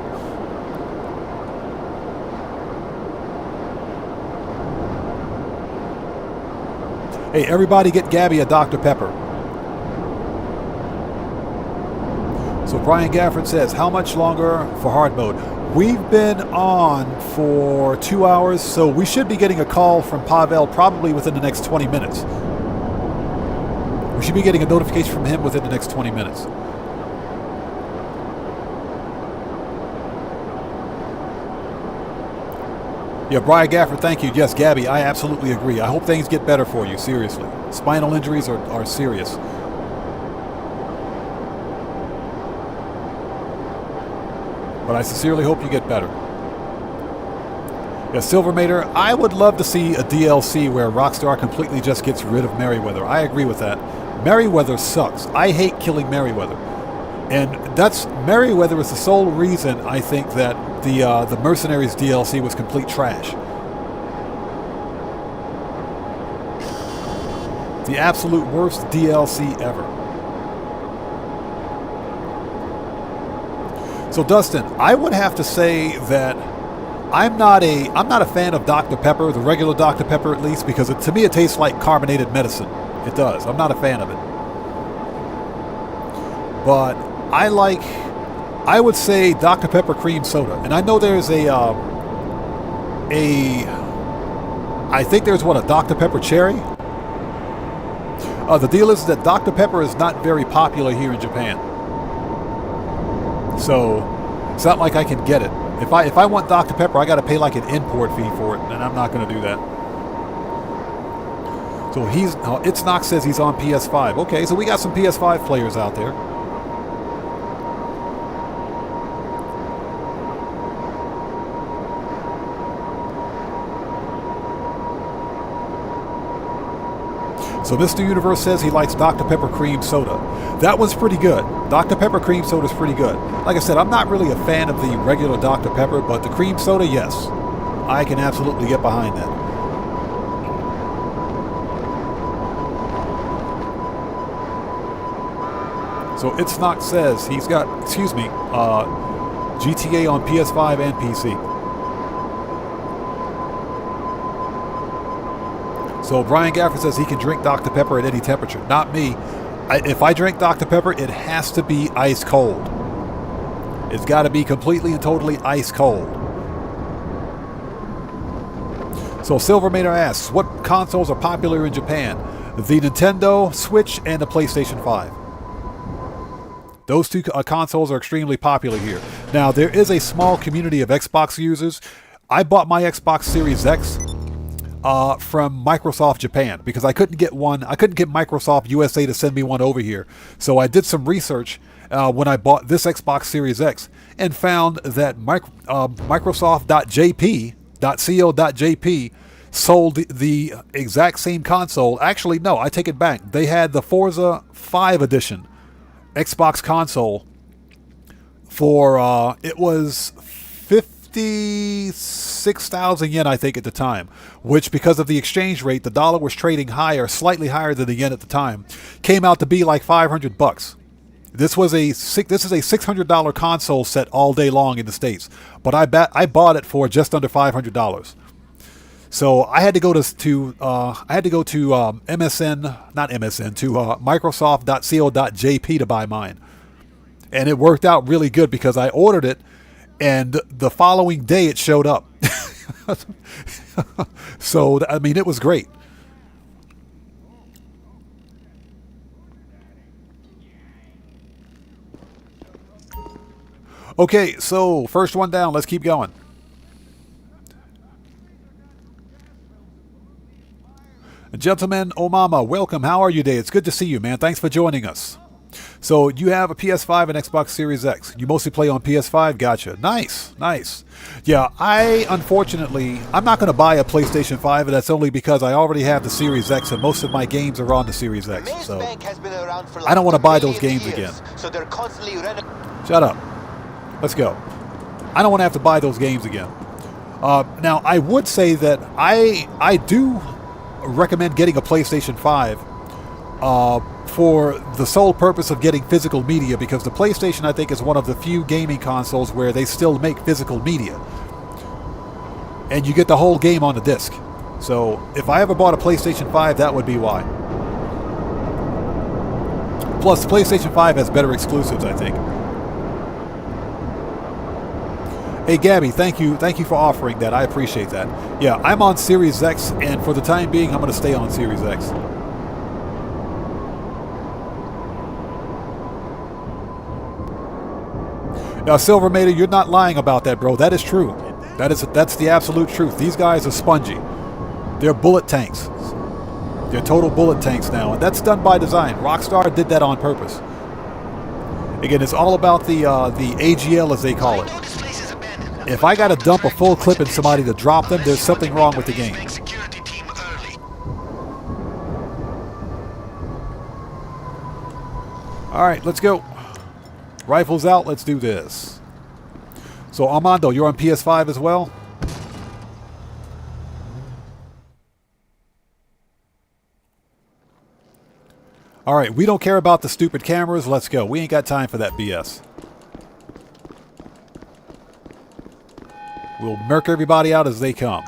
Hey, everybody get Gabby a Dr. Pepper. So Brian Gafford says, how much longer for hard mode? We've been on for 2 hours, so we should be getting a call from Pavel probably within the next 20 minutes. We should be getting a notification from him within the next 20 minutes. Yeah, Brian Gafford, thank you. Yes, Gabby, I absolutely agree. I hope things get better for you, seriously. Spinal injuries are serious. But I sincerely hope you get better. Yeah, Silvermater, I would love to see a DLC where Rockstar completely just gets rid of Merryweather. I agree with that. Merryweather sucks. I hate killing Merryweather. And Merryweather is the sole reason I think that the Mercenaries DLC was complete trash. The absolute worst DLC ever. So Dustin, I would have to say that I'm not a fan of Dr. Pepper, the regular Dr. Pepper at least, because to me it tastes like carbonated medicine. It does. I'm not a fan of it. But I would say Dr. Pepper cream soda. And I know there's I think there's a Dr. Pepper cherry? The deal is that Dr. Pepper is not very popular here in Japan. So it's not like I can get it. If I want Dr. Pepper, I got to pay like an import fee for it, and I'm not going to do that. So Itznock says he's on PS5. Okay, so we got some PS5 players out there. So Mr. Universe says he likes Dr. Pepper Cream Soda. That one's pretty good. Dr. Pepper Cream Soda is pretty good. Like I said, I'm not really a fan of the regular Dr. Pepper, but the cream soda, yes. I can absolutely get behind that. So It's Not says he's got, GTA on PS5 and PC. So Brian Gafford says he can drink Dr. Pepper at any temperature. Not me. If I drink Dr. Pepper, it has to be ice cold. It's got to be completely and totally ice cold. So Silvermater asks, what consoles are popular in Japan? The Nintendo Switch and the PlayStation 5. Those two consoles are extremely popular here. Now, there is a small community of Xbox users. I bought my Xbox Series X from Microsoft Japan because I couldn't get one. I couldn't get Microsoft USA to send me one over here. So I did some research when I bought this Xbox Series X and found that Microsoft.jp sold the exact same console. Actually, no, I take it back. They had the Forza 5 edition Xbox console for it was 56,000 yen, I think, at the time, which, because of the exchange rate, the dollar was trading higher, slightly higher than the yen at the time, came out to be like $500. This is a $600 console set all day long in the States, but I bought it for just under $500. So I had to go to Microsoft.co.jp to buy mine, and it worked out really good because I ordered it, and the following day it showed up. So I mean, it was great. Okay, so first one down. Let's keep going. Gentlemen, Omama, welcome. How are you today? It's good to see you, man. Thanks for joining us. So you have a PS5 and Xbox Series X. You mostly play on PS5? Gotcha. Nice, nice. Yeah, unfortunately, I'm not going to buy a PlayStation 5, and that's only because I already have the Series X, and most of my games are on the Series X. So I don't want to buy those games again. So they're constantly Shut up. Let's go. I don't want to have to buy those games again. Now, I would say that I do recommend getting a PlayStation 5 for the sole purpose of getting physical media, because the PlayStation, I think, is one of the few gaming consoles where they still make physical media, and you get the whole game on the disc. So if I ever bought a PlayStation 5, that would be why. Plus, the PlayStation 5 has better exclusives, I think. Hey Gabby, thank you for offering that. I appreciate that. Yeah, I'm on Series X, and for the time being, I'm going to stay on Series X. Now, Silvermater, you're not lying about that, bro. That is true. That's the absolute truth. These guys are spongy. They're bullet tanks. They're total bullet tanks now, and that's done by design. Rockstar did that on purpose. Again, it's all about the AGL, as they call it. If I got to dump a full clip in somebody to drop them, there's something wrong with the game. All right, let's go. Rifles out, let's do this. So, Armando, you're on PS5 as well? All right, we don't care about the stupid cameras. Let's go. We ain't got time for that BS. We'll murk everybody out as they come.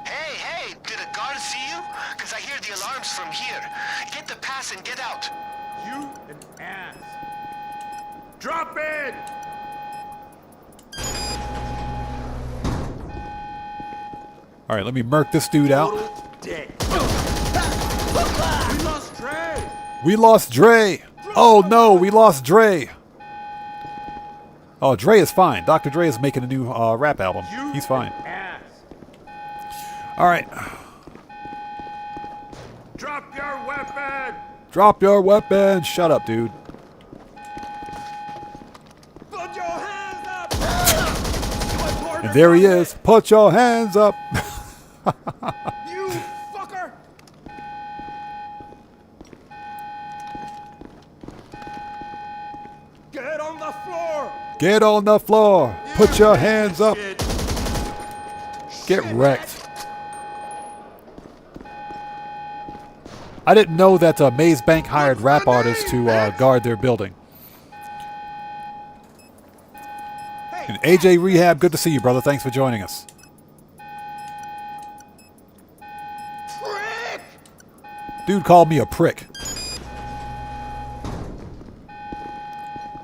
Hey, did a guard see you? Because I hear the alarms from here. Get the pass and get out. You an ass. Drop it! All right, let me murk this dude out. Dead. We lost Dre. We lost Dre. Oh no, we lost Dre. Oh, Dre is fine. Dr. Dre is making a new rap album. He's fine. All right. Drop your weapon. Drop your weapon. Shut up, dude. Put your hands up. And there he is. Put your hands up. You fucker. Get on the floor. Get on the floor. Put your hands up. Get wrecked. I didn't know that Maze Bank hired rap artists to guard their building. And AJ Rehab, good to see you, brother. Thanks for joining us. Prick! Dude called me a prick.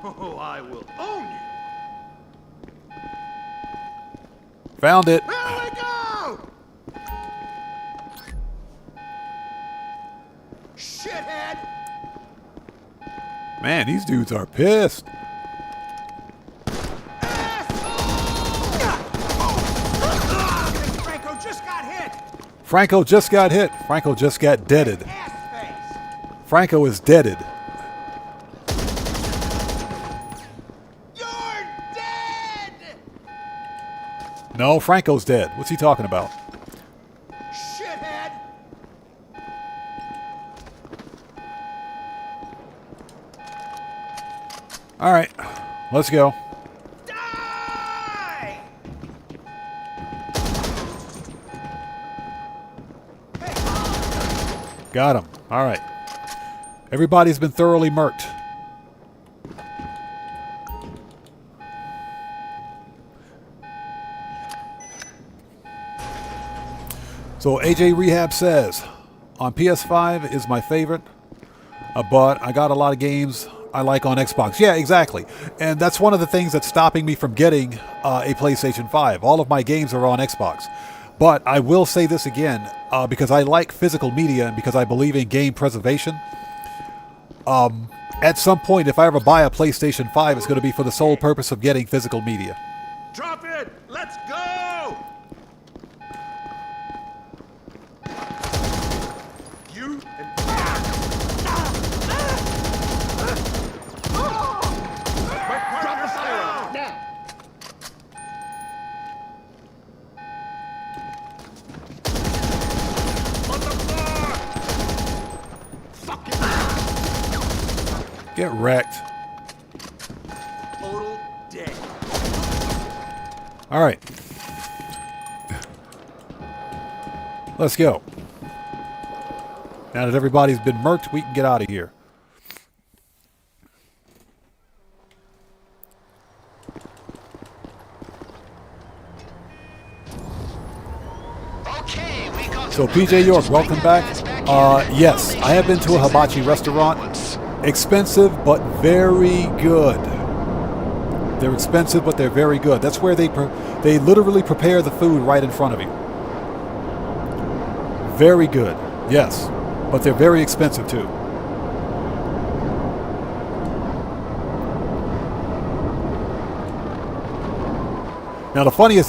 Oh, I will own you. Found it. There we go! Shithead! Man, these dudes are pissed. Franco just got hit! Franco just got hit. Franco just got deaded. Franco is deaded. You're dead! No, Franco's dead. What's he talking about? Shithead! All right, let's go. Die! Got him. All right. Everybody's been thoroughly murked. So AJ Rehab says, on PS5 is my favorite, but I got a lot of games I like on Xbox. Yeah, exactly. And that's one of the things that's stopping me from getting a PlayStation 5. All of my games are on Xbox. But I will say this again, because I like physical media and because I believe in game preservation. At some point, if I ever buy a PlayStation 5, it's going to be for the sole purpose of getting physical media. Drop it! Let's go! You and drop the fire now! On the floor! Fucking Get wrecked. total dead. All right. Let's go. Now that everybody's been murked, we can get out of here. Okay, we got So PJ York, welcome back. Yes, I have been to a hibachi restaurant. Expensive, but very good. They're expensive, but they're very good. That's where they literally prepare the food right in front of you. Very good, yes, but they're very expensive too. Now the funny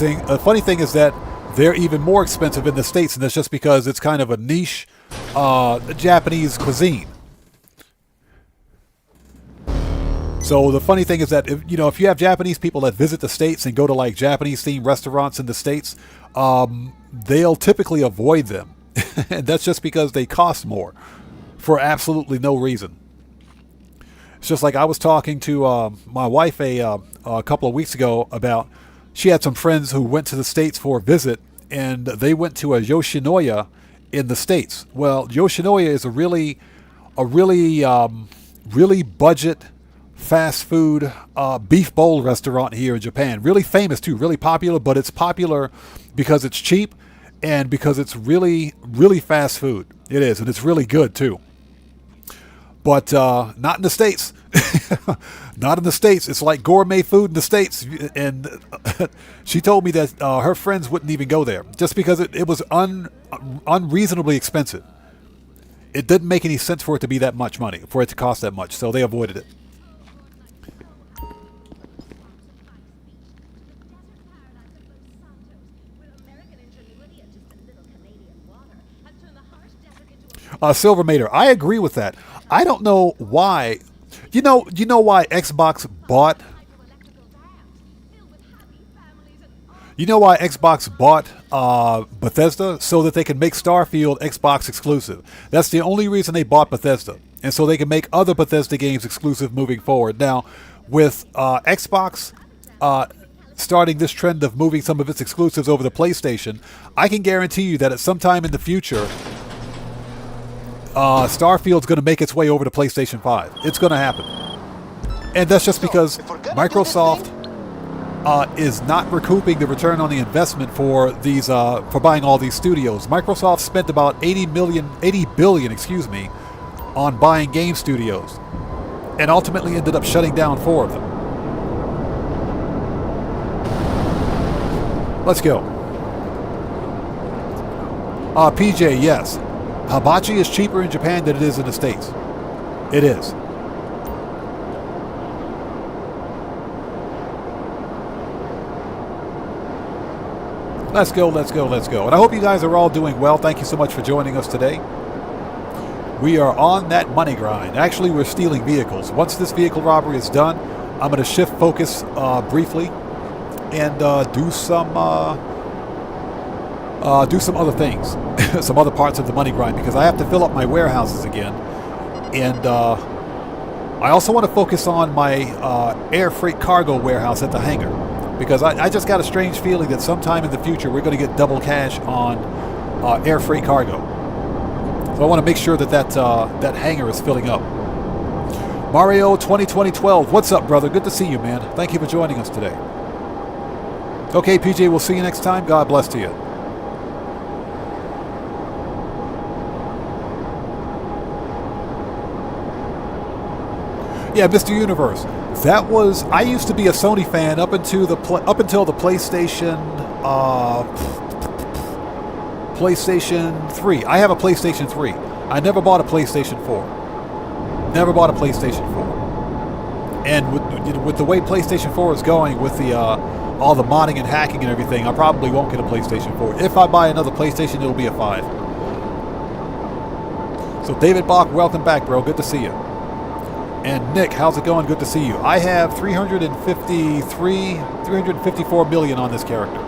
thing is that they're even more expensive in the States, and that's just because it's kind of a niche Japanese cuisine. So the funny thing is that if you have Japanese people that visit the States and go to like Japanese themed restaurants in the States, they'll typically avoid them. And that's just because they cost more for absolutely no reason. It's just like I was talking to my wife a couple of weeks ago about, she had some friends who went to the States for a visit, and they went to a Yoshinoya in the States. Well, Yoshinoya is a really budget fast food beef bowl restaurant here in Japan. Really famous too, really popular, but it's popular because it's cheap and because it's really fast food. It is, and it's really good too. But not in the States. Not in the States. It's like gourmet food in the States. And she told me that her friends wouldn't even go there just because it was unreasonably expensive. It didn't make any sense for it to be that much money, for it to cost that much, so they avoided it. Silvermater, I agree with that. I don't know why. You know why Xbox bought? You know why Xbox bought Bethesda? So that they can make Starfield Xbox exclusive. That's the only reason they bought Bethesda. And so they can make other Bethesda games exclusive moving forward. Now, with Xbox starting this trend of moving some of its exclusives over to PlayStation, I can guarantee you that at some time in the future, Starfield's going to make its way over to PlayStation 5. It's going to happen. And that's just because Microsoft is not recouping the return on the investment for these for buying all these studios. Microsoft spent about 80 billion, excuse me, on buying game studios, and ultimately ended up shutting down 4 of them. Let's go. PJ, yes. Hibachi is cheaper in Japan than it is in the States. It is. Let's go, let's go, let's go. And I hope you guys are all doing well. Thank you so much for joining us today. We are on that money grind. Actually, we're stealing vehicles. Once this vehicle robbery is done, I'm going to shift focus briefly and do some other things, some other parts of the money grind, because I have to fill up my warehouses again. And I also want to focus on my air freight cargo warehouse at the hangar, because I just got a strange feeling that sometime in the future we're going to get double cash on air freight cargo. So I want to make sure that that hangar is filling up. Mario 2012, what's up, brother? Good to see you, man. Thank you for joining us today. Okay, PJ, we'll see you next time. God bless to you. Yeah, Mr. Universe. That was, I used to be a Sony fan up until the PlayStation PlayStation 3. I have a PlayStation 3. I never bought a PlayStation 4. Never bought a PlayStation 4. And with the way PlayStation 4 is going, with the all the modding and hacking and everything, I probably won't get a PlayStation 4. If I buy another PlayStation, it'll be a 5. So David Bach, welcome back, bro. Good to see you. And Nick, how's it going? Good to see you. I have 354 million on this character,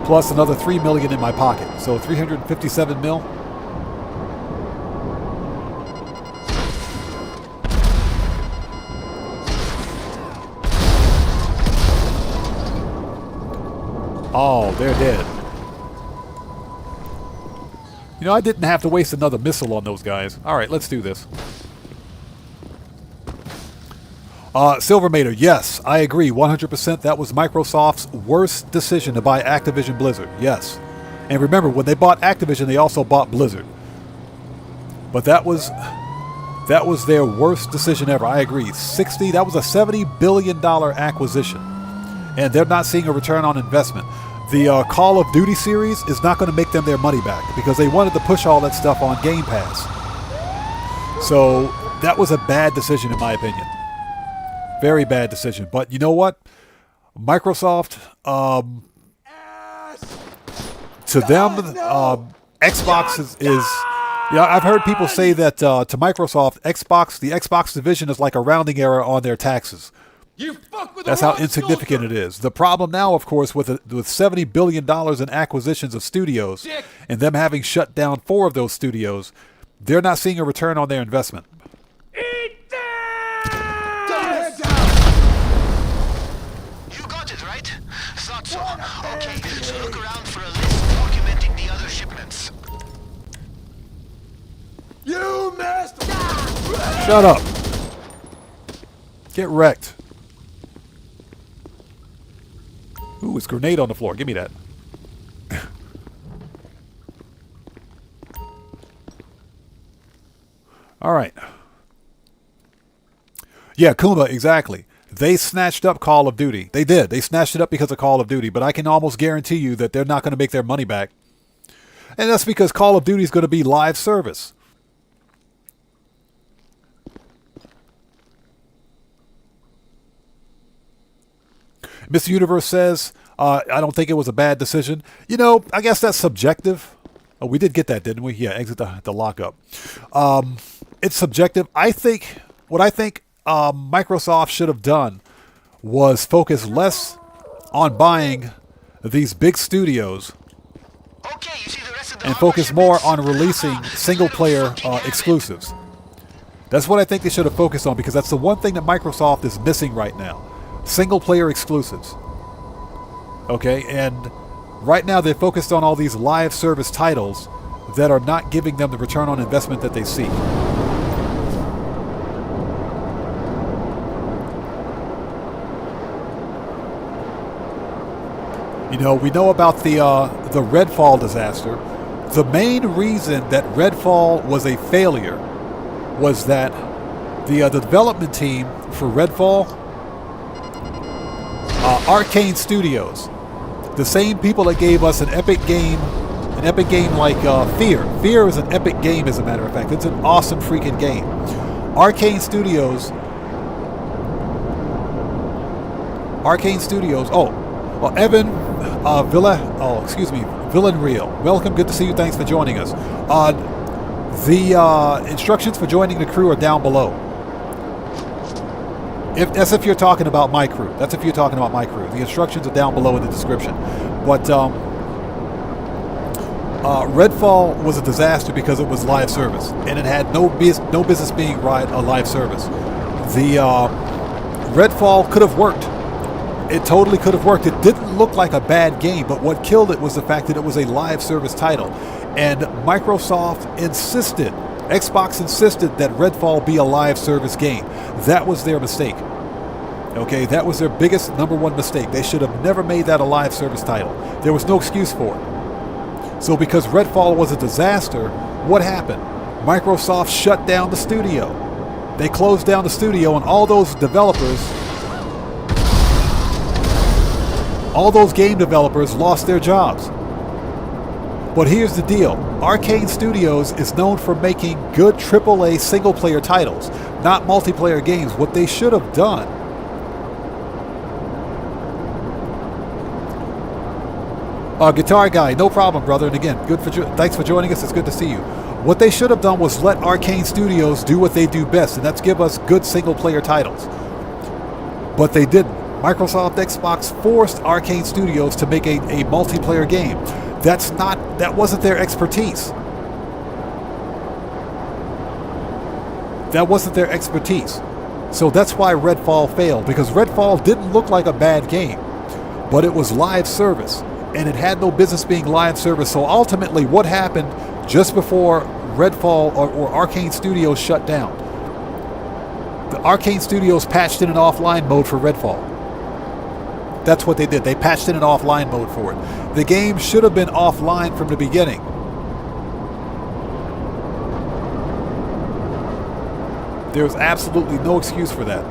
plus another 3 million in my pocket, so 357 mil. Oh, they're dead. You know, I didn't have to waste another missile on those guys. All right, let's do this. Silvermater, yes, I agree 100%. That was Microsoft's worst decision to buy Activision Blizzard. Yes. And remember, when they bought Activision, they also bought Blizzard. But that was their worst decision ever. I agree. That was a $70 billion acquisition. And they're not seeing a return on investment. The Call of Duty series is not going to make them their money back, because they wanted to push all that stuff on Game Pass. So that was a bad decision in my opinion. Very bad decision. But you know what? Microsoft, to them, Xbox is yeah, I've heard people say that to Microsoft, the Xbox division is like a rounding error on their taxes. That's how insignificant it is. The problem now, of course, with $70 billion in acquisitions of studios, and them having shut down 4 of those studios, they're not seeing a return on their investment. So, okay, so look around for a list documenting the other shipments. You missed! Shut up. Get wrecked. Ooh, it's a grenade on the floor. Give me that. All right. Yeah, Kuma, exactly. They snatched up Call of Duty. They did. They snatched it up because of Call of Duty, but I can almost guarantee you that they're not going to make their money back. And that's because Call of Duty is going to be live service. Mr. Universe says, I don't think it was a bad decision. You know, I guess that's subjective. Oh, we did get that, didn't we? Yeah, exit the lockup. It's subjective. I think Microsoft should have done was focus less on buying these big studios and focus more on releasing single-player exclusives. That's what I think they should have focused on, because that's the one thing that Microsoft is missing right now. Single-player exclusives. Okay, and right now they're focused on all these live service titles, that are not giving them the return on investment that they seek. You know, we know about the Redfall disaster. The main reason that Redfall was a failure was that the development team for Redfall, Arcane Studios, the same people that gave us an epic game like Fear. Fear is an epic game, as a matter of fact. It's an awesome freaking game. Arcane Studios. Oh, well, Evan Villanreal. Welcome. Good to see you. Thanks for joining us. The instructions for joining the crew are down below. That's if you're talking about my crew. The instructions are down below in the description. But Redfall was a disaster because it was live service, and it had no business being a live service. The Redfall could have worked. It totally could have worked. It didn't look like a bad game, but what killed it was the fact that it was a live service title. And Xbox insisted that Redfall be a live service game. That was their mistake. Okay, that was their biggest #1 mistake. They should have never made that a live service title. There was no excuse for it. So because Redfall was a disaster, what happened? Microsoft shut down the studio. They closed down the studio, and all those game developers lost their jobs. But here's the deal. Arcane Studios is known for making good AAA single-player titles, not multiplayer games. What they should have done... Guitar Guy, no problem, brother. And again, thanks for joining us. It's good to see you. What they should have done was let Arcane Studios do what they do best, and that's give us good single-player titles. But they didn't. Microsoft Xbox forced Arcane Studios to make a multiplayer game. That wasn't their expertise. So that's why Redfall failed, because Redfall didn't look like a bad game, but it was live service, and it had no business being live service. So ultimately, what happened just before Redfall or Arcane Studios shut down? The Arcane Studios patched in an offline mode for Redfall. That's what they did. They patched in an offline mode for it. The game should have been offline from the beginning. There's absolutely no excuse for that.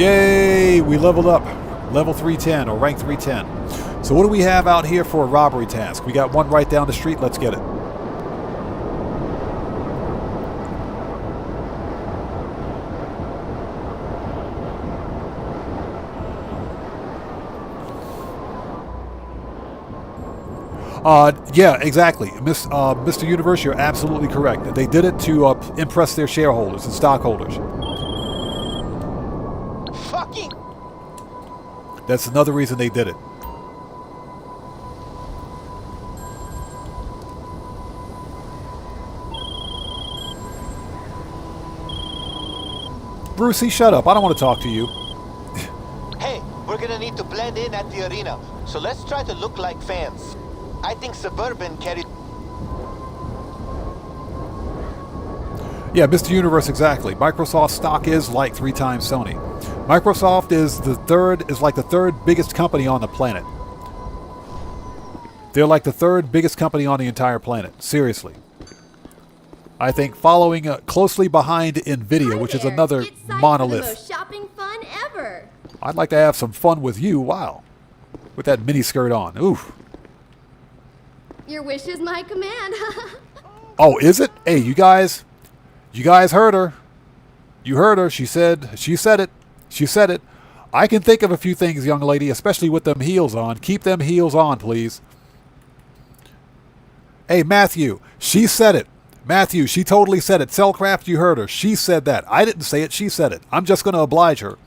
Yay! We leveled up. Level 310 or rank 310. So what do we have out here for a robbery task? We got one right down the street. Let's get it. Yeah, exactly. Mr. Universe, you're absolutely correct. They did it to impress their shareholders and stockholders. Fucking... That's another reason they did it. Brucey, shut up. I don't want to talk to you. Hey, we're gonna need to blend in at the arena, so let's try to look like fans. I think Suburban carried... Yeah, Mr. Universe, exactly. Microsoft stock is like 3 times Sony. Microsoft is like the third biggest company on the planet. They're like the third biggest company on the entire planet. Seriously. I think following closely behind Nvidia, which is another monolith. The most shopping fun ever. I'd like to have some fun with you. Wow. With that mini skirt on. Oof. Your wish is my command. Oh, is it? Hey, you guys heard her. You heard her. She said it. She said it. I can think of a few things, young lady, especially with them heels on. Keep them heels on, please. Hey, Matthew, she said it. Matthew, she totally said it. Cellcraft, you heard her. She said that. I didn't say it. She said it. I'm just going to oblige her.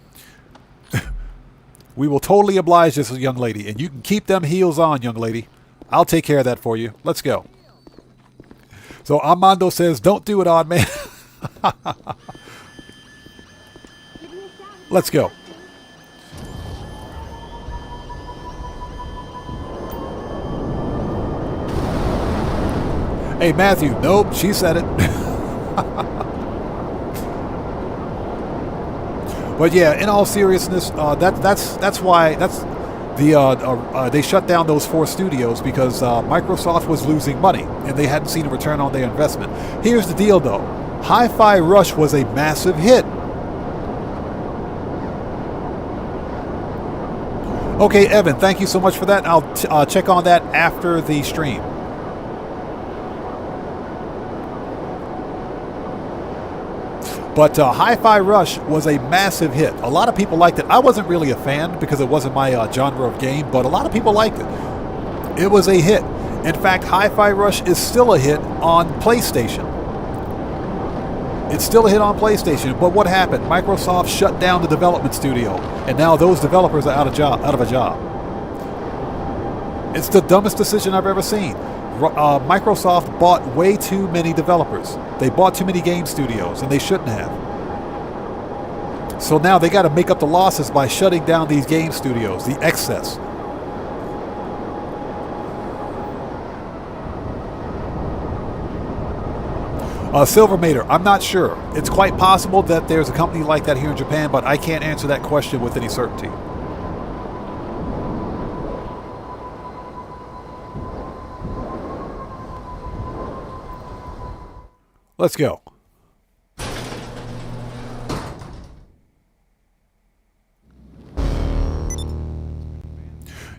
We will totally oblige this young lady, and you can keep them heels on, young lady. I'll take care of that for you. Let's go. So Armando says, don't do it, odd man. Let's go. Hey, Matthew. Nope, she said it. But yeah, in all seriousness, that's why they shut down those 4 studios because Microsoft was losing money and they hadn't seen a return on their investment. Here's the deal, though: Hi-Fi Rush was a massive hit. Okay, Evan, thank you so much for that. I'll check on that after the stream. But Hi-Fi Rush was a massive hit. A lot of people liked it. I wasn't really a fan because it wasn't my genre of game, but a lot of people liked it. It was a hit. In fact, Hi-Fi Rush is still a hit on PlayStation. It's still a hit on PlayStation, but what happened? Microsoft shut down the development studio, and now those developers are out of a job. It's the dumbest decision I've ever seen. Microsoft bought way too many developers. They bought too many game studios, and they shouldn't have. So now they got to make up the losses by shutting down these game studios, the excess. Silvermater, I'm not sure. It's quite possible that there's a company like that here in Japan, but I can't answer that question with any certainty. Let's go.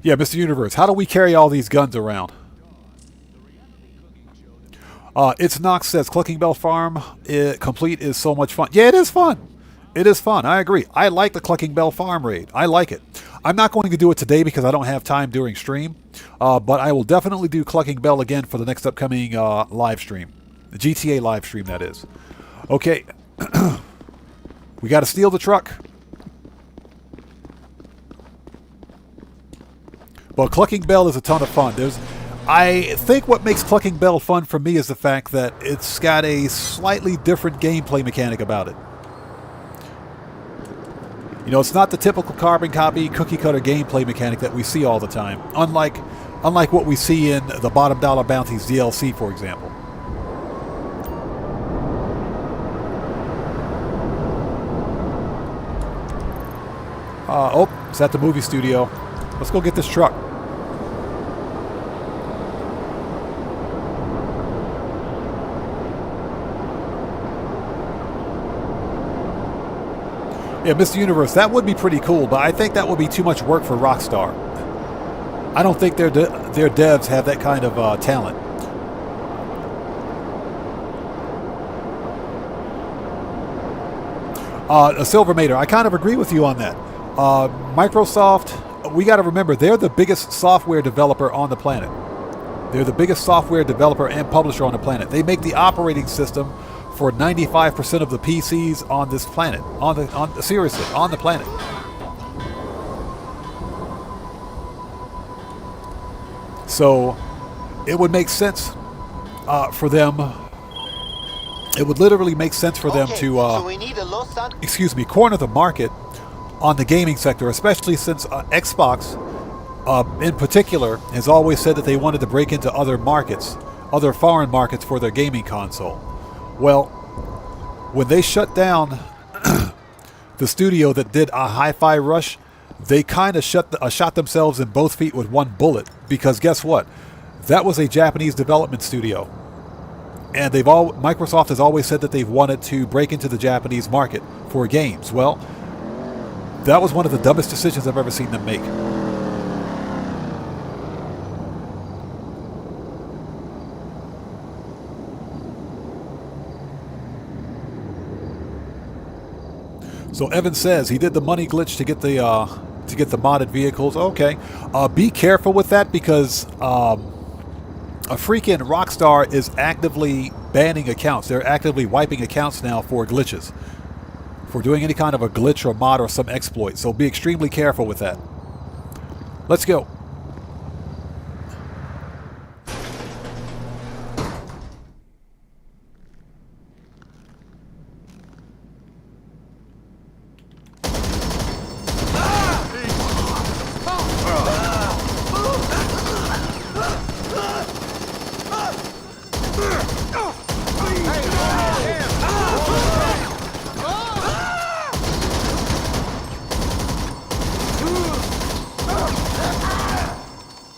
Yeah, Mr. Universe, how do we carry all these guns around? It's Knox says, Clucking Bell Farm complete is so much fun. Yeah, it is fun. It is fun. I agree. I like the Clucking Bell Farm raid. I like it. I'm not going to do it today because I don't have time during stream, but I will definitely do Clucking Bell again for the next upcoming live stream. The GTA live stream, that is. Okay. We got to steal the truck. But Clucking Bell is a ton of fun. I think what makes Clucking Bell fun for me is the fact that it's got a slightly different gameplay mechanic about it. You know, it's not the typical carbon copy, cookie cutter gameplay mechanic that we see all the time. Unlike what we see in the Bottom Dollar Bounties DLC, for example. It's at the movie studio. Let's go get this truck. Yeah, Mr. Universe, that would be pretty cool, but I think that would be too much work for Rockstar. I don't think their devs have that kind of talent. Silvermater, I kind of agree with you on that. Microsoft, we got to remember, they're the biggest software developer on the planet. They're the biggest software developer and publisher on the planet. They make the operating system for 95% of the PCs on this planet. Seriously, on the planet. So, it would make sense for them. It would literally make sense for them to, corner the market on the gaming sector, especially since Xbox, in particular, has always said that they wanted to break into other markets, other foreign markets for their gaming console. Well, when they shut down the studio that did a Hi-Fi Rush, they kind of shot themselves in both feet with one bullet, because guess what? That was a Japanese development studio. And Microsoft has always said that they've wanted to break into the Japanese market for games. Well, that was one of the dumbest decisions I've ever seen them make. So Evan says he did the money glitch to get the modded vehicles. Okay, be careful with that, because a freaking Rockstar is actively banning accounts. They're actively wiping accounts now for glitches, for doing any kind of a glitch or mod or some exploit. So be extremely careful with that. Let's go.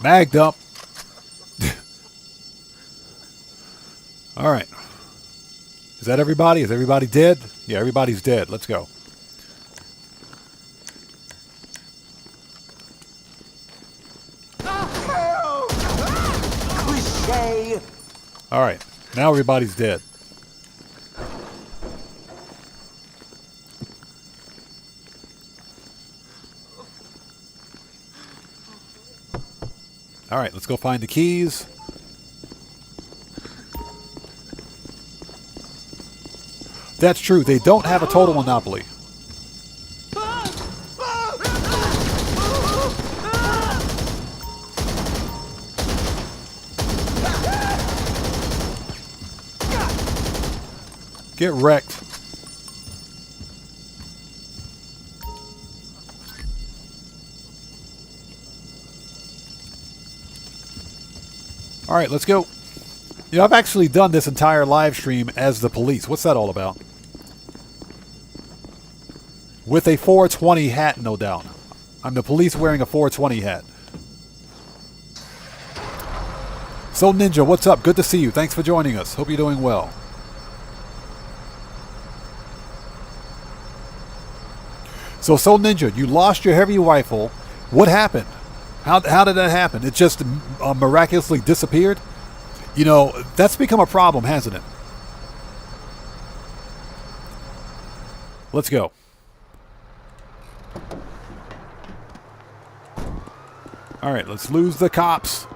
Mag dump. All right. Is that everybody? Is everybody dead? Yeah, everybody's dead. Let's go. Cliche. All right. Now everybody's dead. All right, let's go find the keys. That's true. They don't have a total monopoly. Get wrecked. All right, let's go. You know, I've actually done this entire live stream as the police. What's that all about? With a 420 hat, no doubt. I'm the police wearing a 420 hat. So Ninja, what's up? Good to see you. Thanks for joining us. Hope you're doing well. So Ninja, you lost your heavy rifle. What happened? How did that happen? It just miraculously disappeared? You know, that's become a problem, hasn't it? Let's go. All right, let's lose the cops.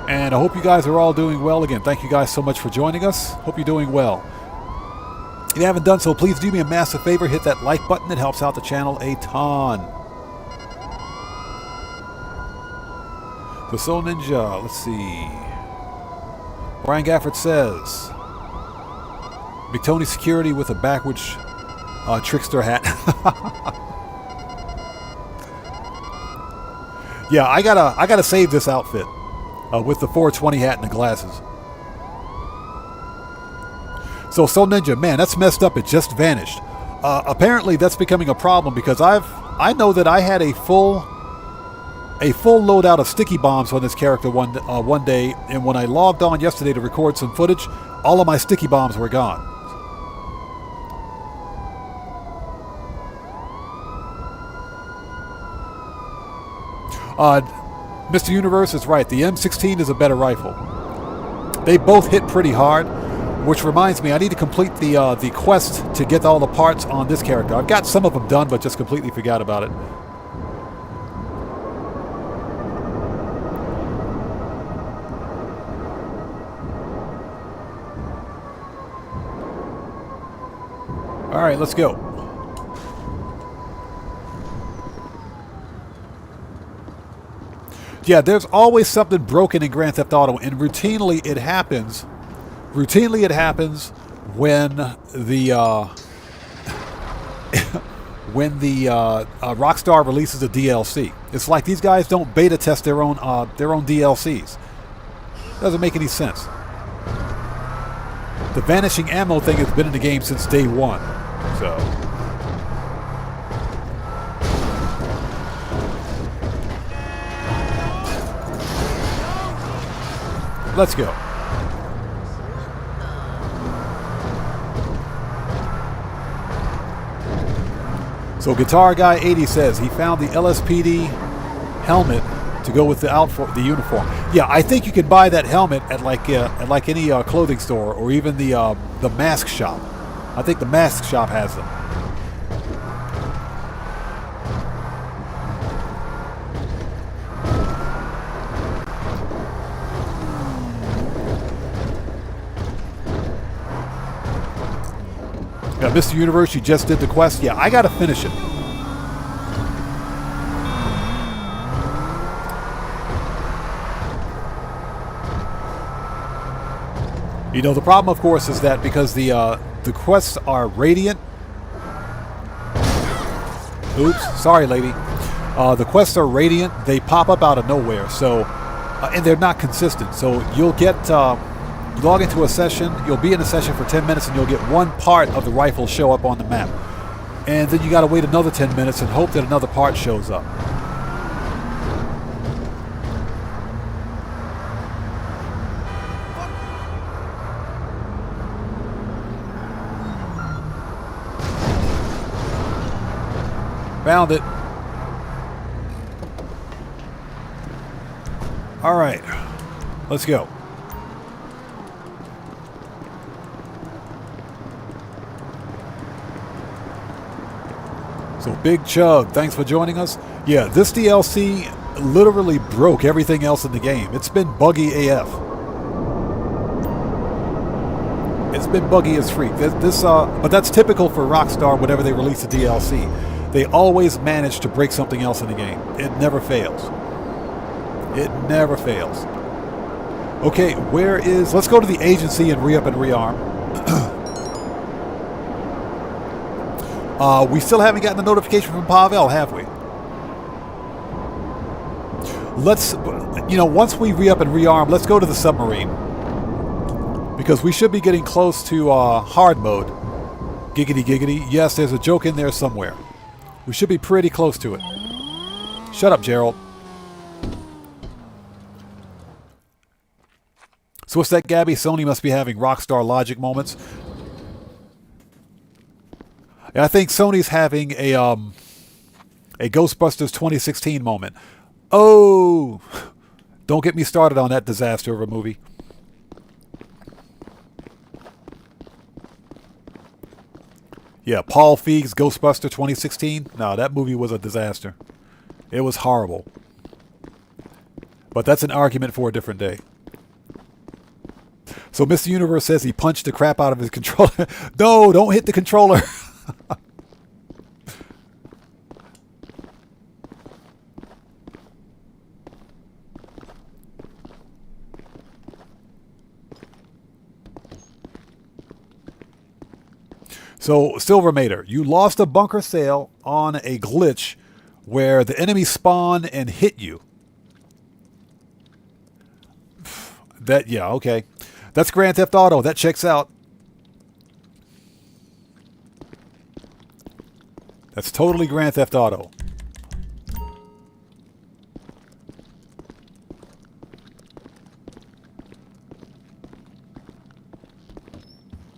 And I hope you guys are all doing well. Again, thank you guys so much for joining us. Hope you're doing well. If you haven't done so, please do me a massive favor. Hit that like button. It helps out the channel a ton. So Ninja, let's see. Brian Gafford says, McTony Security with a backwards trickster hat. Yeah, I gotta save this outfit. With the 420 hat and the glasses. So Ninja, man, that's messed up. It just vanished. Apparently, that's becoming a problem because I know that I had a full loadout of sticky bombs on this character one day, and when I logged on yesterday to record some footage, all of my sticky bombs were gone. Mr. Universe is right. The M16 is a better rifle. They both hit pretty hard, which reminds me, I need to complete the quest to get all the parts on this character. I've got some of them done, but just completely forgot about it. All right, let's go. Yeah, there's always something broken in Grand Theft Auto, and routinely it happens. Routinely it happens when the Rockstar releases a DLC. It's like these guys don't beta test their own DLCs. Doesn't make any sense. The vanishing ammo thing has been in the game since day one, so. Let's go. So Guitar Guy 80 says he found the LSPD helmet to go with the uniform. Yeah, I think you can buy that helmet at like any clothing store or even the mask shop. I think the mask shop has them. Mr. Universe, you just did the quest. Yeah, I gotta finish it. You know, the problem, of course, is that because the quests are radiant, Oops, sorry, lady. The quests are radiant. They pop up out of nowhere, so and they're not consistent. So you'll get you log into a session. You'll be in a session for 10 minutes, and you'll get one part of the rifle show up on the map. And then you got to wait another 10 minutes and hope that another part shows up. Found it. All right, let's go. So Big Chug, thanks for joining us. Yeah, this DLC literally broke everything else in the game. It's been buggy AF. It's been buggy as freak. But that's typical for Rockstar whenever they release a DLC. They always manage to break something else in the game. It never fails. It never fails. Okay, let's go to the agency and re-up and rearm. We still haven't gotten the notification from Pavel, have we? Once we re-up and rearm, let's go to the submarine. Because we should be getting close to hard mode. Giggity giggity. Yes, there's a joke in there somewhere. We should be pretty close to it. Shut up, Gerald. So what's that, Gabby? Sony must be having Rockstar logic moments. I think Sony's having a Ghostbusters 2016 moment. Oh, don't get me started on that disaster of a movie. Yeah, Paul Feig's Ghostbuster 2016. No, that movie was a disaster. It was horrible. But that's an argument for a different day. So Mr. Universe says he punched the crap out of his controller. No, don't hit the controller. So, Silvermater, you lost a bunker sale on a glitch where the enemy spawn and hit you. Yeah, okay. That's Grand Theft Auto. That checks out. That's totally Grand Theft Auto.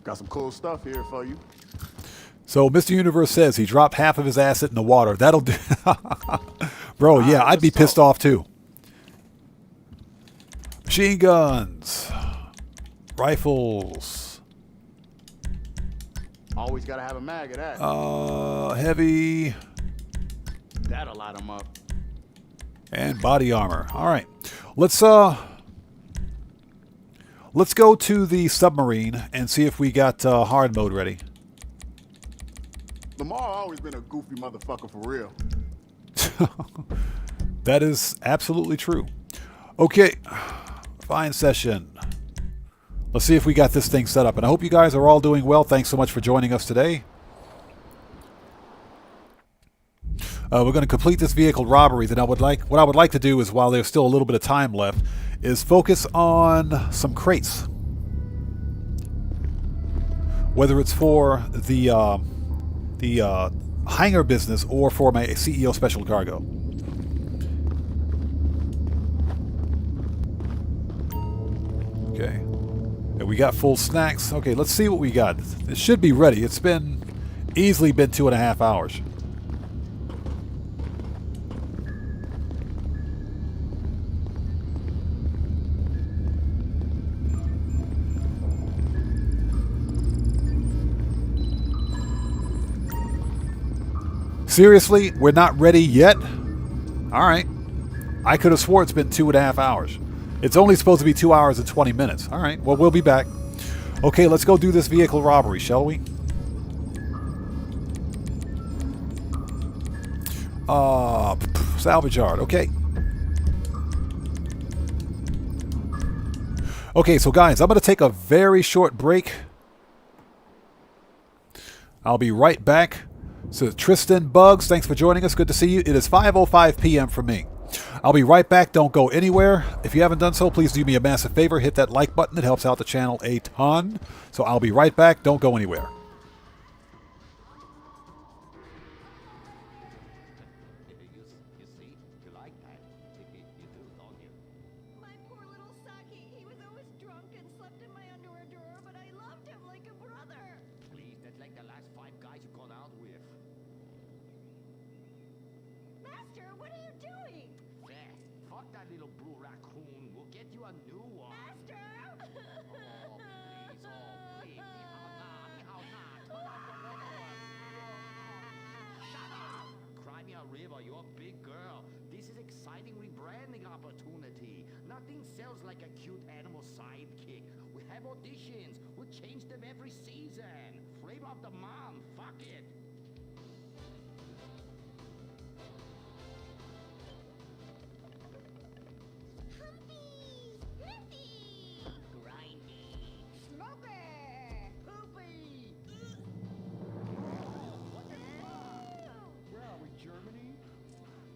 Got some cool stuff here for you. So Mr. Universe says he dropped half of his asset in the water. That'll do. Bro, yeah, I'd be pissed off too. Machine guns. Rifles. Always gotta have a mag of that. Heavy. That'll light them up. And body armor. All right. Let's go to the submarine and see if we got hard mode ready. Lamar always been a goofy motherfucker for real. That is absolutely true. Okay. Fine session. Let's see if we got this thing set up. And I hope you guys are all doing well. Thanks so much for joining us today. We're going to complete this vehicle robbery. Then what I would like to do is, while there's still a little bit of time left, is focus on some crates. Whether it's for the hangar business or for my CEO special cargo. Okay. And we got full snacks. Okay, let's see what we got. It should be ready. It's easily been 2.5 hours. Seriously? We're not ready yet? Alright. I could have swore it's been 2.5 hours. It's only supposed to be 2 hours and 20 minutes. Alright, well, we'll be back. Okay, let's go do this vehicle robbery, shall we? Salvage yard, okay. Okay, so guys, I'm going to take a very short break. I'll be right back. So Tristan Bugs, thanks for joining us. Good to see you. It is 5:05 p.m. for me. I'll be right back. Don't go anywhere. If you haven't done so, please do me a massive favor. Hit that like button. It helps out the channel a ton. So I'll be right back. Don't go anywhere. My poor little Saki. He was always drunk and slept in my underwear drawer, but I loved him like a brother. Please, that's like the last 5 guys you've gone out with. Master, what are you doing? There, fuck that little blue raccoon. We'll get you a new one. Master! Shut up! Cry me a river, you're a big girl. This is exciting rebranding opportunity. Nothing sells like a cute animal sidekick. We have auditions. We'll change them every season. Flavor of the month. Fuck it. Humpy! Lippy! Grindy. Sloppy! Poopy! Where are we, Germany?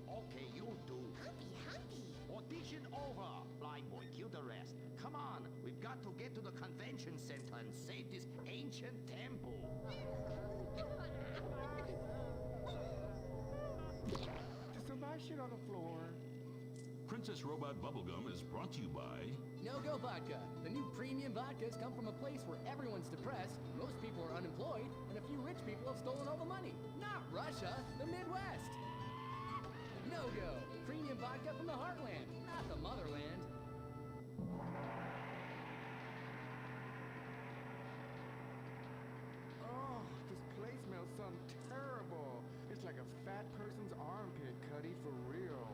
Okay, you do. Humpy, humpy! Audition over. Blind boy, kill the rest. Come on, we've got to get to the convention center and save this ancient temple. There's some bad shit on the floor. Princess Robot Bubblegum is brought to you by... No-Go Vodka. The new premium vodkas come from a place where everyone's depressed, most people are unemployed, and a few rich people have stolen all the money. Not Russia, the Midwest. No-Go. Premium vodka from the heartland, not the motherland. Oh, this place smells something terrible. It's like a fat person's armpit, Cuddy, for real.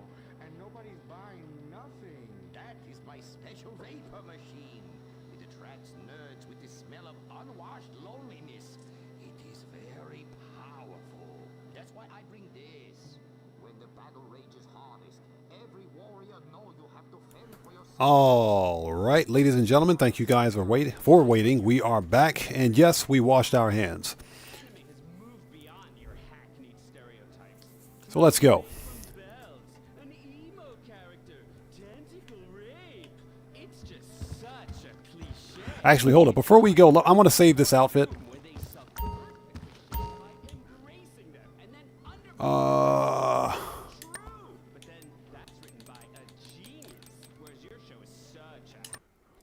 And nobody's buying nothing. That is my special vapor machine. It attracts nerds with the smell of unwashed loneliness. It is very powerful. That's why I bring this. When the battle rages hardest, every warrior knows you have to fend for yourself. All right, ladies and gentlemen, thank you guys for waiting. We are back, and yes, we washed our hands. So let's go. An emo character, tentacle rape. It's just such a cliche. Actually, hold up. Before we go, I want to save this outfit.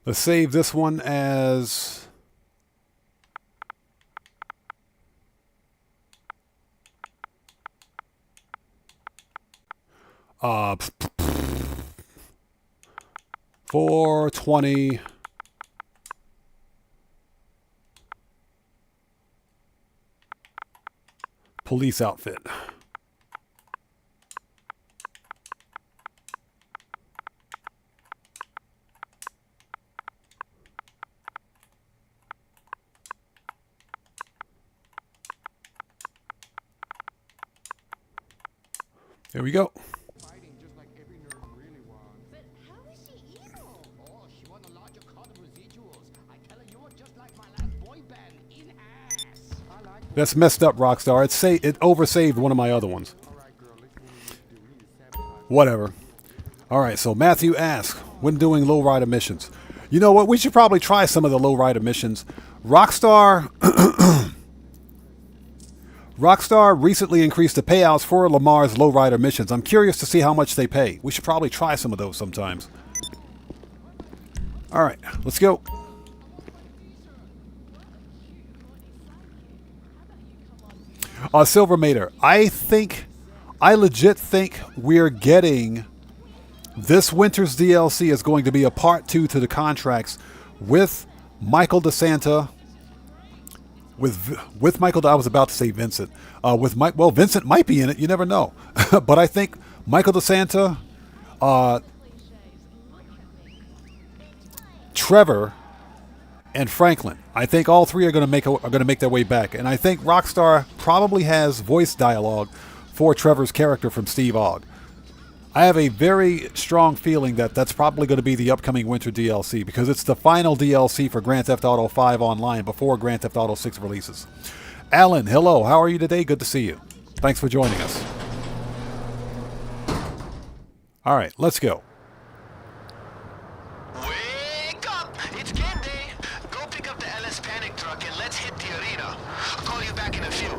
Let's save this one as... Uh, 420... police outfit. There we go. Fighting just like every nerd really wants. But how is she evil? Oh, she won a larger cut of residuals. I tell her you were just like my last boy band, in ass. I like That's messed up, Rockstar. It oversaved one of my other ones. Alright, girl, listen what we need to do. We need to sabotage. Whatever. All right, so Matthew asks, when doing lowrider missions? You know what? We should probably try some of the lowrider missions. Rockstar recently increased the payouts for Lamar's lowrider missions. I'm curious to see how much they pay. We should probably try some of those sometimes. All right, let's go. Silver Mater, I legit think we're getting this winter's DLC is going to be a part 2 to the contracts with Michael DeSanta. With Michael, I was about to say Vincent. With Mike, well, Vincent might be in it. You never know. But I think Michael DeSanta, Trevor, and Franklin. I think all three are going to make their way back. And I think Rockstar probably has voice dialogue for Trevor's character from Steve Ogg. I have a very strong feeling that that's probably going to be the upcoming winter DLC because it's the final DLC for Grand Theft Auto 5 Online before Grand Theft Auto 6 releases. Alan, hello. How are you today? Good to see you. Thanks for joining us. All right, let's go. Wake up! It's game day. Go pick up the LS panic truck and let's hit the arena. I'll call you back in a few.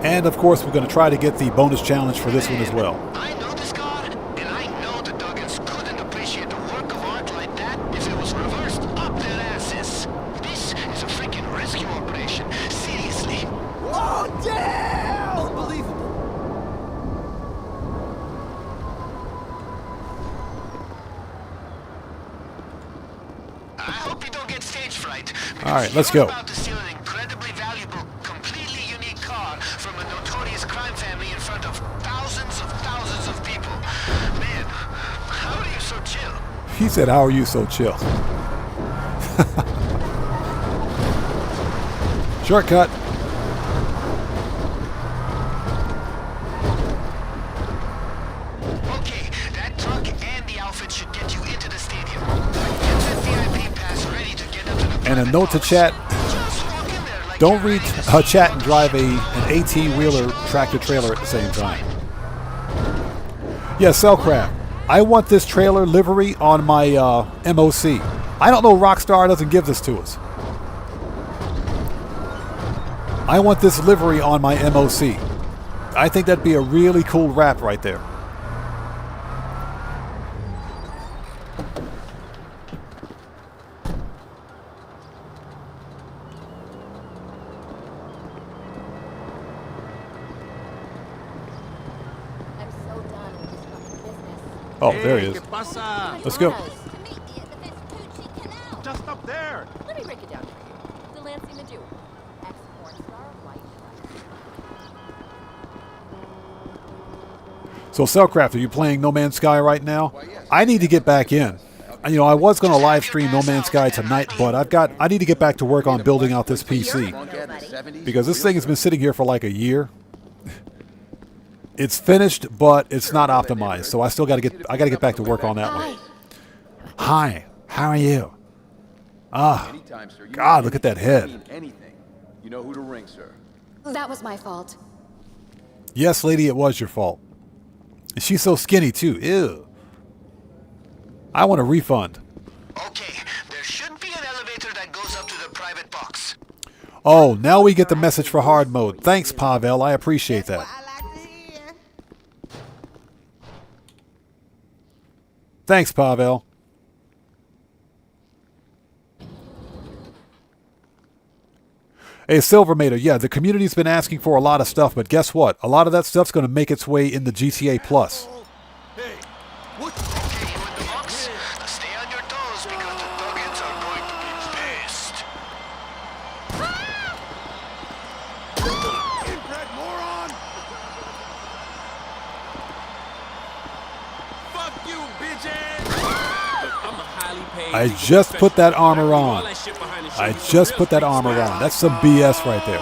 And of course, we're going to try to get the bonus challenge for this one as well. I know this car, and I know the Duggins couldn't appreciate the work of art like that if it was reversed up their asses. This is a freaking rescue operation. Seriously. Oh, damn! Unbelievable. I hope you don't get stage fright. All right, let's go. About to steal an incredibly valuable, completely unique car from a notorious crime family in front of thousands of people. Man, how are you so chill? He said, how are you so chill? Shortcut. Okay, that truck and the outfit should get you into the stadium. Get that VIP pass ready to get up to the And a note to chat. Don't read chat and drive an 18-wheeler tractor trailer at the same time. Yeah, Cellcraft. I want this trailer livery on my MOC. I don't know Rockstar doesn't give this to us. I want this livery on my MOC. I think that'd be a really cool wrap right there. Oh, there he is. Let's go. Just up there. Let me break it down for you. The Lansing the Jew. Ex-porn star, white. So, Cellcraft, are you playing No Man's Sky right now? I need to get back in. You know, I was going to live stream No Man's Sky tonight, but I need to get back to work on building out this PC. Because this thing has been sitting here for like a year. It's finished, but it's not optimized, so I gotta get back to work on that one. Hi, how are you? Ah, God, look at that head. You know who to ring, sir. That was my fault. Yes, lady, it was your fault. And she's so skinny too. Ew. I want a refund. Okay, there should be an elevator that goes up to the private box. Oh, now we get the message for hard mode. Thanks, Pavel. I appreciate that. Thanks, Pavel. Hey, Silvermater, yeah, the community's been asking for a lot of stuff, but guess what? A lot of that stuff's going to make its way in the GTA Plus. Okay, you in the box? Stay on your toes because the Duggins are going to be pissed. Inbred moron! Fuck you, bitches! I'm a highly paid. I just put that armor on. I just put that armor on. That's some BS right there.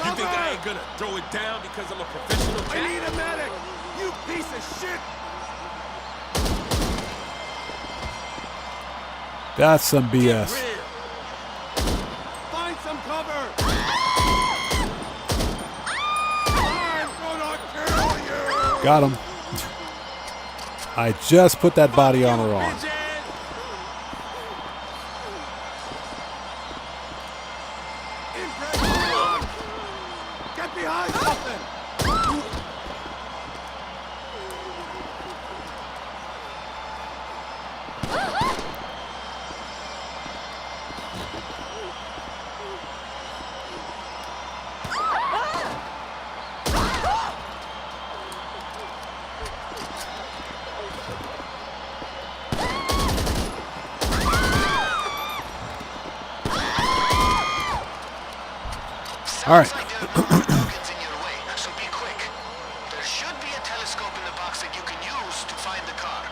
You think I ain't gonna throw it down because I'm a professional? I need a medic! You piece of shit! That's some BS. Find some cover! I'm gonna kill you! Got him. I just put that body armor on. Get behind something! All right. So be quick. There should be a telescope in the box that you can use to find the car.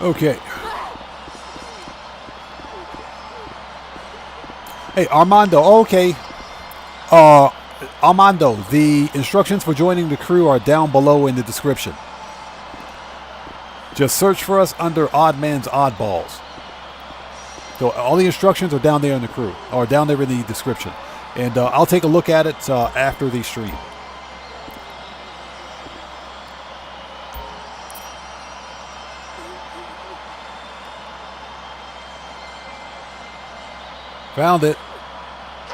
Okay. Hey, Armando. Okay. Armando, the instructions for joining the crew are down below in the description. Just search for us under Odd Man's Oddballs. So all the instructions are down there in the crew, or down there in the description. And I'll take a look at it after the stream. Found it.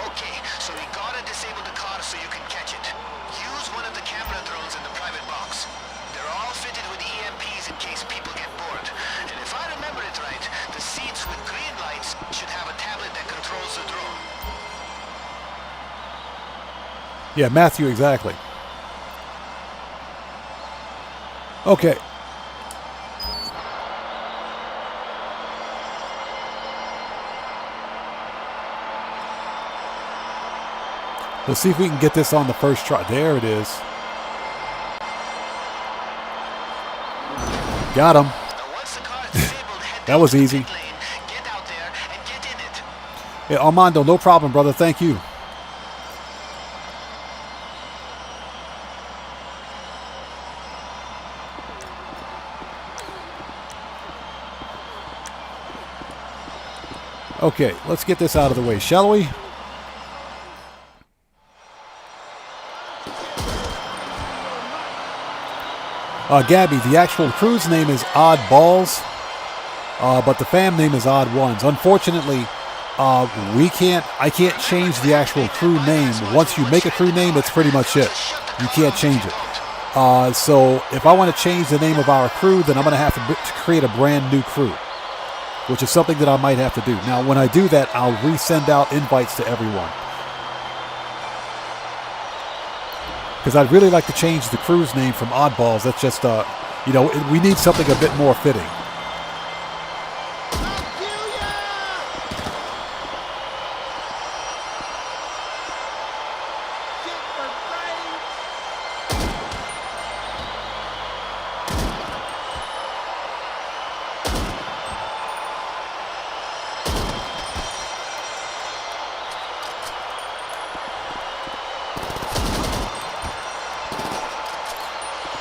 Okay, so we gotta disable the car so you can catch it. Use one of the camera drones in the private box. They're all fitted with EMPs in case people get bored. And if I remember it right, the seats with green lights should have a tablet that controls the drone. Yeah, Matthew, exactly. Okay. Let's see if we can get this on the first try. There it is. Got him. That was easy. Hey, Armando, no problem, brother. Thank you. Okay, let's get this out of the way, shall we? Gabby, the actual crew's name is Oddballs, but the fam name is Odd Ones. Unfortunately, I can't change the actual crew name. Once you make a crew name, it's pretty much it. You can't change it. So if I want to change the name of our crew, then I'm going to have to create a brand new crew, which is something that I might have to do. Now, when I do that, I'll resend out invites to everyone. Because I'd really like to change the crew's name from Oddballs. That's just, you know, we need something a bit more fitting.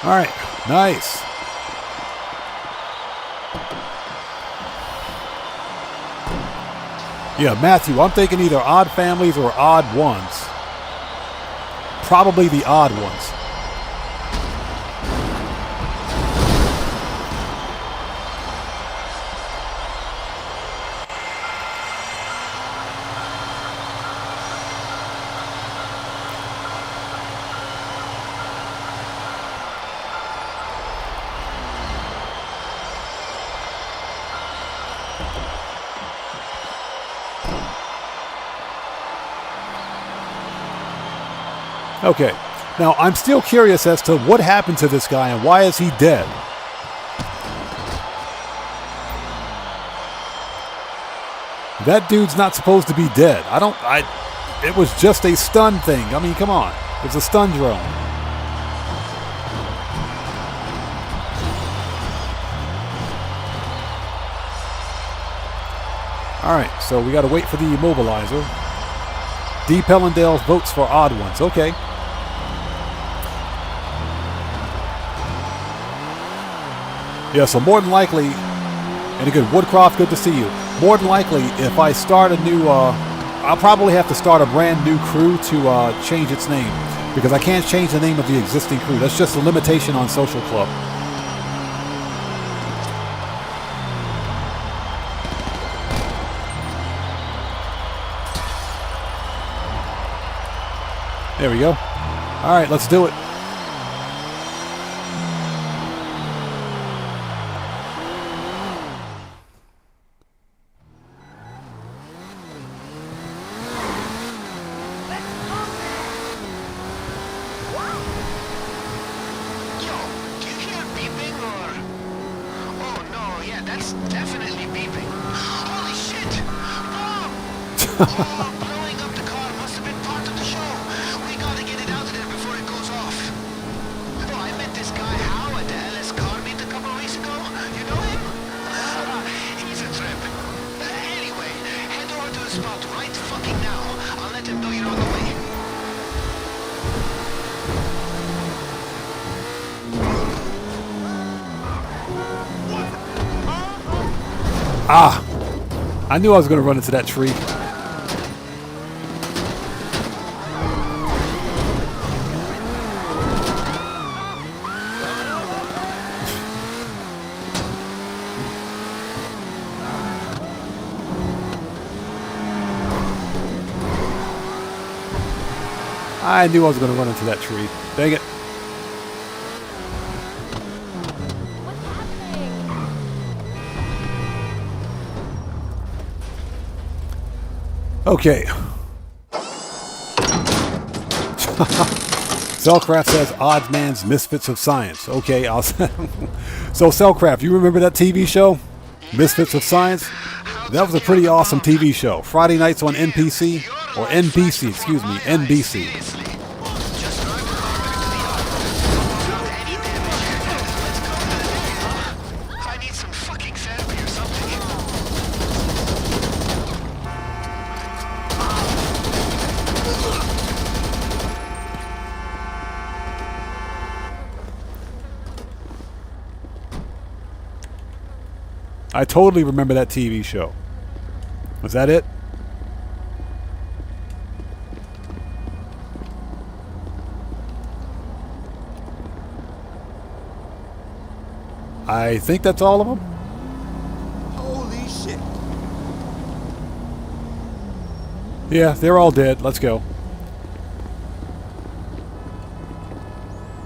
All right, nice. Yeah, Matthew, I'm thinking either Odd Families or Odd Ones. Probably the Odd Ones. Okay, now I'm still curious as to what happened to this guy and why is he dead? That dude's not supposed to be dead. It was just a stun thing. I mean, come on. It's a stun drone. All right, so we got to wait for the immobilizer. D. Pellendale votes for Odd Ones. Okay. Yeah, so more than likely, and again, Woodcroft, good to see you. More than likely, if I start a new, I'll probably have to start a brand new crew to change its name, because I can't change the name of the existing crew. That's just a limitation on Social Club. There we go. All right, let's do it. Blowing up the car must have been part of the show. We gotta get it out of there before it goes off. Oh, I met this guy Howe at the LS car meet a couple weeks ago. You know him? He's a trip. Anyway, head over to the spot right fucking now. I'll let him know you're on the way. Ah! I knew I was going to run into that tree. I knew I was going to run into that tree. Dang it. Okay. Cellcraft says OddMan's Misfits of Science. Okay, I'll so Cellcraft, you remember that TV show? Misfits of Science? That was a pretty awesome TV show. Friday nights on NPC, or NBC, excuse me, NBC. I totally remember that TV show. Was that it? I think that's all of them. Holy shit. Yeah, they're all dead. Let's go.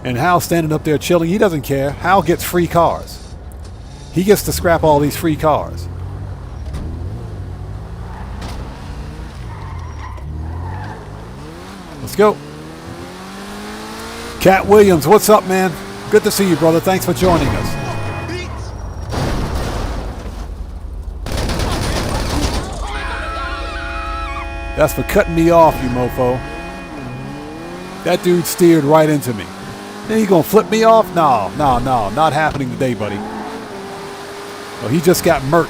And Hal's standing up there chilling. He doesn't care. Hal gets free cars. He gets to scrap all these free cars. Let's go. Cat Williams, what's up, man? Good to see you, brother. Thanks for joining us. That's for cutting me off, you mofo. That dude steered right into me. Then he gonna flip me off? No, no, no. Not happening today, buddy. Oh, he just got murked.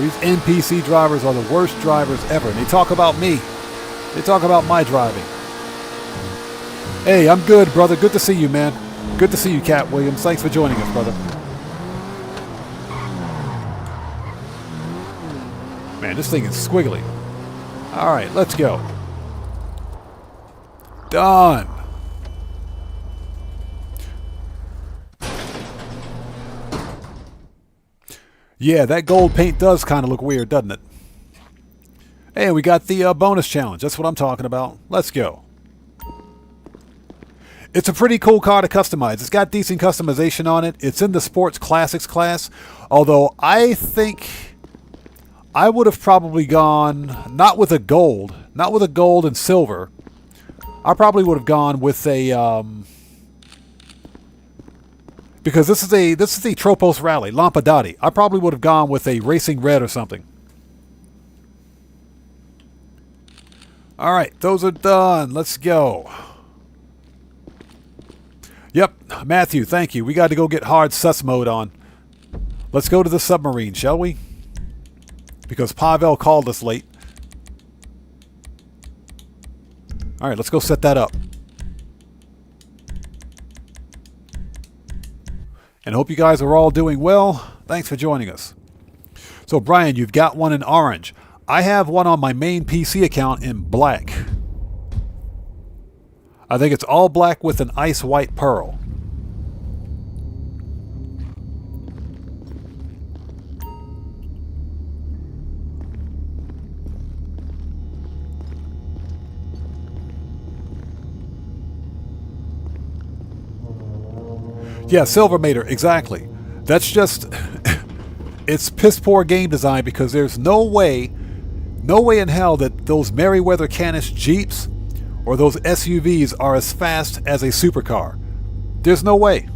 These NPC drivers are the worst drivers ever. And they talk about me. They talk about my driving. Hey, I'm good, brother. Good to see you, man. Good to see you, Cat Williams. Thanks for joining us, brother. Man, this thing is squiggly. All right, let's go. Done. Yeah, that gold paint does kind of look weird, doesn't it? Hey, we got the bonus challenge. That's what I'm talking about. Let's go. It's a pretty cool car to customize. It's got decent customization on it. It's in the Sports Classics class. Although I think I would have probably gone not with a gold and silver. I probably would have gone with a because this is a Tropos Rally, Lampadati. I probably would have gone with a racing red or something. All right, those are done. Let's go. Yep, Matthew, thank you. We got to go get hard sus mode on. Let's go to the submarine, shall we? Because Pavel called us late. All right, let's go set that up. And hope you guys are all doing well. Thanks for joining us. So, Brian, you've got one in orange. I have one on my main PC account in black. I think it's all black with an ice white pearl. Yeah, Silver Mater, exactly. That's just, it's piss poor game design because there's no way in hell that those Merryweather Canis Jeeps or those SUVs are as fast as a supercar. There's no way.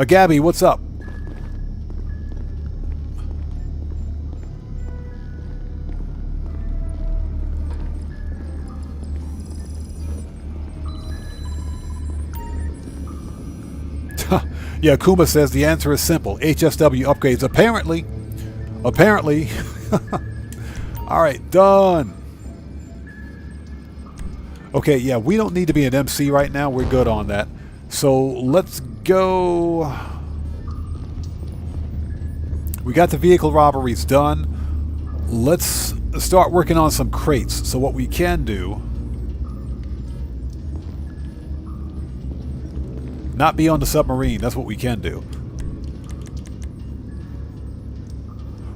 Gabby, what's up? Yeah, Kuma says the answer is simple. HSW upgrades. Apparently. All right, done. Okay, yeah, we don't need to be an MC right now. We're good on that. So let's go. We got the vehicle robberies done. Let's start working on some crates. So what we can do, not be on the submarine. That's what we can do.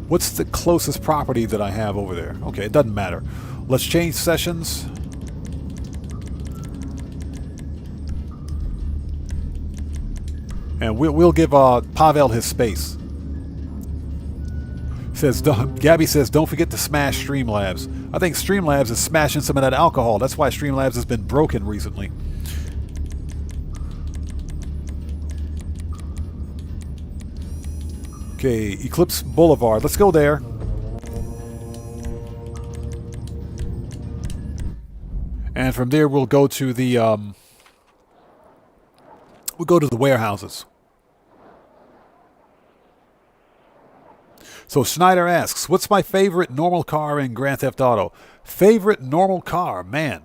What's the closest property that I have over there? Okay, it doesn't matter. Let's change sessions. And we'll give Pavel his space. Says Gabby says, don't forget to smash Streamlabs. I think Streamlabs is smashing some of that alcohol. That's why Streamlabs has been broken recently. Okay, Eclipse Boulevard. Let's go there. And from there we'll go to the warehouses. So Schneider asks, what's my favorite normal car in Grand Theft Auto? Favorite normal car, man.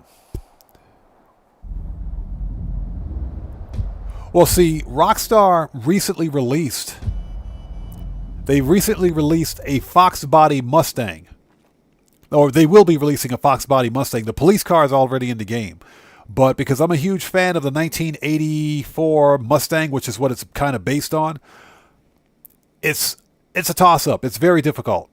Well, see, Rockstar recently released. They recently released a Fox Body Mustang. Or they will be releasing a Fox Body Mustang. The police car is already in the game. But because I'm a huge fan of the 1984 Mustang, which is what it's kind of based on, it's a toss-up. It's very difficult.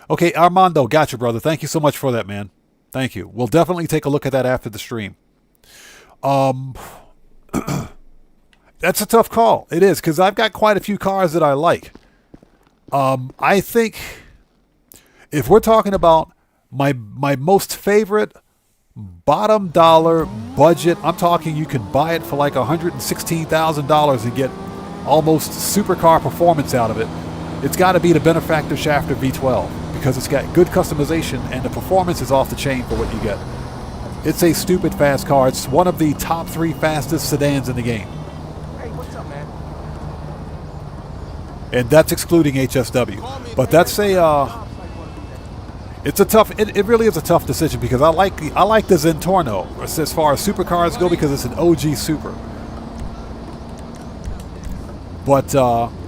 Okay, Armando, gotcha, brother. Thank you so much for that, man. Thank you. We'll definitely take a look at that after the stream. That's a tough call. It is, because I've got quite a few cars that I like. I think if we're talking about my most favorite bottom dollar budget, I'm talking you can buy it for like $116,000 and get almost supercar performance out of it. It's got to be the Benefactor Shafter V12 because it's got good customization and the performance is off the chain for what you get. It's a stupid fast car. It's one of the top 3 fastest sedans in the game. Hey, what's up, man? And that's excluding HSW. But that's it's a tough. It really is a tough decision because I like the Zentorno as far as supercars go because it's an OG super. But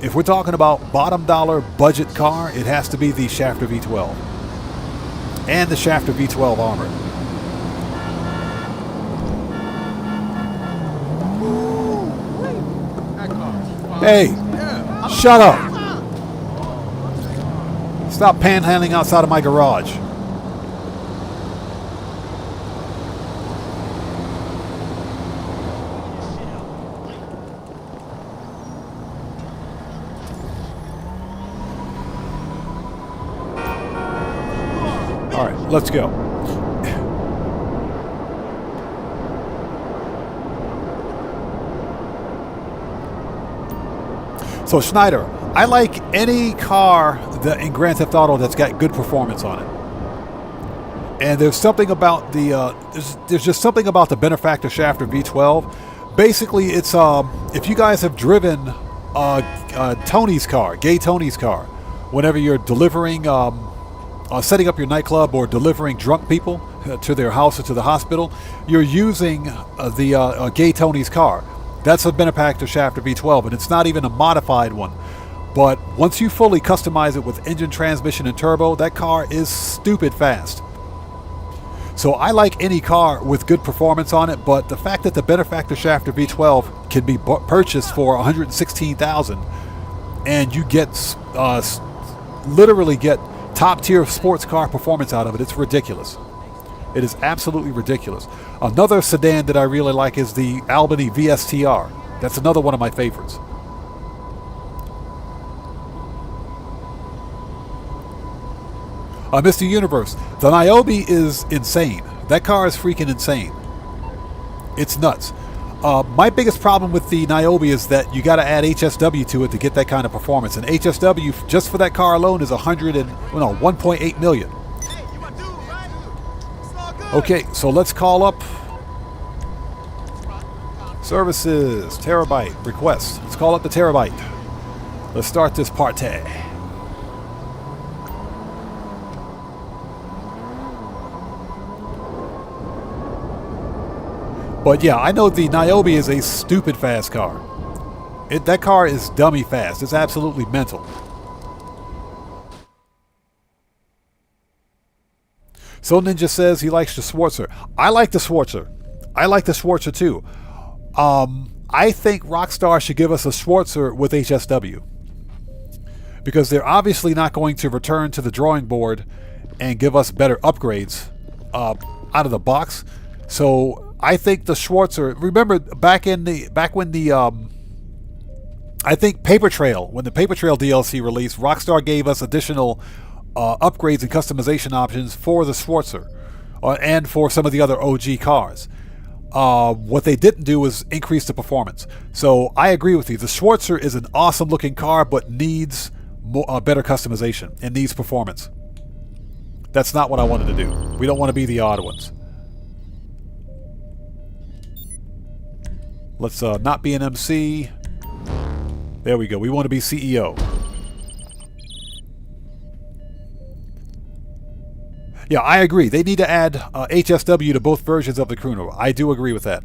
if we're talking about bottom dollar budget car, it has to be the Shafter V12 and the Shafter V12 armor. Hey, shut up! Stop panhandling outside of my garage. All right, let's go. So Schneider, I like any car that in Grand Theft Auto that's got good performance on it. And there's something about the there's just something about the Benefactor Shafter V12. Basically, it's if you guys have driven Tony's car, Gay Tony's car, whenever you're delivering, setting up your nightclub or delivering drunk people to their house or to the hospital, you're using the Gay Tony's car. That's a Benefactor Shafter V12, and it's not even a modified one. But once you fully customize it with engine, transmission, and turbo, that car is stupid fast. So I like any car with good performance on it, but the fact that the Benefactor Shafter V12 can be purchased for $116,000 and you get literally get top-tier sports car performance out of it, it's ridiculous. It is absolutely ridiculous. Another sedan that I really like is the Albany VSTR. That's another one of my favorites. Mr. Universe, the Niobe is insane. That car is freaking insane. It's nuts. My biggest problem with the Niobe is that you got to add HSW to it to get that kind of performance. And HSW, just for that car alone, is 1.8 million. Okay, so let's call up services, terabyte, request. Let's call up the terabyte. Let's start this party. But yeah, I know the Niobe is a stupid fast car. That car is dummy fast. It's absolutely mental. So Ninja says he likes the Schwarzer. I like the Schwarzer. I like the Schwarzer too. I think Rockstar should give us a Schwarzer with HSW. Because they're obviously not going to return to the drawing board and give us better upgrades out of the box. So I think the Schwarzer, remember back when the I think Paper Trail, when the Paper Trail DLC released, Rockstar gave us additional upgrades and customization options for the Schwarzer and for some of the other OG cars. What they didn't do was increase the performance. So I agree with you. The Schwarzer is an awesome looking car, but needs better customization and needs performance. That's not what I wanted to do. We don't want to be the odd ones. Let's not be an MC. There we go. We want to be CEO. Yeah, I agree. They need to add HSW to both versions of the Crooner. I do agree with that.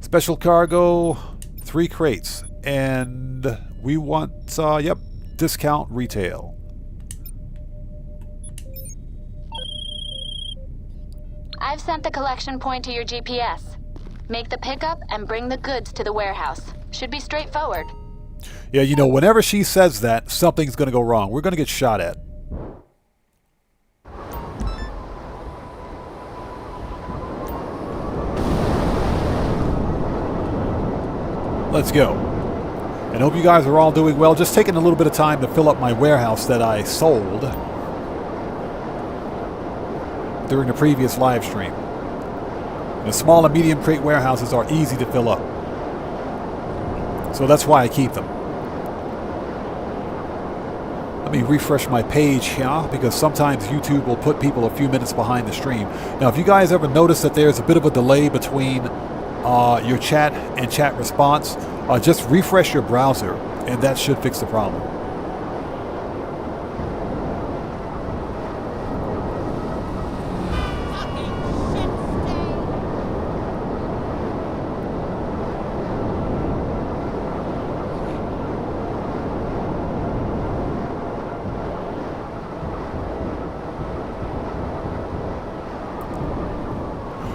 Special cargo, 3 crates. And we want, yep, discount retail. I've sent the collection point to your GPS. Make the pickup and bring the goods to the warehouse. Should be straightforward. Yeah, you know, whenever she says that, something's going to go wrong. We're going to get shot at. Let's go. And hope you guys are all doing well. Just taking a little bit of time to fill up my warehouse that I sold during the previous live stream. The small and medium crate warehouses are easy to fill up. So that's why I keep them. Let me refresh my page here, because sometimes YouTube will put people a few minutes behind the stream. Now, if you guys ever notice that there's a bit of a delay between your chat and chat response, just refresh your browser, and that should fix the problem.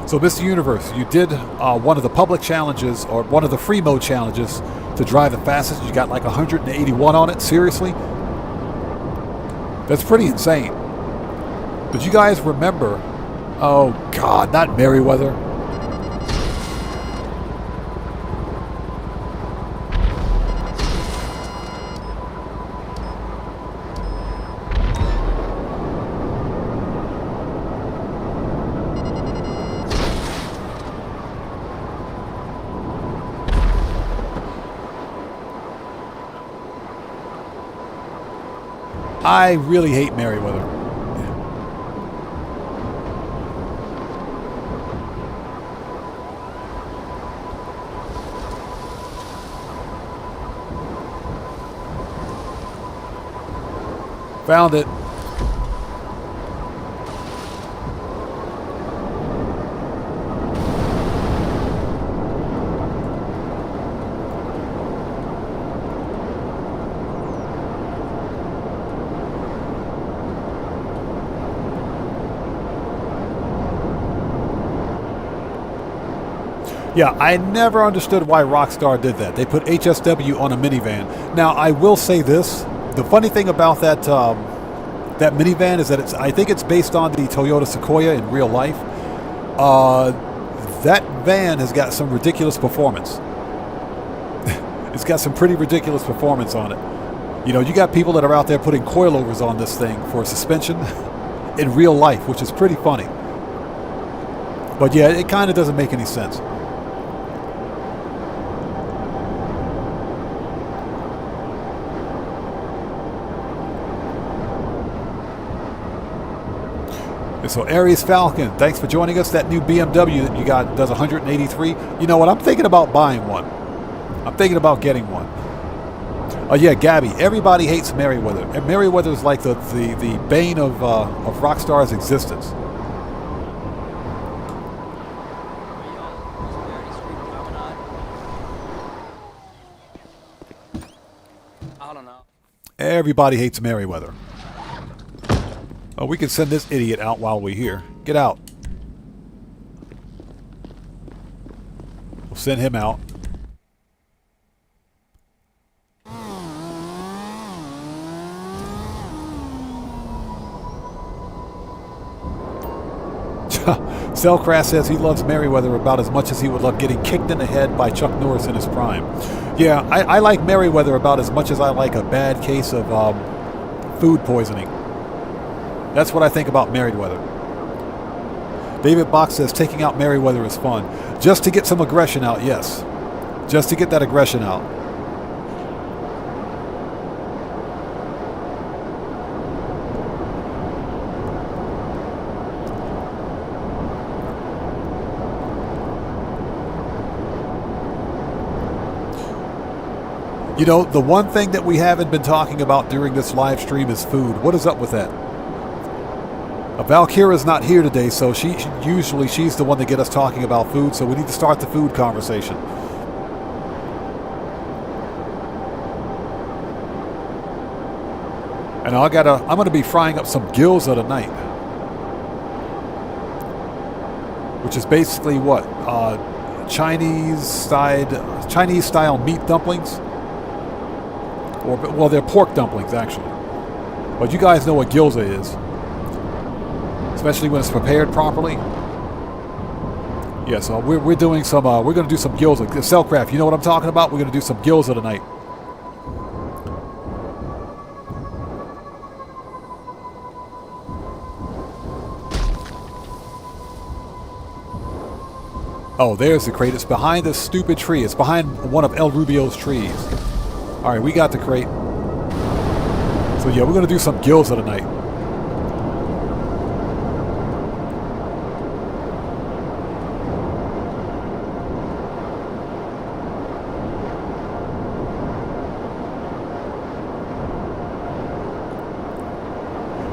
So, Mr. Universe, you did one of the public challenges, or one of the free mode challenges, to drive the fastest. You got like 181 on it. Seriously? That's pretty insane. Did you guys remember? Oh, God, not Merriweather. I really hate Merriweather. Found it. Yeah, I never understood why Rockstar did that. They put HSW on a minivan. Now, I will say this. The funny thing about that that minivan is that I think it's based on the Toyota Sequoia in real life. That van has got some ridiculous performance. It's got some pretty ridiculous performance on it. You know, you got people that are out there putting coilovers on this thing for suspension in real life, which is pretty funny. But yeah, it kind of doesn't make any sense. So Aries Falcon, thanks for joining us. That new BMW that you got does 183. You know what? I'm thinking about buying one. I'm thinking about getting one. Yeah, Gabby. Everybody hates Merriweather, and Merriweather is like the bane of Rockstar's existence. Everybody hates Merryweather. Oh, we can send this idiot out while we're here. Get out. We'll send him out. Cellcraft says he loves Merryweather about as much as he would love getting kicked in the head by Chuck Norris in his prime. Yeah, I like Merryweather about as much as I like a bad case of food poisoning. That's what I think about Merryweather. David Box says taking out Merryweather is fun. Just to get some aggression out, yes. Just to get that aggression out. You know, the one thing that we haven't been talking about during this live stream is food. What is up with that? Valkyra's not here today, so she's the one to get us talking about food, so we need to start the food conversation. And I'm gonna be frying up some gyoza tonight. Which is basically what? Chinese style meat dumplings? Or, well, they're pork dumplings, actually. But you guys know what gyoza is. Especially when it's prepared properly. Yeah, so we're doing some, we're going to do some gyoza. Cellcraft, you know what I'm talking about? We're going to do some gyoza tonight. Oh, there's the crate. It's behind this stupid tree. It's behind one of El Rubio's trees. Alright, we got the crate. So yeah, we're going to do some gyoza tonight.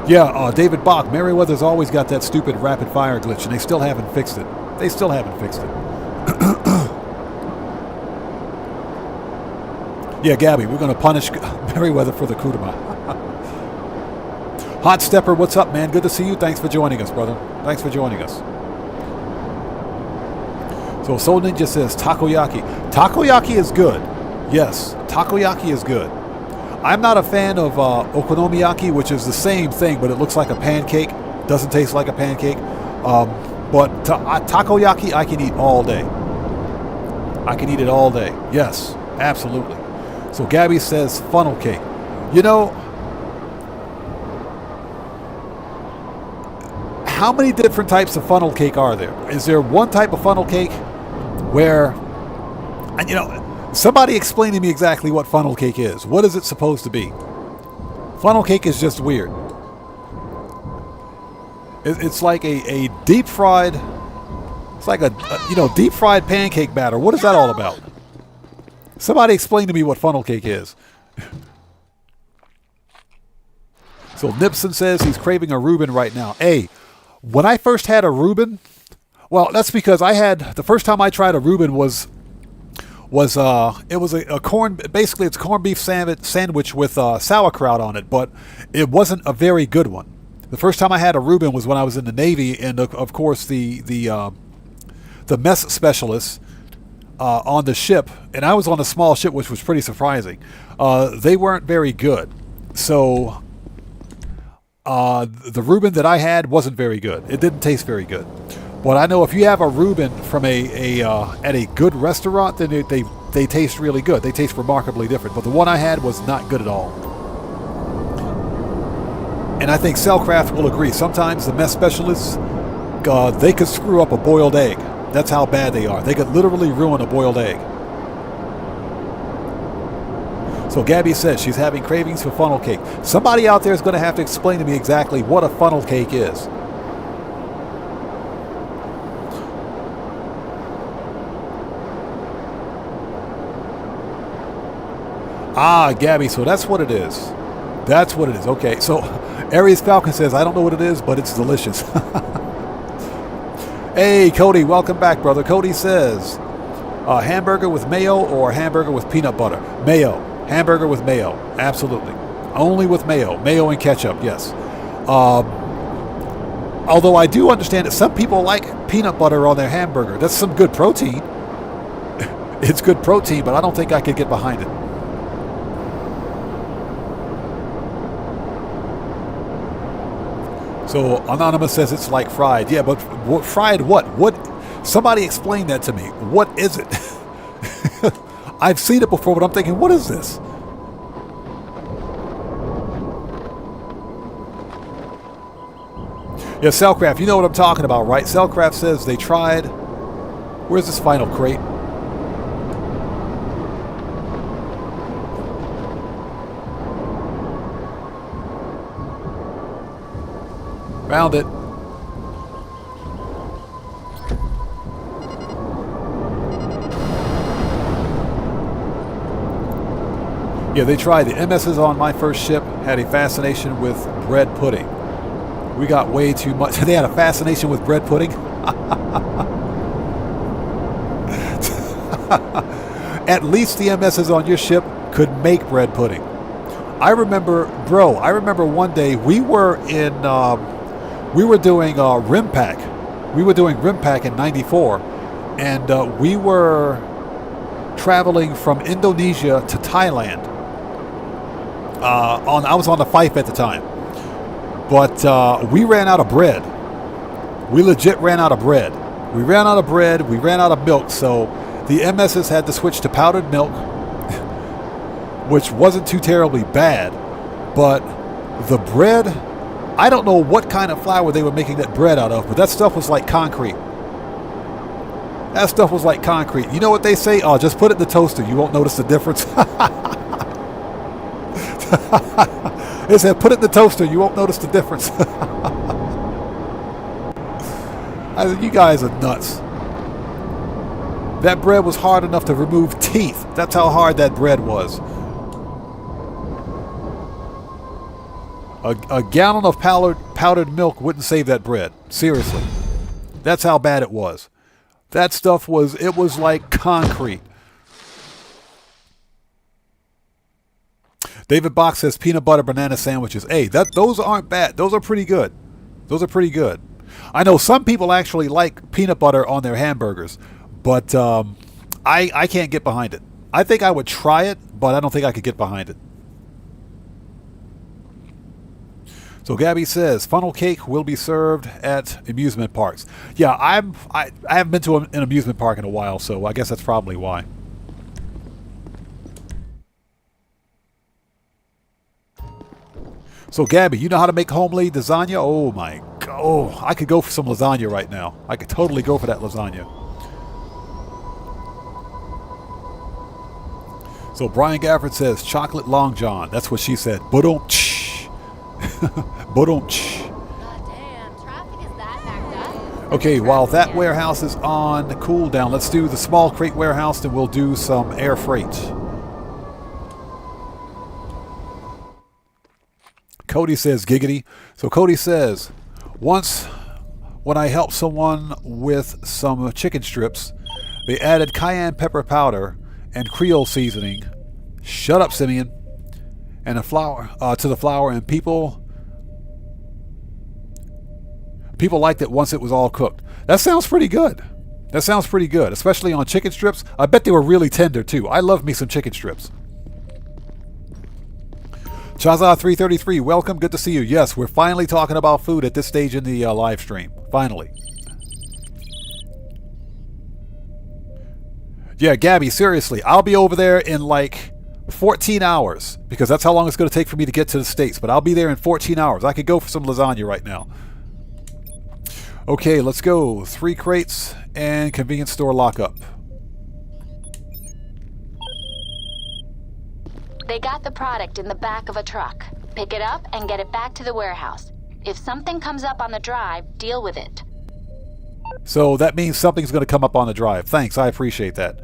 Yeah, David Bach, Merryweather's always got that stupid rapid fire glitch, and they still haven't fixed it. They still haven't fixed it. Yeah, Gabby, we're going to punish Merryweather for the coup de main. Hot Stepper, what's up, man? Good to see you. Thanks for joining us, brother. Thanks for joining us. So Soul Ninja says takoyaki. Takoyaki is good. Yes, takoyaki is good. I'm not a fan of okonomiyaki, which is the same thing, but it looks like a pancake. Doesn't taste like a pancake. But takoyaki I can eat all day. I can eat it all day. Yes, absolutely. So Gabby says funnel cake. You know, how many different types of funnel cake are there? Is there one type of funnel cake where, and you know, somebody explain to me exactly what funnel cake is. What is it supposed to be? Funnel cake is just weird. It's like a deep fried, it's like a deep fried pancake batter. What is that all about? Somebody explain to me what funnel cake is. So Nipson says he's craving a Reuben right now. Hey, when I first had a Reuben, well, that's because the first time I tried a Reuben was a corn, basically it's a corned beef sandwich with sauerkraut on it, but it wasn't a very good one. The first time I had a Reuben was when I was in the Navy, and of course the mess specialists on the ship, and I was on a small ship, which was pretty surprising. They weren't very good, so the Reuben that I had wasn't very good. It didn't taste very good. But I know if you have a Reuben from at a good restaurant, then they taste really good. They taste remarkably different. But the one I had was not good at all. And I think Cellcraft will agree. Sometimes the mess specialists, they could screw up a boiled egg. That's how bad they are. They could literally ruin a boiled egg. So Gabby says she's having cravings for funnel cake. Somebody out there is going to have to explain to me exactly what a funnel cake is. Ah, Gabby, so that's what it is. That's what it is. Okay, so Aries Falcon says, I don't know what it is, but it's delicious. Hey, Cody, welcome back, brother. Cody says, hamburger with mayo or hamburger with peanut butter? Mayo. Hamburger with mayo. Absolutely. Only with mayo. Mayo and ketchup, yes. Although I do understand that some people like peanut butter on their hamburger. That's some good protein. It's good protein, but I don't think I could get behind it. So Anonymous says it's like fried. Yeah, but fried what? What? Somebody explain that to me. What is it? I've seen it before, but I'm thinking, what is this? Yeah, Cellcraft, you know what I'm talking about, right? Cellcraft says they tried. Where's this final crate? Found it. Yeah, they tried. The MSs on my first ship had a fascination with bread pudding. We got way too much. They had a fascination with bread pudding. At least the MSs on your ship could make bread pudding. I remember one day we were doing rim pack. We were doing rim pack in '94, and we were traveling from Indonesia to Thailand. I was on the Fife at the time, but we ran out of bread. We legit ran out of bread. We ran out of bread. We ran out of milk. So the MSs had to switch to powdered milk, which wasn't too terribly bad, but the bread, I don't know what kind of flour they were making that bread out of, but that stuff was like concrete. That stuff was like concrete. You know what they say? Oh, just put it in the toaster. You won't notice the difference. They said, put it in the toaster. You won't notice the difference. I said, you guys are nuts. That bread was hard enough to remove teeth. That's how hard that bread was. A gallon of powdered milk wouldn't save that bread. Seriously. That's how bad it was. That stuff was like concrete. David Box says peanut butter banana sandwiches. Hey, those aren't bad. Those are pretty good. Those are pretty good. I know some people actually like peanut butter on their hamburgers, but I can't get behind it. I think I would try it, but I don't think I could get behind it. So Gabby says funnel cake will be served at amusement parks. Yeah, I haven't been to an amusement park in a while, so I guess that's probably why. So Gabby, you know how to make homemade lasagna? Oh my god. Oh, I could go for some lasagna right now. I could totally go for that lasagna. So Brian Gafford says chocolate long john. That's what she said. Ba-dum-tsh. Ba-dum-tsh. Okay, while that warehouse is on cooldown, let's do the small crate warehouse, then we'll do some air freight. Cody says giggity. So Cody says, once when I helped someone with some chicken strips, they added cayenne pepper powder and Creole seasoning. Shut up, Simeon. And a flour to the flour, and people liked it once it was all cooked. That sounds pretty good. That sounds pretty good, especially on chicken strips. I bet they were really tender too. I love me some chicken strips. Chaza333, welcome. Good to see you. Yes, we're finally talking about food at this stage in the live stream. Finally. Yeah, Gabby, seriously, I'll be over there in like 14 hours because that's how long it's going to take for me to get to the States. But I'll be there in 14 hours. I could go for some lasagna right now. Okay, let's go. 3 crates and convenience store lockup. They got the product in the back of a truck. Pick it up and get it back to the warehouse. If something comes up on the drive, deal with it. So that means something's going to come up on the drive. Thanks, I appreciate that.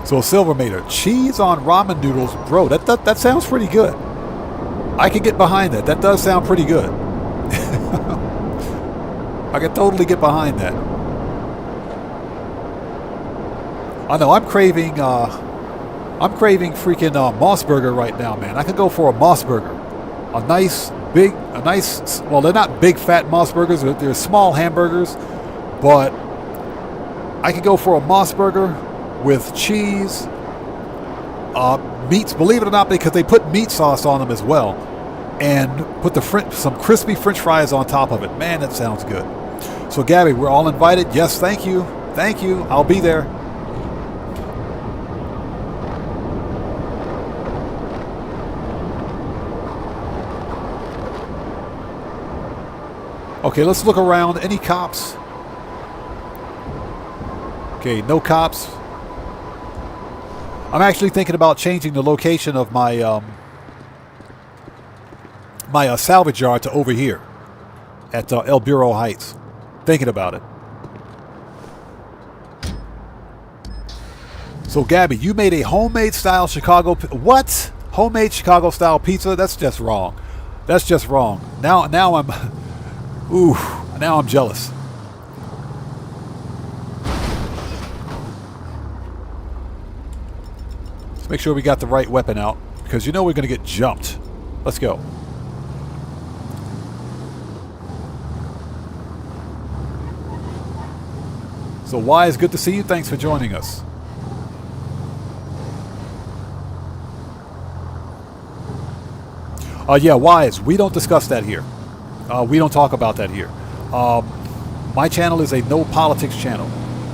So Silvermater, cheese on ramen noodles, bro, that sounds pretty good. I can get behind that. That does sound pretty good. I can totally get behind that. I know I'm craving freaking Moss Burger right now, man. I could go for a Moss Burger. A nice, well, they're not big fat Moss Burgers, they're small hamburgers, but I could go for a Moss Burger with cheese, meats, believe it or not, because they put meat sauce on them as well, and put some crispy French fries on top of it. Man, that sounds good. So, Gabby, we're all invited. Yes, thank you. Thank you. I'll be there. Okay, let's look around. Any cops? Okay, no cops. I'm actually thinking about changing the location of my my salvage yard to over here at El Burro Heights. Thinking about it. So, Gabby, you made a homemade style Chicago... What? Homemade Chicago style pizza? That's just wrong. That's just wrong. Now I'm... Ooh, now I'm jealous. Let's make sure we got the right weapon out, because you know we're going to get jumped. Let's go. So, Wise, good to see you. Thanks for joining us. Yeah, Wise, we don't discuss that here. We don't talk about that here. My channel is a no politics channel.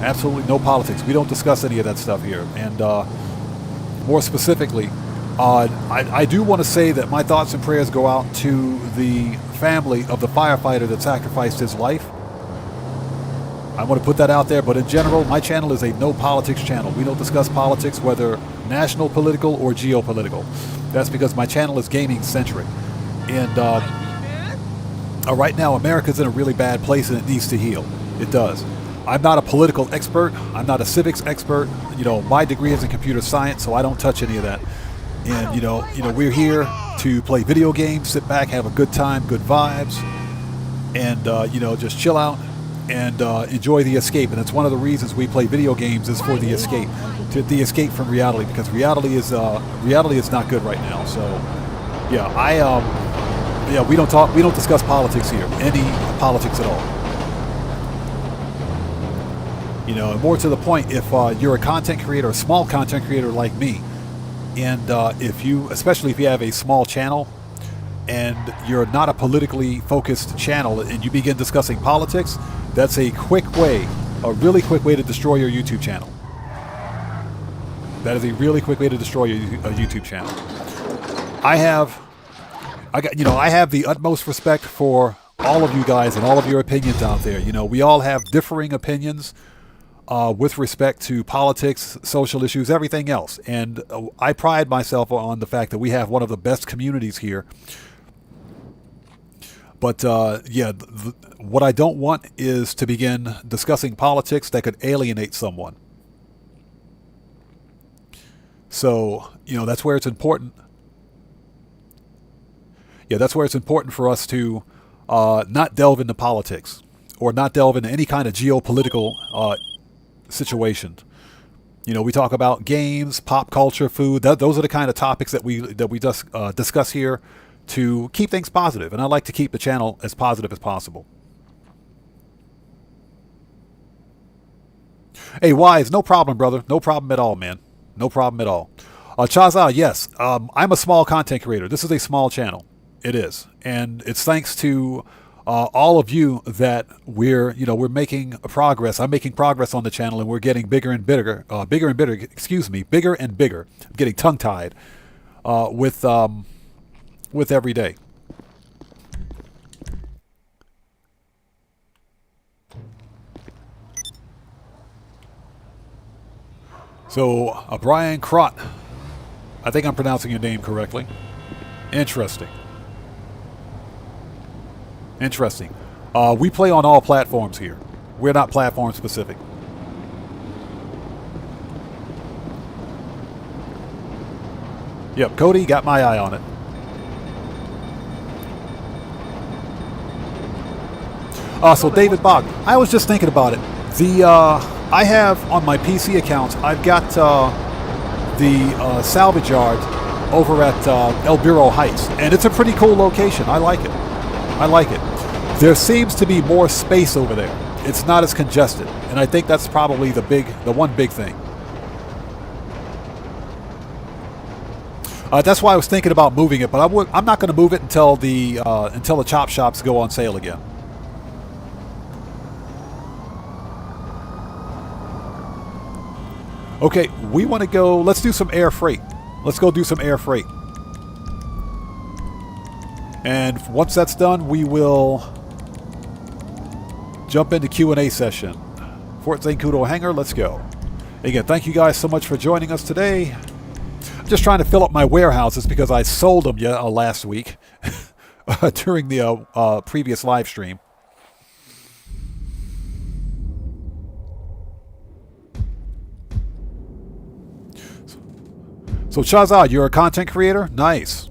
Absolutely no politics. We don't discuss any of that stuff here. And more specifically, I do want to say that my thoughts and prayers go out to the family of the firefighter that sacrificed his life. I want to put that out there, but in general, my channel is a no politics channel. We don't discuss politics, whether national, political, or geopolitical. That's because my channel is gaming centric. And right now, America's in a really bad place and it needs to heal. It does. I'm not a political expert. I'm not a civics expert. You know, my degree is in computer science, so I don't touch any of that. And you know, we're here to play video games, sit back, have a good time, good vibes, and you know, just chill out and enjoy the escape. And it's one of the reasons we play video games is for the escape, the escape from reality, because reality is not good right now. So yeah, we don't discuss politics here, any politics at all. You know, more to the point, if you're a content creator, a small content creator like me, and especially if you have a small channel and you're not a politically focused channel and you begin discussing politics, that's a really quick way to destroy your YouTube channel. That is a really quick way to destroy your YouTube channel. I have the utmost respect for all of you guys and all of your opinions out there. You know, we all have differing opinions with respect to politics, social issues, everything else. And I pride myself on the fact that we have one of the best communities here. But yeah, what I don't want is to begin discussing politics that could alienate someone. So, you know, that's where it's important. Yeah, that's where it's important for us to not delve into politics or not delve into any kind of geopolitical situation. You know, we talk about games, pop culture, food. Those are the kind of topics that we just discuss here to keep things positive. And I like to keep the channel as positive as possible. Hey, Wise, no problem, brother. No problem at all, man. No problem at all. Chaza, yes, I'm a small content creator. This is a small channel. It is. And it's thanks to all of you that we're making progress. I'm making progress on the channel, and we're getting bigger and bigger. Bigger and bigger. I'm getting tongue-tied with every day. So, Brian Crott. I think I'm pronouncing your name correctly. Interesting. Interesting. We play on all platforms here. We're not platform specific. Yep, Cody, got my eye on it. So David Bog, I was just thinking about it. I have on my PC account, I've got the salvage yard over at El Burro Heights, and it's a pretty cool location. I like it. I like it. There seems to be more space over there. It's not as congested, and I think that's probably the one big thing. That's why I was thinking about moving it, but I'm not going to move it until the chop shops go on sale again. Okay, we want to go. Let's do some air freight. Let's go do some air freight. And once that's done, we will jump into Q&A session. Fort Zancudo Hangar, let's go. Again, thank you guys so much for joining us today. I'm just trying to fill up my warehouses because I sold them last week during the previous live stream. So Shahzad, you're a content creator? Nice.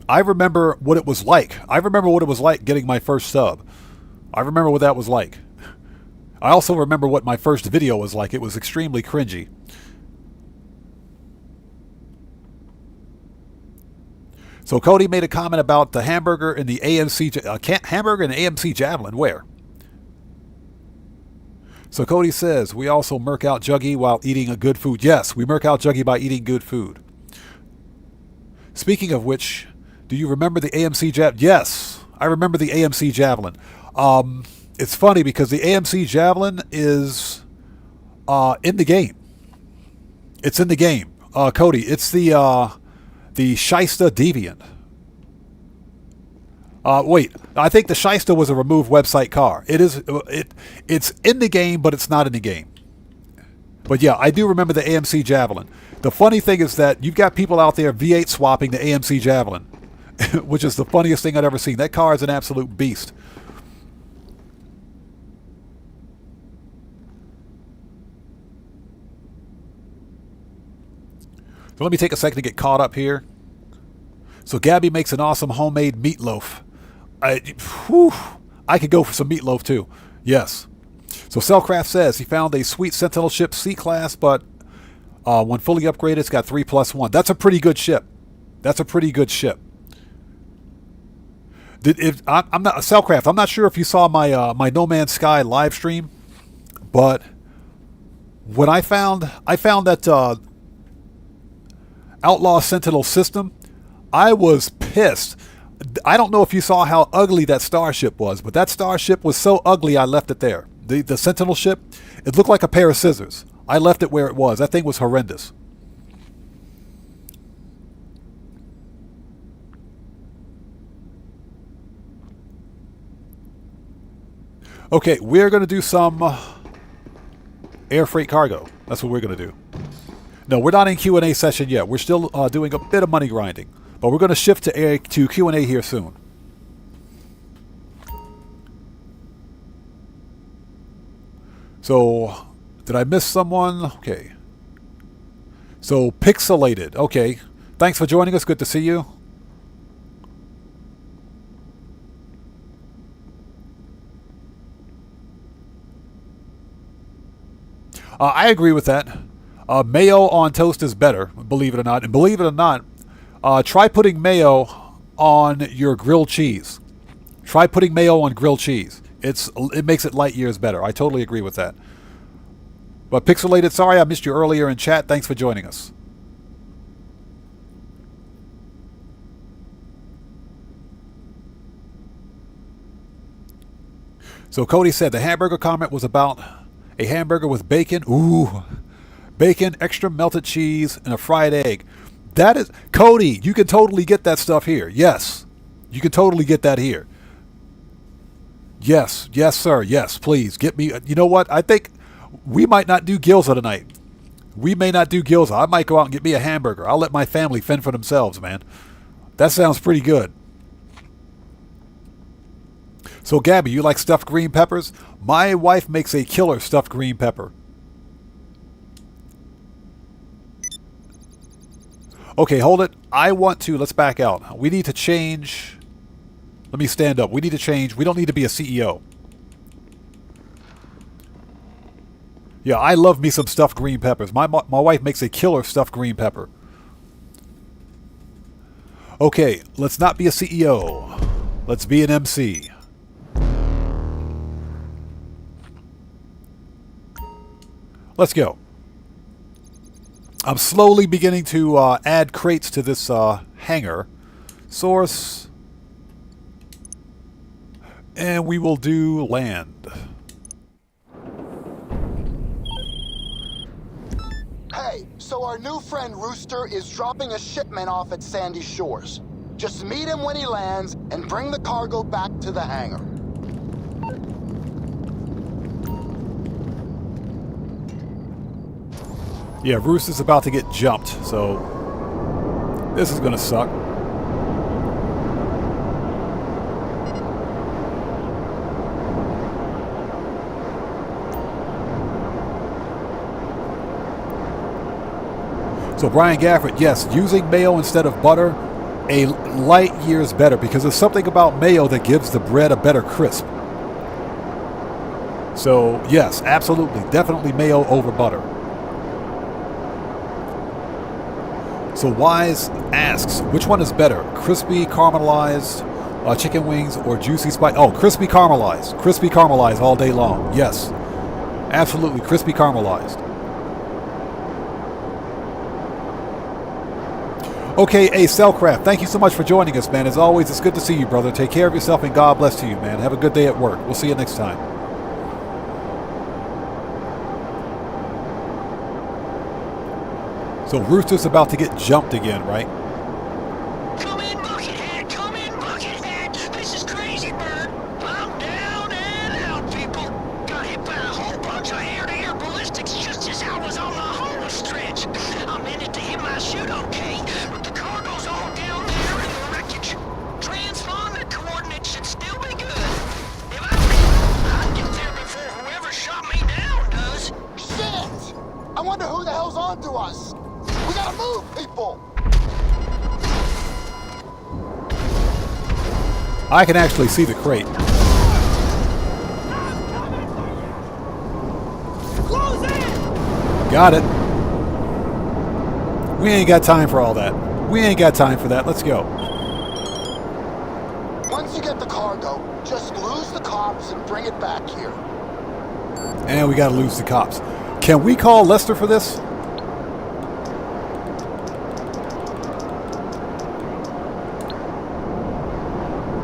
I remember what it was like. I remember what it was like getting my first sub. I remember what that was like. I also remember what my first video was like. It was extremely cringy. So Cody made a comment about the hamburger and the hamburger and the AMC Javelin. Where? So Cody says, we also murk out Juggy while eating a good food. Yes, we murk out Juggy by eating good food. Speaking of which, do you remember the AMC Javelin? Yes, I remember the AMC Javelin. It's funny because the AMC Javelin is in the game. It's in the game. Cody, it's the Shysta Deviant. Wait, I think the Shysta was a removed website car. It's in the game, but it's not in the game. But yeah, I do remember the AMC Javelin. The funny thing is that you've got people out there V8 swapping the AMC Javelin, which is the funniest thing I've ever seen. That car is an absolute beast. So let me take a second to get caught up here. So Gabby makes an awesome homemade meatloaf. I could go for some meatloaf too. Yes. So Cellcraft says he found a sweet Sentinel ship C-Class, but when fully upgraded, it's got 3+1. That's a pretty good ship. That's a pretty good ship. I'm not Cellcraft. I'm not sure if you saw my my No Man's Sky live stream, but when I found that Outlaw Sentinel system, I was pissed. I don't know if you saw how ugly that starship was, but that starship was so ugly I left it there. The Sentinel ship, it looked like a pair of scissors. I left it where it was. That thing was horrendous. Okay, we're going to do some air freight cargo. That's what we're going to do. No, we're not in Q&A session yet. We're still doing a bit of money grinding. But we're going to shift to Q&A here soon. So, did I miss someone? Okay. So, Pixelated. Okay. Thanks for joining us. Good to see you. I agree with that. Mayo on toast is better, believe it or not. And believe it or not, try putting mayo on your grilled cheese. Try putting mayo on grilled cheese. It makes it light years better. I totally agree with that. But Pixelated, sorry I missed you earlier in chat. Thanks for joining us. So Cody said the hamburger comment was about a hamburger with bacon. Ooh. Bacon, extra melted cheese, and a fried egg. That is... Cody, you can totally get that stuff here. Yes. You can totally get that here. Yes. Yes, sir. Yes, please. Get me... You know what? I think we might not do gyoza tonight. We may not do gyoza. I might go out and get me a hamburger. I'll let my family fend for themselves, man. That sounds pretty good. So, Gabby, you like stuffed green peppers? My wife makes a killer stuffed green pepper. Okay, hold it. I want to... Let's back out. We need to change... Let me stand up. We need to change. We don't need to be a CEO. Yeah, I love me some stuffed green peppers. My wife makes a killer stuffed green pepper. Okay, let's not be a CEO. Let's be an MC. Let's go. I'm slowly beginning to add crates to this hangar. Source. And we will do land. Hey, so our new friend Rooster is dropping a shipment off at Sandy Shores. Just meet him when he lands and bring the cargo back to the hangar. Yeah, Rooster's about to get jumped, so this is gonna suck. So Brian Gafford, yes, using mayo instead of butter, a light years better, because there's something about mayo that gives the bread a better crisp. So yes, absolutely, definitely mayo over butter. So Wise asks, which one is better, crispy caramelized chicken wings or juicy spice? Oh, crispy caramelized all day long. Yes, absolutely, crispy caramelized. Okay, A Cellcraft, thank you so much for joining us, man. As always, it's good to see you, brother. Take care of yourself and God bless to you, man. Have a good day at work. We'll see you next time. So Rooster's about to get jumped again, right? Come in, Buckethead! Come in, Buckethead! This is Crazy Bird! I'm down and out, people! Got hit by a whole bunch of air-to-air ballistics just as I was on the home stretch. I'm in it to hit my shoot okay, but the cargo's all down there in the wreckage. Transponder coordinates should still be good. If I get there before whoever shot me down does. Shit! I wonder who the hell's on to us! We gotta move, people! I can actually see the crate. Close in! Got it. We ain't got time for all that. We ain't got time for that. Let's go. Once you get the cargo, just lose the cops and bring it back here. And we gotta lose the cops. Can we call Lester for this?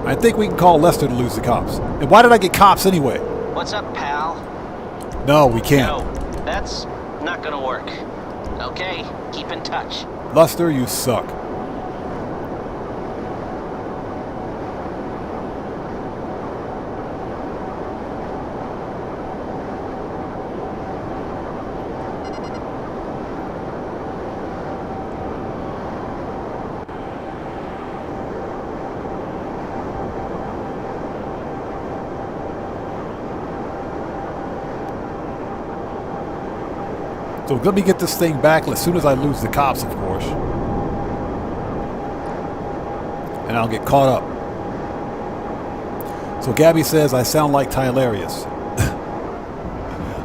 I think we can call Lester to lose the cops. And why did I get cops anyway? What's up, pal? No, we can't. No, that's not gonna work. Okay, keep in touch. Lester, you suck. So let me get this thing back as soon as I lose the cops, of course. And I'll get caught up. So Gabby says I sound like Tylarius.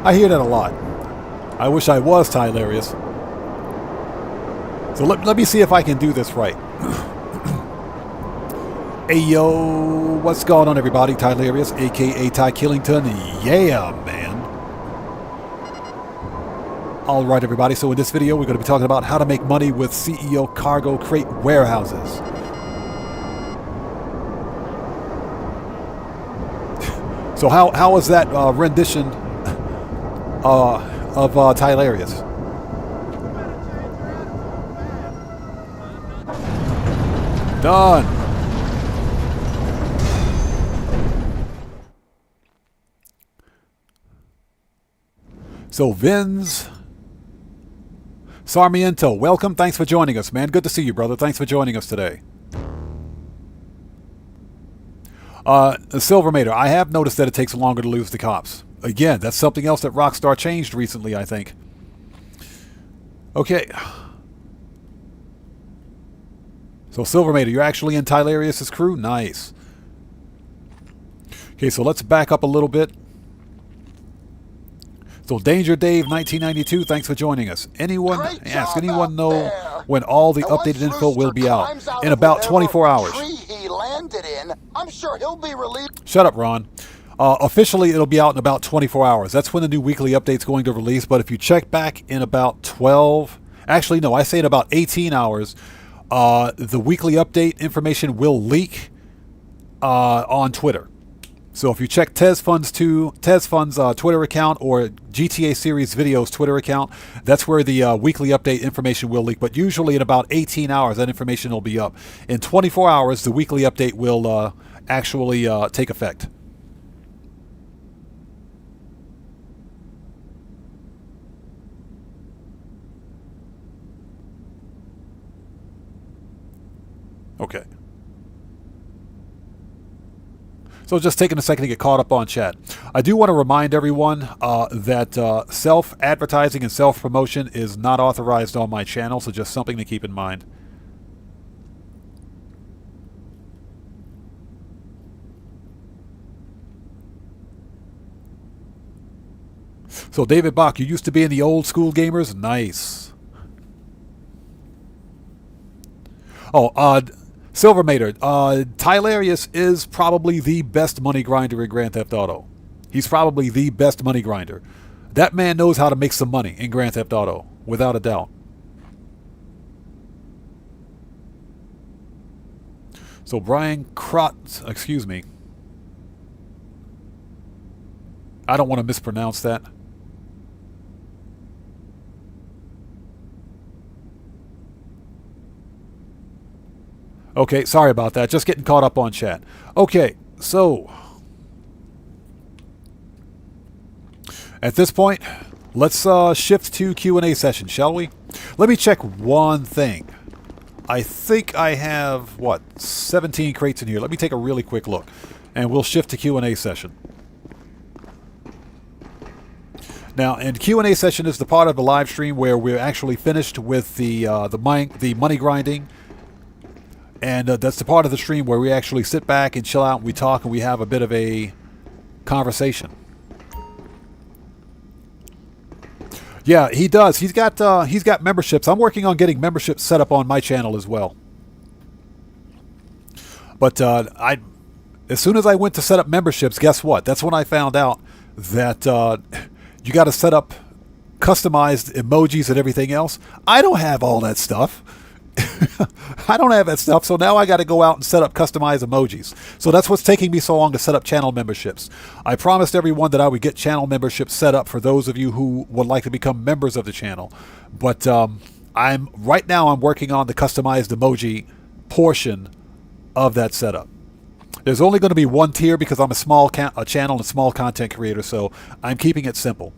I hear that a lot. I wish I was Tylarius. So let me see if I can do this right. Hey yo, what's going on everybody? Tylarius, aka Ty Killington. Yeah, man. Alright everybody, so in this video we're going to be talking about how to make money with CEO cargo crate warehouses. So how was that rendition of Tylarius? Done. So Vin's Sarmiento, welcome. Thanks for joining us, man. Good to see you, brother. Thanks for joining us today. Silvermater, I have noticed that it takes longer to lose the cops. Again, that's something else that Rockstar changed recently, I think. Okay. So Silvermater, you're actually in Tylarius' crew? Nice. Okay, so let's back up a little bit. So Danger Dave 1992, thanks for joining us. Anyone know when all the updated info will be out? In about 24 hours. He landed in. I'm sure he'll be relieved. Shut up, Ron. Officially, it'll be out in about 24 hours. That's when the new weekly update's going to release. But if you check back in about 12... Actually, no, I say in about 18 hours, the weekly update information will leak on Twitter. So if you check TezFund's Twitter account or GTA Series Videos Twitter account, that's where the weekly update information will leak. But usually in about 18 hours, that information will be up. In 24 hours, the weekly update will actually take effect. Okay. So just taking a second to get caught up on chat. I do want to remind everyone that self-advertising and self-promotion is not authorized on my channel, so just something to keep in mind. So David Bach, you used to be in the old school gamers? Nice. Oh, Silvermater, Tylarius is probably the best money grinder in Grand Theft Auto. He's probably the best money grinder. That man knows how to make some money in Grand Theft Auto, without a doubt. So Brian Crott, excuse me. I don't want to mispronounce that. Okay, sorry about that. Just getting caught up on chat. Okay, so at this point, let's shift to Q&A session, shall we? Let me check one thing. I think I have, 17 crates in here. Let me take a really quick look, and we'll shift to Q&A session. Now, and Q&A session is the part of the live stream where we're actually finished with the money grinding. And that's the part of the stream where we actually sit back and chill out and we talk and we have a bit of a conversation. Yeah, he does. He's got memberships. I'm working on getting memberships set up on my channel as well. But as soon as I went to set up memberships, guess what? That's when I found out that you got to set up customized emojis and everything else. I don't have all that stuff. I don't have that stuff, so now I got to go out and set up customized emojis. So that's what's taking me so long to set up channel memberships. I promised everyone that I would get channel memberships set up for those of you who would like to become members of the channel. But right now I'm working on the customized emoji portion of that setup. There's only going to be one tier because I'm a small channel and a small content creator, so I'm keeping it simple.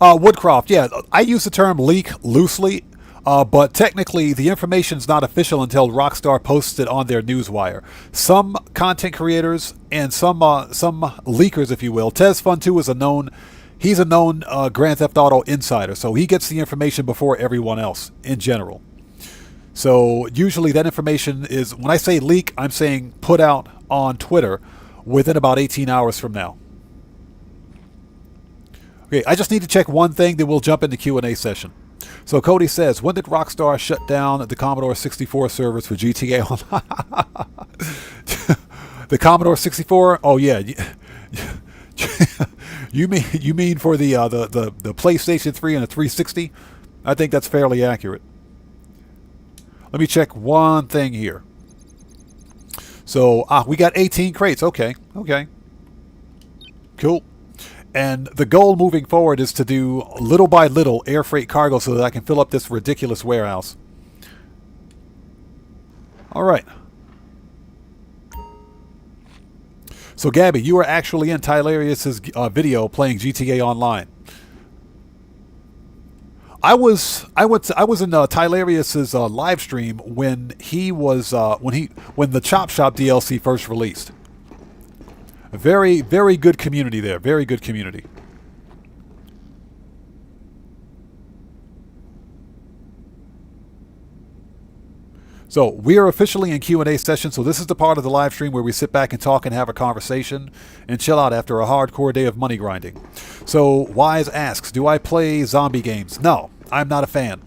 Woodcroft, yeah, I use the term leak loosely, but technically the information's not official until Rockstar posts it on their newswire. Some content creators and some leakers, if you will. TezFund2 is he's a known Grand Theft Auto insider, so he gets the information before everyone else in general. So usually that information is, when I say leak, I'm saying put out on Twitter within about 18 hours from now. Okay, I just need to check one thing, then we'll jump into Q&A session. So Cody says, when did Rockstar shut down the Commodore 64 servers for GTA Online? The Commodore 64? Oh yeah. You mean for the PlayStation 3 and the 360? I think that's fairly accurate. Let me check one thing here. So, we got 18 crates. Okay. Cool. And the goal moving forward is to do little by little air freight cargo so that I can fill up this ridiculous warehouse. All right. So Gabby, you were actually in Tylarius's video playing GTA Online. I was in Tylarius's live stream when he was when the Chop Shop DLC first released. A very, very good community there. Very good community. So we are officially in Q&A session. So this is the part of the live stream where we sit back and talk and have a conversation and chill out after a hardcore day of money grinding. So Wise asks, do I play zombie games? No, I'm not a fan.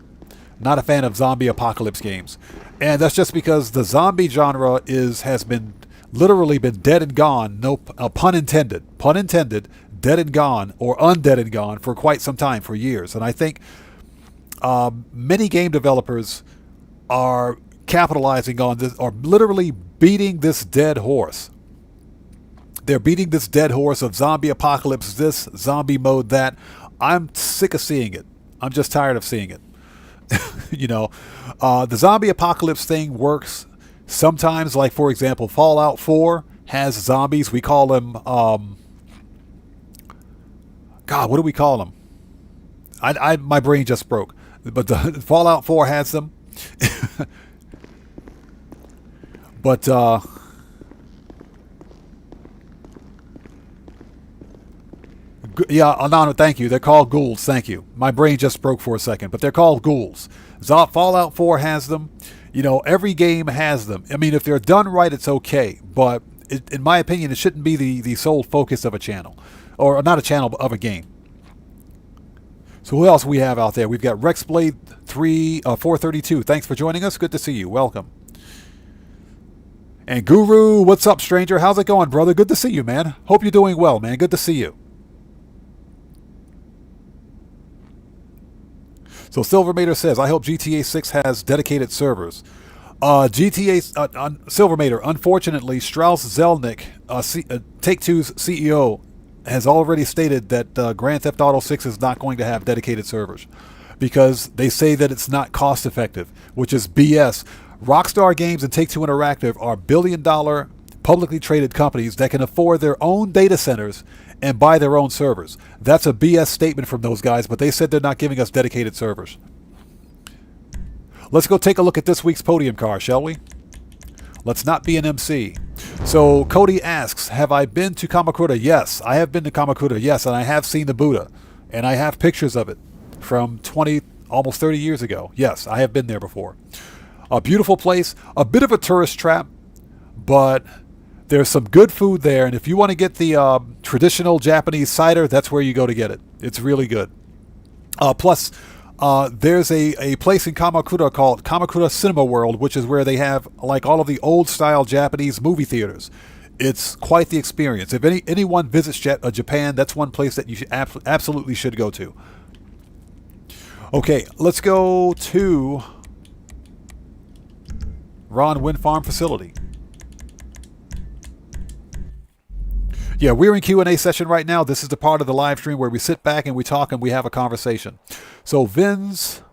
Not a fan of zombie apocalypse games. And that's just because the zombie genre has been literally been dead and gone, no pun intended, dead and gone or undead and gone for quite some time, for years. And I think many game developers are capitalizing on this, or literally beating this dead horse. They're beating this dead horse of zombie apocalypse, this, zombie mode, that. I'm sick of seeing it. I'm just tired of seeing it. You know, the zombie apocalypse thing works sometimes, like, for example, Fallout 4 has zombies. We call them, God, what do we call them? My brain just broke. But the Fallout 4 has them. But, yeah, Anana, thank you. They're called ghouls, thank you. My brain just broke for a second, but they're called ghouls. Fallout 4 has them. You know, every game has them. I mean, if they're done right, it's okay. But in my opinion, it shouldn't be the sole focus of a channel. Or not a channel, but of a game. So who else we have out there? We've got Rexblade 432. Thanks for joining us. Good to see you. Welcome. And Guru, what's up, stranger? How's it going, brother? Good to see you, man. Hope you're doing well, man. Good to see you. So Silvermater says, I hope GTA 6 has dedicated servers. Silvermater, unfortunately, Strauss Zelnick, Take-Two's CEO, has already stated that Grand Theft Auto 6 is not going to have dedicated servers because they say that it's not cost effective, which is BS. Rockstar Games and Take-Two Interactive are billion-dollar publicly traded companies that can afford their own data centers and buy their own servers. That's a BS statement from those guys, but they said they're not giving us dedicated servers. Let's go take a look at this week's podium car, shall we? Let's not be an MC. So Cody asks, have I been to Kamakura? Yes, I have been to Kamakura, yes, and I have seen the Buddha. And I have pictures of it from almost 30 years ago. Yes, I have been there before. A beautiful place, a bit of a tourist trap, but there's some good food there, and if you want to get the traditional Japanese cider, that's where you go to get it. It's really good. Plus, there's a place in Kamakura called Kamakura Cinema World, which is where they have like all of the old-style Japanese movie theaters. It's quite the experience. If anyone visits Japan, that's one place that you absolutely should go to. Okay, let's go to Ron Wind Farm Facility. Yeah, we're in Q&A session right now. This is the part of the live stream where we sit back and we talk and we have a conversation. So Vince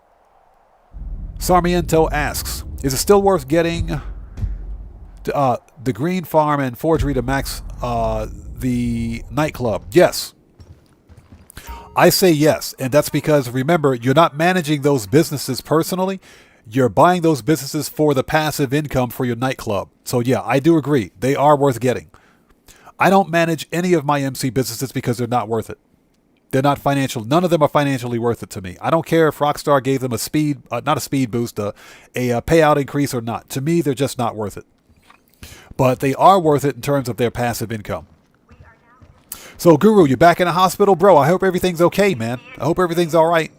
Sarmiento asks, is it still worth getting the Green Farm and Forgery to max the nightclub? Yes. I say yes, and that's because, remember, you're not managing those businesses personally. You're buying those businesses for the passive income for your nightclub. So yeah, I do agree. They are worth getting. I don't manage any of my MC businesses because they're not worth it. They're not financial. None of them are financially worth it to me. I don't care if Rockstar gave them not a speed boost, a payout increase or not. To me, they're just not worth it. But they are worth it in terms of their passive income. So Guru, you're back in the hospital? Bro, I hope everything's okay, man. I hope everything's all right.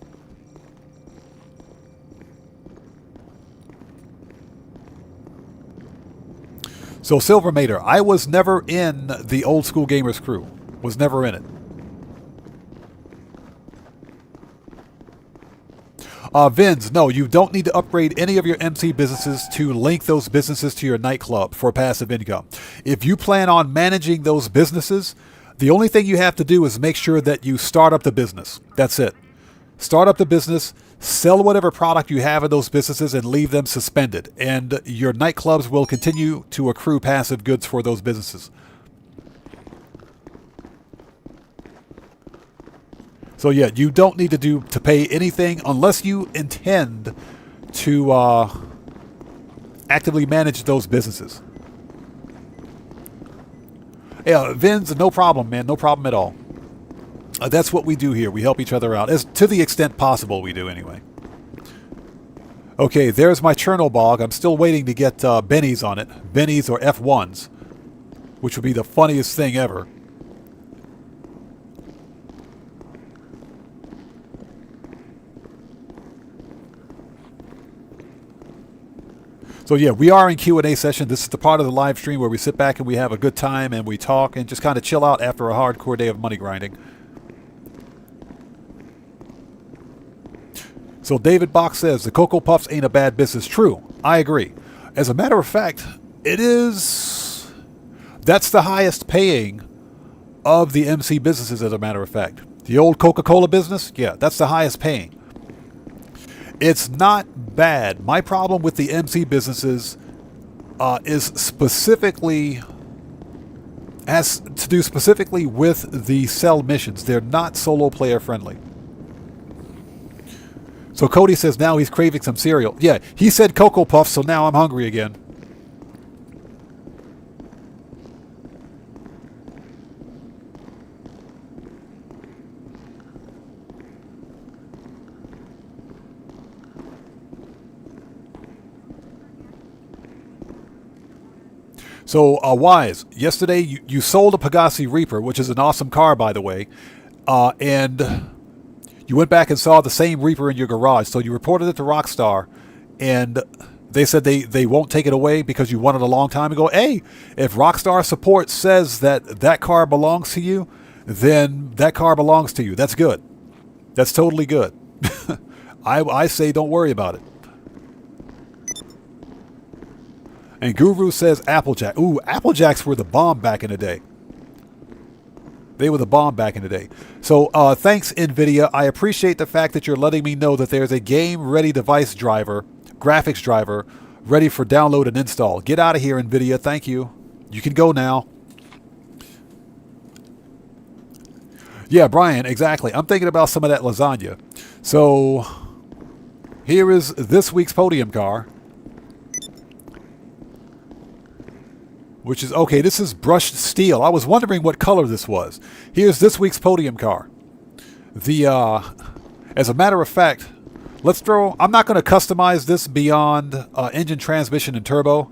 So Silvermater, I was never in the Old School Gamers crew. Was never in it. Vins, no, you don't need to upgrade any of your MC businesses to link those businesses to your nightclub for passive income. If you plan on managing those businesses, the only thing you have to do is make sure that you start up the business. That's it. Start up the business, sell whatever product you have in those businesses, and leave them suspended. And your nightclubs will continue to accrue passive goods for those businesses. So yeah, you don't need to pay anything unless you intend to actively manage those businesses. Yeah, Vins, no problem, man. No problem at all. That's what we do here. We help each other out. As to the extent possible, we do anyway. Okay, there's my Chernobog. I'm still waiting to get Bennies on it. Bennies or F1s. Which would be the funniest thing ever. So yeah, we are in Q&A session. This is the part of the live stream where we sit back and we have a good time and we talk and just kind of chill out after a hardcore day of money grinding. So David Bach says, the Cocoa Puffs ain't a bad business. True, I agree. As a matter of fact, it is... That's the highest paying of the MC businesses, as a matter of fact. The old Coca-Cola business, yeah, that's the highest paying. It's not bad. My problem with the MC businesses is specifically... has to do specifically with the cell missions. They're not solo player friendly. So Cody says now he's craving some cereal. Yeah, he said Cocoa Puffs, so now I'm hungry again. So, Wise, yesterday you sold a Pegassi Reaper, which is an awesome car, by the way, and you went back and saw the same Reaper in your garage. So you reported it to Rockstar, and they said they won't take it away because you won it a long time ago. Hey, if Rockstar support says that that car belongs to you, then that car belongs to you. That's good. That's totally good. I say don't worry about it. And Guru says Applejack. Ooh, Applejacks were the bomb back in the day. They were the bomb back in the day. So thanks, NVIDIA. I appreciate the fact that you're letting me know that there's a game-ready device driver, graphics driver, ready for download and install. Get out of here, NVIDIA. Thank you. You can go now. Yeah, Brian, exactly. I'm thinking about some of that lasagna. So here is this week's podium car. Which is, okay, this is brushed steel. I was wondering what color this was. Here's this week's podium car. As a matter of fact, I'm not going to customize this beyond engine, transmission, and turbo.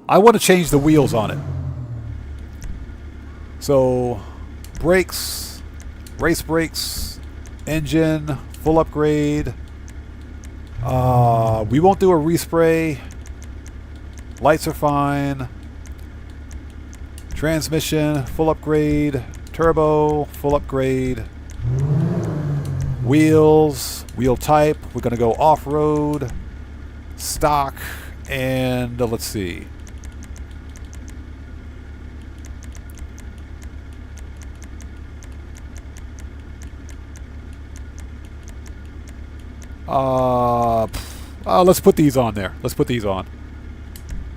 I want to change the wheels on it. So, brakes, race brakes, engine, full upgrade. We won't do a respray. Lights are fine. Transmission, full upgrade. Turbo, full upgrade. Wheels, wheel type. We're going to go off-road, stock, and let's see. Let's put these on there. Let's put these on.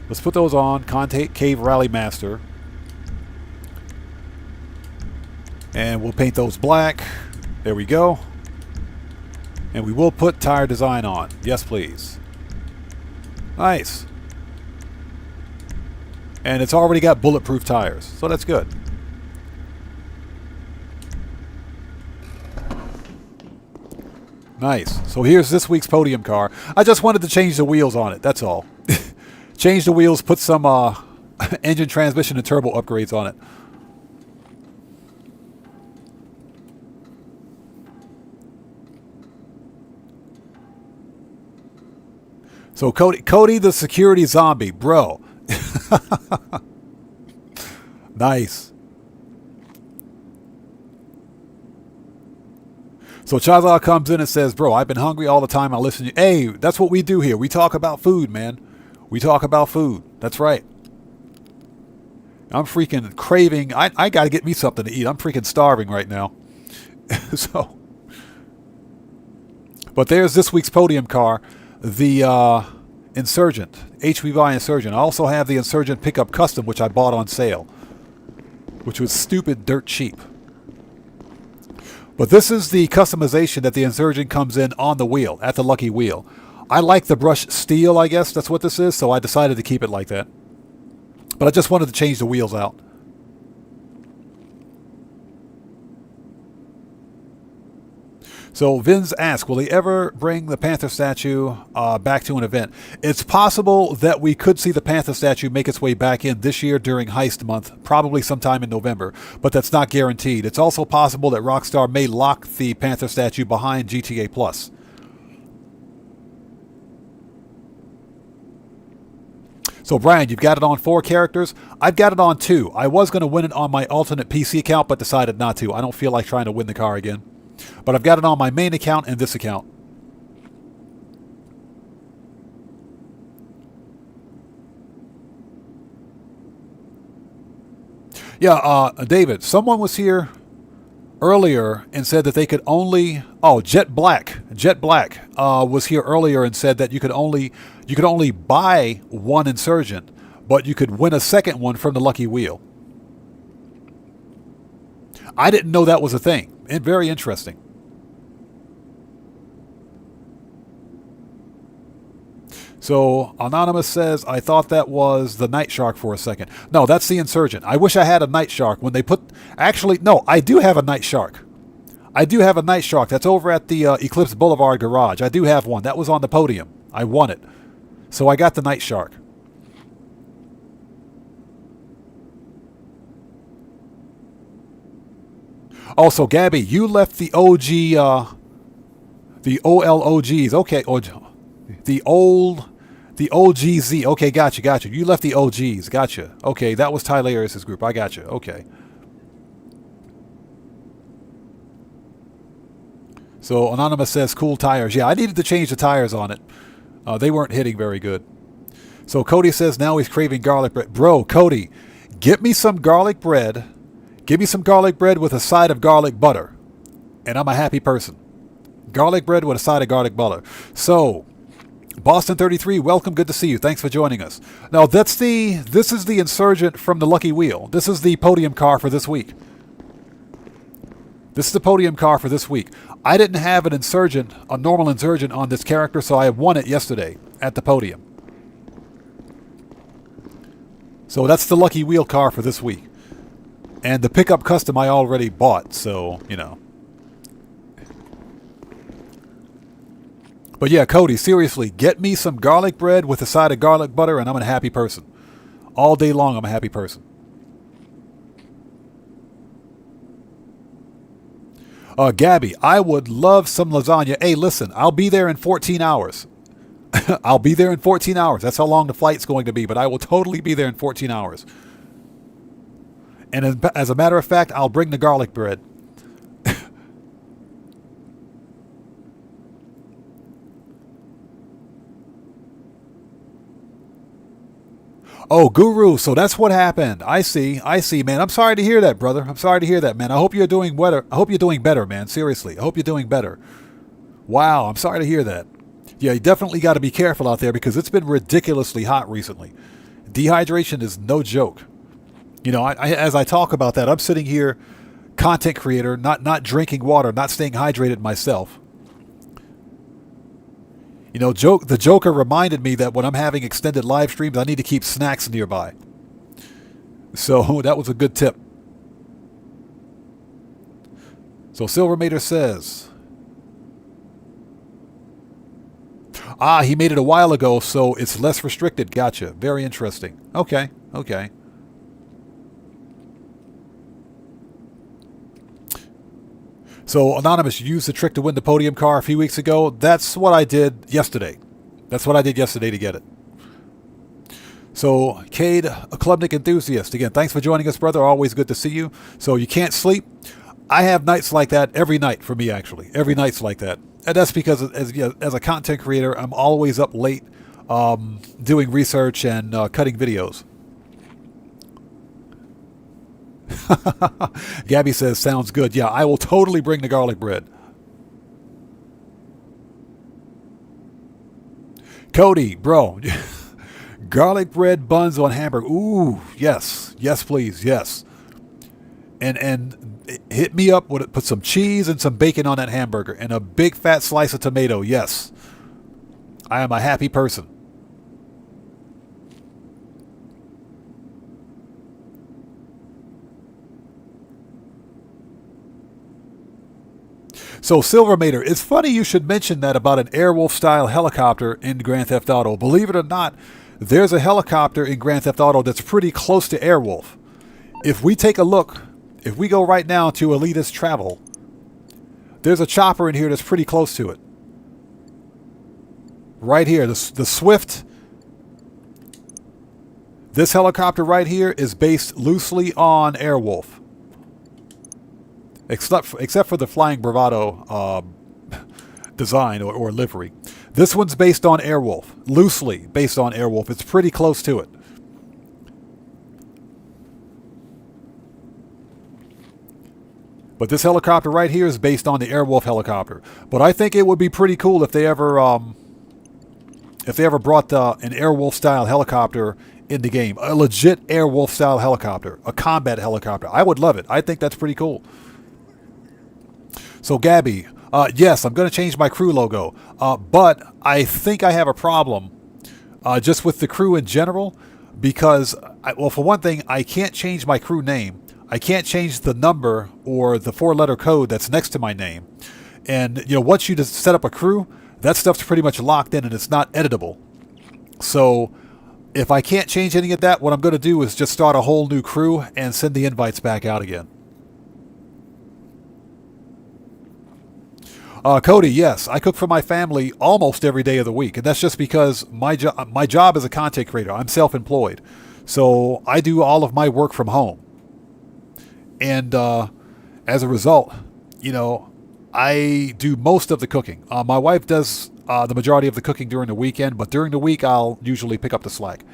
Let's put those on. Conte Cave Rally Master. And we'll paint those black. There we go. And we will put tire design on. Yes, please. Nice. And it's already got bulletproof tires, so that's good. Nice. So here's this week's podium car. I just wanted to change the wheels on it. That's all. Change the wheels, put some engine, transmission, and turbo upgrades on it. So Cody the security zombie, bro. Nice. So Chazal comes in and says, bro, I've been hungry all the time. I listen to you. Hey, that's what we do here. We talk about food, man. We talk about food. That's right. I'm freaking craving. I got to get me something to eat. I'm freaking starving right now. So, but there's this week's podium car, the Insurgent, HVI Insurgent. I also have the Insurgent Pickup Custom, which I bought on sale, which was stupid dirt cheap. But this is the customization that the Insurgent comes in on the wheel, at the lucky wheel. I like the brushed steel, I guess that's what this is, so I decided to keep it like that. But I just wanted to change the wheels out. So Vince asks, will they ever bring the Panther statue back to an event? It's possible that we could see the Panther statue make its way back in this year during Heist Month, probably sometime in November, but that's not guaranteed. It's also possible that Rockstar may lock the Panther statue behind GTA Plus. So Brian, you've got it on 4 characters. I've got it on 2. I was going to win it on my alternate PC account, but decided not to. I don't feel like trying to win the car again. But I've got it on my main account and this account. Yeah, David, someone was here earlier and said that they could only... Oh, Jet Black was here earlier and said that you could only buy one insurgent, but you could win a second one from the Lucky Wheel. I didn't know that was a thing. Very interesting. So Anonymous says, I thought that was the Night Shark for a second. No, that's the Insurgent. I wish I had a Night Shark when they put... Actually, no, I do have a Night Shark. I do have a Night Shark. That's over at the Eclipse Boulevard garage. I do have one. That was on the podium. I won it. So I got the Night Shark. Also, Gabby, you left the OG, the OLOGs. Okay, the OGZ. Okay, gotcha. You left the OGs. Gotcha. Okay, that was Tylarius' group. I gotcha. Okay. So Anonymous says, cool tires. Yeah, I needed to change the tires on it. They weren't hitting very good. So Cody says, now he's craving garlic bread. Bro, Cody, get me some garlic bread. Give me some garlic bread with a side of garlic butter. And I'm a happy person. Garlic bread with a side of garlic butter. So, Boston33, welcome. Good to see you. Thanks for joining us. Now, this is the Insurgent from the Lucky Wheel. This is the podium car for this week. This is the podium car for this week. I didn't have an Insurgent, a normal Insurgent on this character, so I won it yesterday at the podium. So that's the Lucky Wheel car for this week. And the pickup custom I already bought, so, you know. But yeah, Cody, seriously, get me some garlic bread with a side of garlic butter and I'm a happy person. All day long, I'm a happy person. Gabby, I would love some lasagna. Hey, listen, I'll be there in 14 hours. I'll be there in 14 hours. That's how long the flight's going to be, but I will totally be there in 14 hours. And as a matter of fact, I'll bring the garlic bread. Oh, Guru, so that's what happened. I see, man. I'm sorry to hear that, brother. I'm sorry to hear that, man. I hope you're doing better. I hope you're doing better, man. Seriously, I hope you're doing better. Wow, I'm sorry to hear that. Yeah, you definitely got to be careful out there because it's been ridiculously hot recently. Dehydration is no joke. You know, as I talk about that, I'm sitting here, content creator, not drinking water, not staying hydrated myself. You know, the Joker reminded me that when I'm having extended live streams, I need to keep snacks nearby. So that was a good tip. So Silvermater says, he made it a while ago, so it's less restricted. Gotcha. Very interesting. Okay. So, Anonymous, you used the trick to win the podium car a few weeks ago. That's what I did yesterday. That's what I did yesterday to get it. So, Cade, a Klubnik enthusiast. Again, thanks for joining us, brother. Always good to see you. So, you can't sleep. I have nights like that every night for me, actually. Every night's like that. And that's because as a content creator, I'm always up late doing research and cutting videos. Gabby says, sounds good. Yeah, I will totally bring the garlic bread. Cody, bro, garlic bread buns on hamburger. Ooh, yes, please, yes. And hit me up with it. Put some cheese and some bacon on that hamburger and a big fat slice of tomato. Yes, I am a happy person. So, Silvermater, it's funny you should mention that about an Airwolf-style helicopter in Grand Theft Auto. Believe it or not, there's a helicopter in Grand Theft Auto that's pretty close to Airwolf. If we take a look, if we go right now to Elitist Travel, there's a chopper in here that's pretty close to it. Right here, the Swift. This helicopter right here is based loosely on Airwolf. Except for the Flying Bravado design or livery. This one's based on Airwolf. Loosely based on Airwolf. It's pretty close to it. But this helicopter right here is based on the Airwolf helicopter. But I think it would be pretty cool if they ever brought an Airwolf-style helicopter in the game. A legit Airwolf-style helicopter. A combat helicopter. I would love it. I think that's pretty cool. So, Gabby, yes, I'm going to change my crew logo. But I think I have a problem just with the crew in general. Because, well, for one thing, I can't change my crew name. I can't change the number or the 4-letter code that's next to my name. And, you know, once you just set up a crew, that stuff's pretty much locked in and it's not editable. So, if I can't change any of that, what I'm going to do is just start a whole new crew and send the invites back out again. Cody, yes, I cook for my family almost every day of the week. And that's just because my job as a content creator, I'm self-employed. So I do all of my work from home. And as a result, you know, I do most of the cooking. My wife does the majority of the cooking during the weekend, but during the week I'll usually pick up the slack.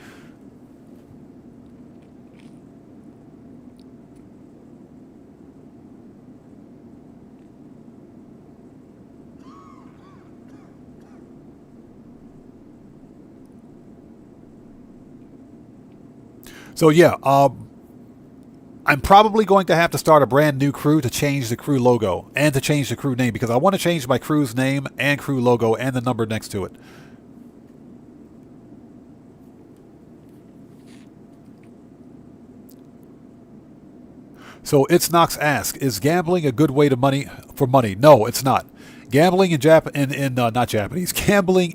So yeah, I'm probably going to have to start a brand new crew to change the crew logo and to change the crew name because I want to change my crew's name and crew logo and the number next to it. So It's Knox asks, is gambling a good way to money? No, it's not. Gambling Gambling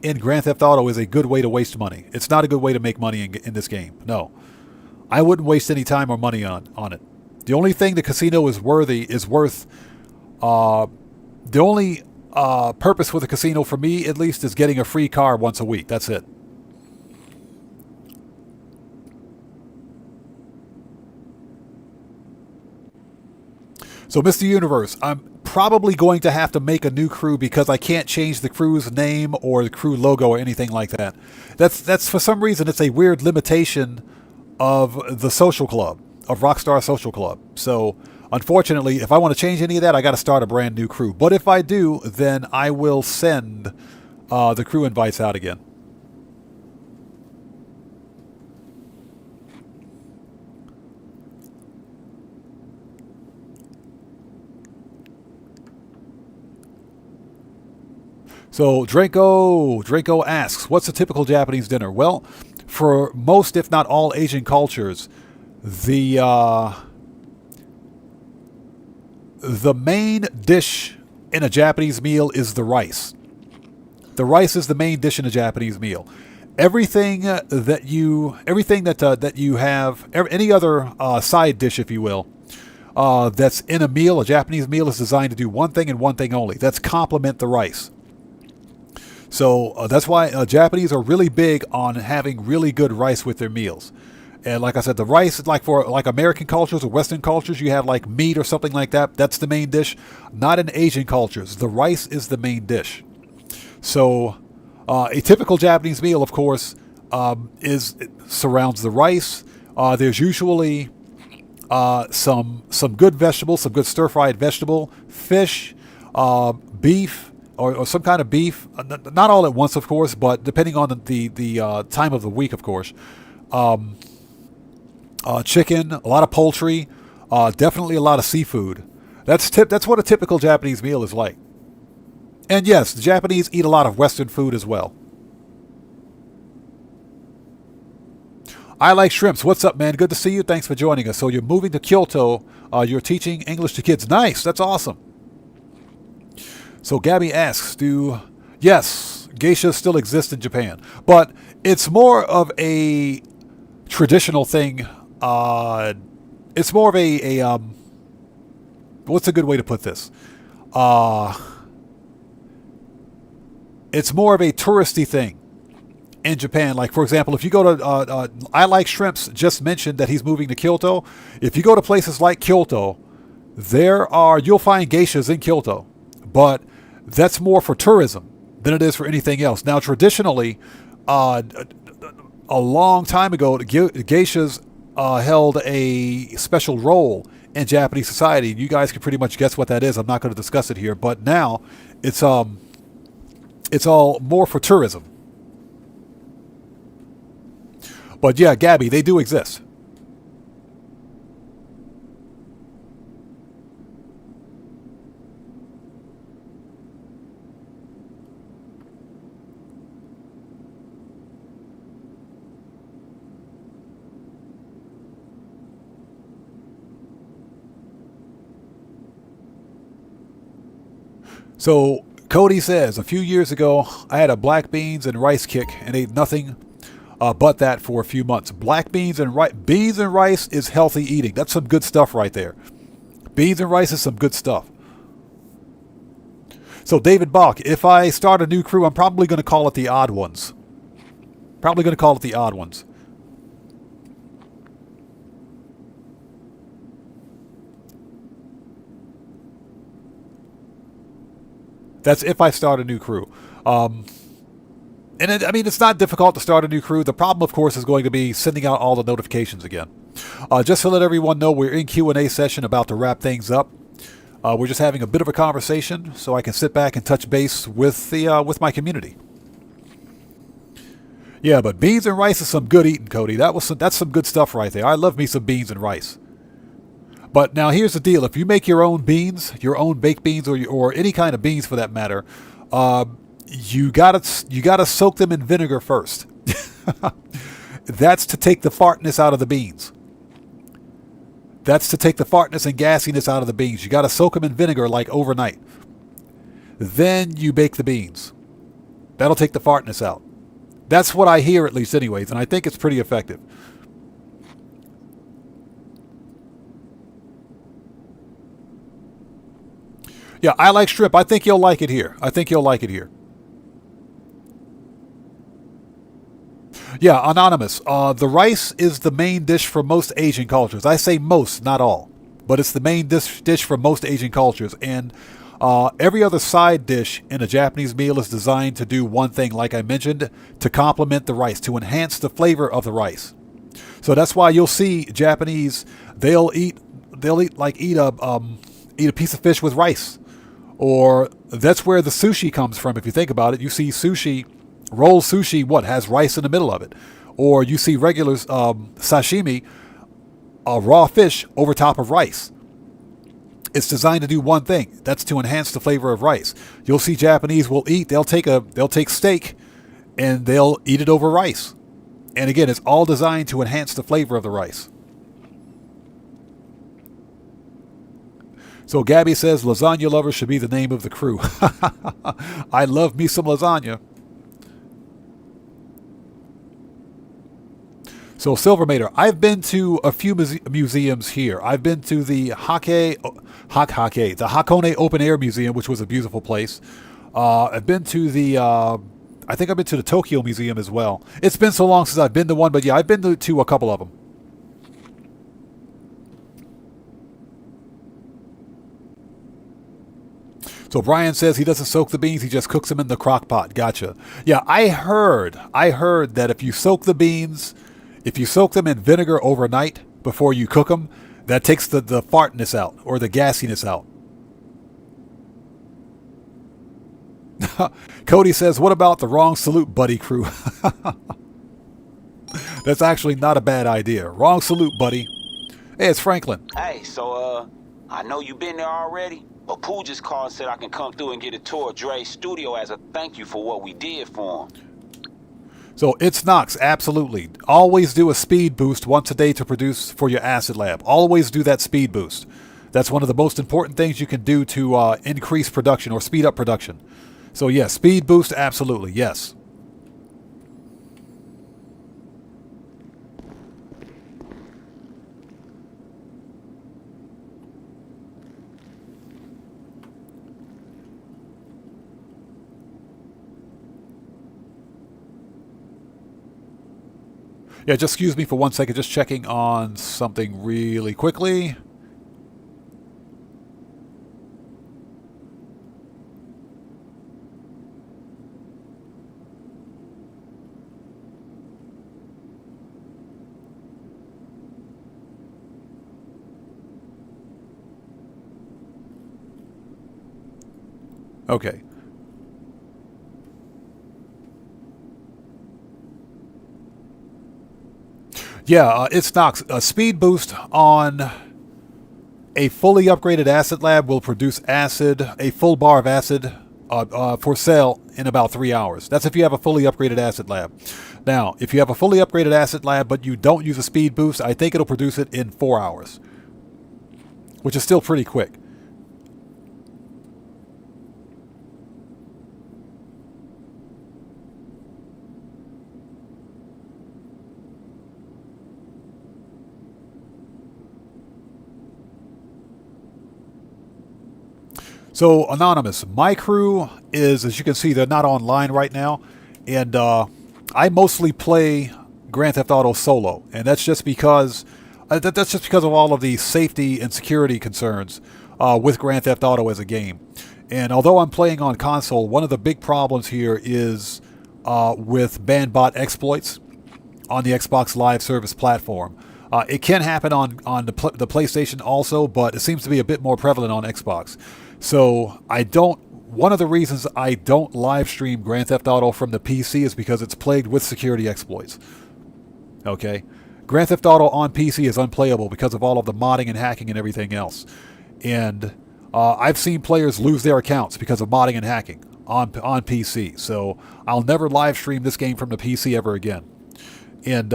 in Grand Theft Auto is a good way to waste money. It's not a good way to make money in this game. No. I wouldn't waste any time or money on it. The only thing the casino is worth, the only purpose for the casino for me, at least, is getting a free car once a week. That's it. So, Mr. Universe, I'm probably going to have to make a new crew because I can't change the crew's name or the crew logo or anything like that. That's for some reason, it's a weird limitation of the social club, of Rockstar Social Club. So, unfortunately, if I want to change any of that, I got to start a brand new crew. But if I do, then I will send the crew invites out again. So, Draco asks, what's a typical Japanese dinner? Well, for most, if not all, Asian cultures, the main dish in a Japanese meal is the rice. The rice is the main dish in a Japanese meal. Everything that you have, any other side dish, if you will, that's in a meal, a Japanese meal, is designed to do one thing and one thing only. That's complement the rice. So that's why Japanese are really big on having really good rice with their meals. And like I said, the rice, like for like American cultures or Western cultures, you have like meat or something like that. That's the main dish. Not in Asian cultures. The rice is the main dish. So a typical Japanese meal, of course, surrounds the rice. There's usually some good vegetables, some good stir-fried vegetable, fish, beef, or some kind of beef. Not all at once, of course, but depending on the time of the week, of course. Chicken, a lot of poultry, definitely a lot of seafood. That's what a typical Japanese meal is like. And yes, the Japanese eat a lot of Western food as well. I like shrimps. What's up, man? Good to see you. Thanks for joining us. So you're moving to Kyoto. You're teaching English to kids. Nice. That's awesome. So Gabby asks, yes, geishas still exist in Japan, but it's more of a traditional thing. It's more of a what's a good way to put this? It's more of a touristy thing in Japan. Like, for example, if you go to, I Like Shrimps just mentioned that he's moving to Kyoto. If you go to places like Kyoto, you'll find geishas in Kyoto, but that's more for tourism than it is for anything else. Now, traditionally, a long time ago, geishas held a special role in Japanese society. You guys can pretty much guess what that is. I'm not going to discuss it here, but now it's all more for tourism. But yeah, Gabby, they do exist. So Cody says, a few years ago, I had a black beans and rice kick and ate nothing but that for a few months. Black beans and rice is healthy eating. That's some good stuff right there. Beans and rice is some good stuff. So David Bach, if I start a new crew, I'm probably going to call it the Odd Ones. Probably going to call it the Odd Ones. That's if I start a new crew. It's not difficult to start a new crew. The problem, of course, is going to be sending out all the notifications again. Just to let everyone know, we're in Q&A session, about to wrap things up. We're just having a bit of a conversation, so I can sit back and touch base with my community. Yeah, but beans and rice is some good eating, Cody. That's some good stuff right there. I love me some beans and rice. But now here's the deal: if you make your own beans, your own baked beans, or any kind of beans for that matter, you gotta soak them in vinegar first. That's to take the fartness out of the beans. That's to take the fartness and gassiness out of the beans. You gotta soak them in vinegar like overnight. Then you bake the beans. That'll take the fartness out. That's what I hear, at least, anyways, and I think it's pretty effective. Yeah, I like shrimp. I think you'll like it here. Yeah, Anonymous. The rice is the main dish for most Asian cultures. I say most, not all. But it's the main dish for most Asian cultures. And every other side dish in a Japanese meal is designed to do one thing, like I mentioned, to complement the rice, to enhance the flavor of the rice. So that's why you'll see Japanese, they'll eat a piece of fish with rice. Or that's where the sushi comes from. If you think about it, you see sushi, roll sushi, has rice in the middle of it. Or you see regular sashimi, raw fish over top of rice. It's designed to do one thing. That's to enhance the flavor of rice. You'll see Japanese they'll take steak and they'll eat it over rice. And again, it's all designed to enhance the flavor of the rice. So Gabby says, lasagna lover should be the name of the crew. I love me some lasagna. So Silvermater, I've been to a few museums here. I've been to the Hakone Open Air Museum, which was a beautiful place. I've been to I think I've been to the Tokyo Museum as well. It's been so long since I've been to one, but yeah, I've been to a couple of them. So Brian says he doesn't soak the beans, he just cooks them in the crock pot. Gotcha. Yeah, I heard that if you soak the beans, if you soak them in vinegar overnight before you cook them, that takes the fartness out, or the gassiness out. Cody says, what about the wrong salute buddy crew? That's actually not a bad idea. Wrong salute buddy. Hey, it's Franklin. Hey, so I know you've been there already, but Pooh just called and said I can come through and get a tour of Dre's studio as a thank you for what we did for him. So it's Knox, absolutely. Always do a speed boost once a day to produce for your acid lab. Always do that speed boost. That's one of the most important things you can do to increase production or speed up production. So yes, speed boost, absolutely, yes. Yeah, just excuse me for 1 second, just checking on something really quickly. Okay. Yeah, it's Knox. A speed boost on a fully upgraded acid lab will produce acid, a full bar of acid, for sale in about 3 hours. That's if you have a fully upgraded acid lab. Now, if you have a fully upgraded acid lab but you don't use a speed boost, I think it'll produce it in 4 hours, which is still pretty quick. So, Anonymous, my crew is, as you can see, they're not online right now. And I mostly play Grand Theft Auto solo. And that's just because of all of the safety and security concerns with Grand Theft Auto as a game. And although I'm playing on console, one of the big problems here is with ban-bot exploits on the Xbox Live Service platform. It can happen on the PlayStation also, but it seems to be a bit more prevalent on Xbox. So one of the reasons I don't live stream Grand Theft Auto from the PC is because it's plagued with security exploits. Okay? Grand Theft Auto on PC is unplayable because of all of the modding and hacking and everything else. And I've seen players lose their accounts because of modding and hacking on PC. So I'll never live stream this game from the PC ever again. And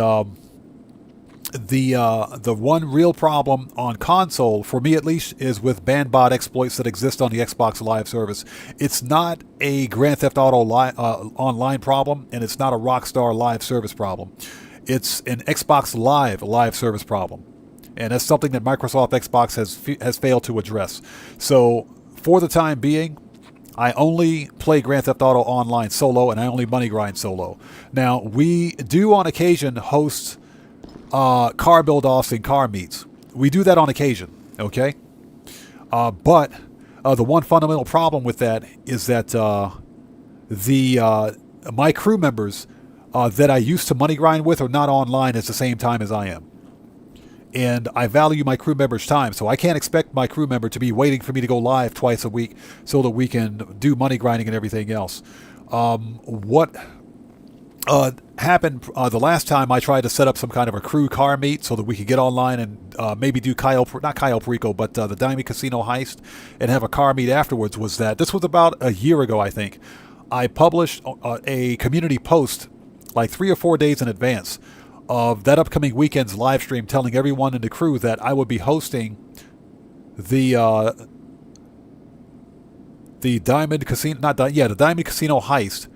the one real problem on console, for me at least, is with ban-bot exploits that exist on the Xbox Live service. It's not a Grand Theft Auto online problem, and it's not a Rockstar Live service problem. It's an Xbox Live service problem, and that's something that Microsoft Xbox has failed to address. So for the time being, I only play Grand Theft Auto Online solo, and I only money grind solo. Now, we do on occasion host car build-offs and car meets. We do that on occasion, okay? But the one fundamental problem with that is that my crew members that I used to money grind with are not online at the same time as I am. And I value my crew members' time, so I can't expect my crew member to be waiting for me to go live twice a week so that we can do money grinding and everything else. What happened the last time I tried to set up some kind of a crew car meet so that we could get online and maybe do not Cayo Perico, but the Diamond Casino heist and have a car meet afterwards, was that this was about a year ago, I think. I published a community post like 3 or 4 days in advance of that upcoming weekend's live stream, telling everyone in the crew that I would be hosting the Diamond Casino, the Diamond Casino heist,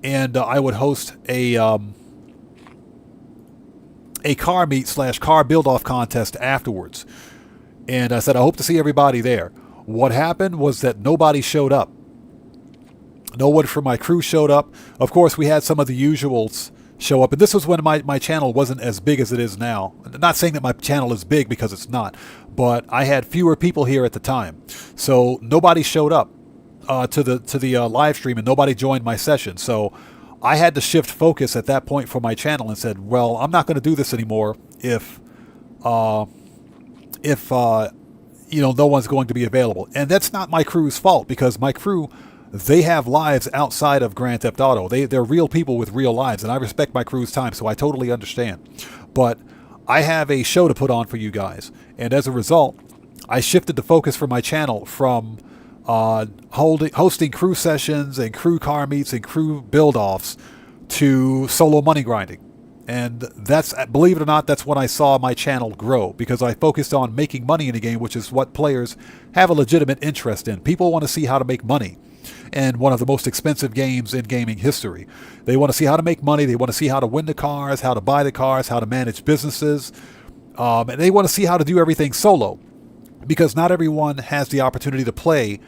and I would host a car meet / car build-off contest afterwards. And I said, I hope to see everybody there. What happened was that nobody showed up. No one from my crew showed up. Of course, we had some of the usuals show up. And this was when my channel wasn't as big as it is now. I'm not saying that my channel is big, because it's not. But I had fewer people here at the time. So nobody showed up to the live stream, and nobody joined my session. So I had to shift focus at that point for my channel and said, well, I'm not going to do this anymore if no one's going to be available. And that's not my crew's fault, because my crew, they have lives outside of Grand Theft Auto. They're real people with real lives, and I respect my crew's time, so I totally understand. But I have a show to put on for you guys, and as a result, I shifted the focus for my channel from hosting crew sessions and crew car meets and crew build-offs to solo money grinding. And that's, believe it or not, that's when I saw my channel grow, because I focused on making money in the game, which is what players have a legitimate interest in. People want to see how to make money in one of the most expensive games in gaming history. They want to see how to make money. They want to see how to win the cars, how to buy the cars, how to manage businesses. And they want to see how to do everything solo, because not everyone has the opportunity to play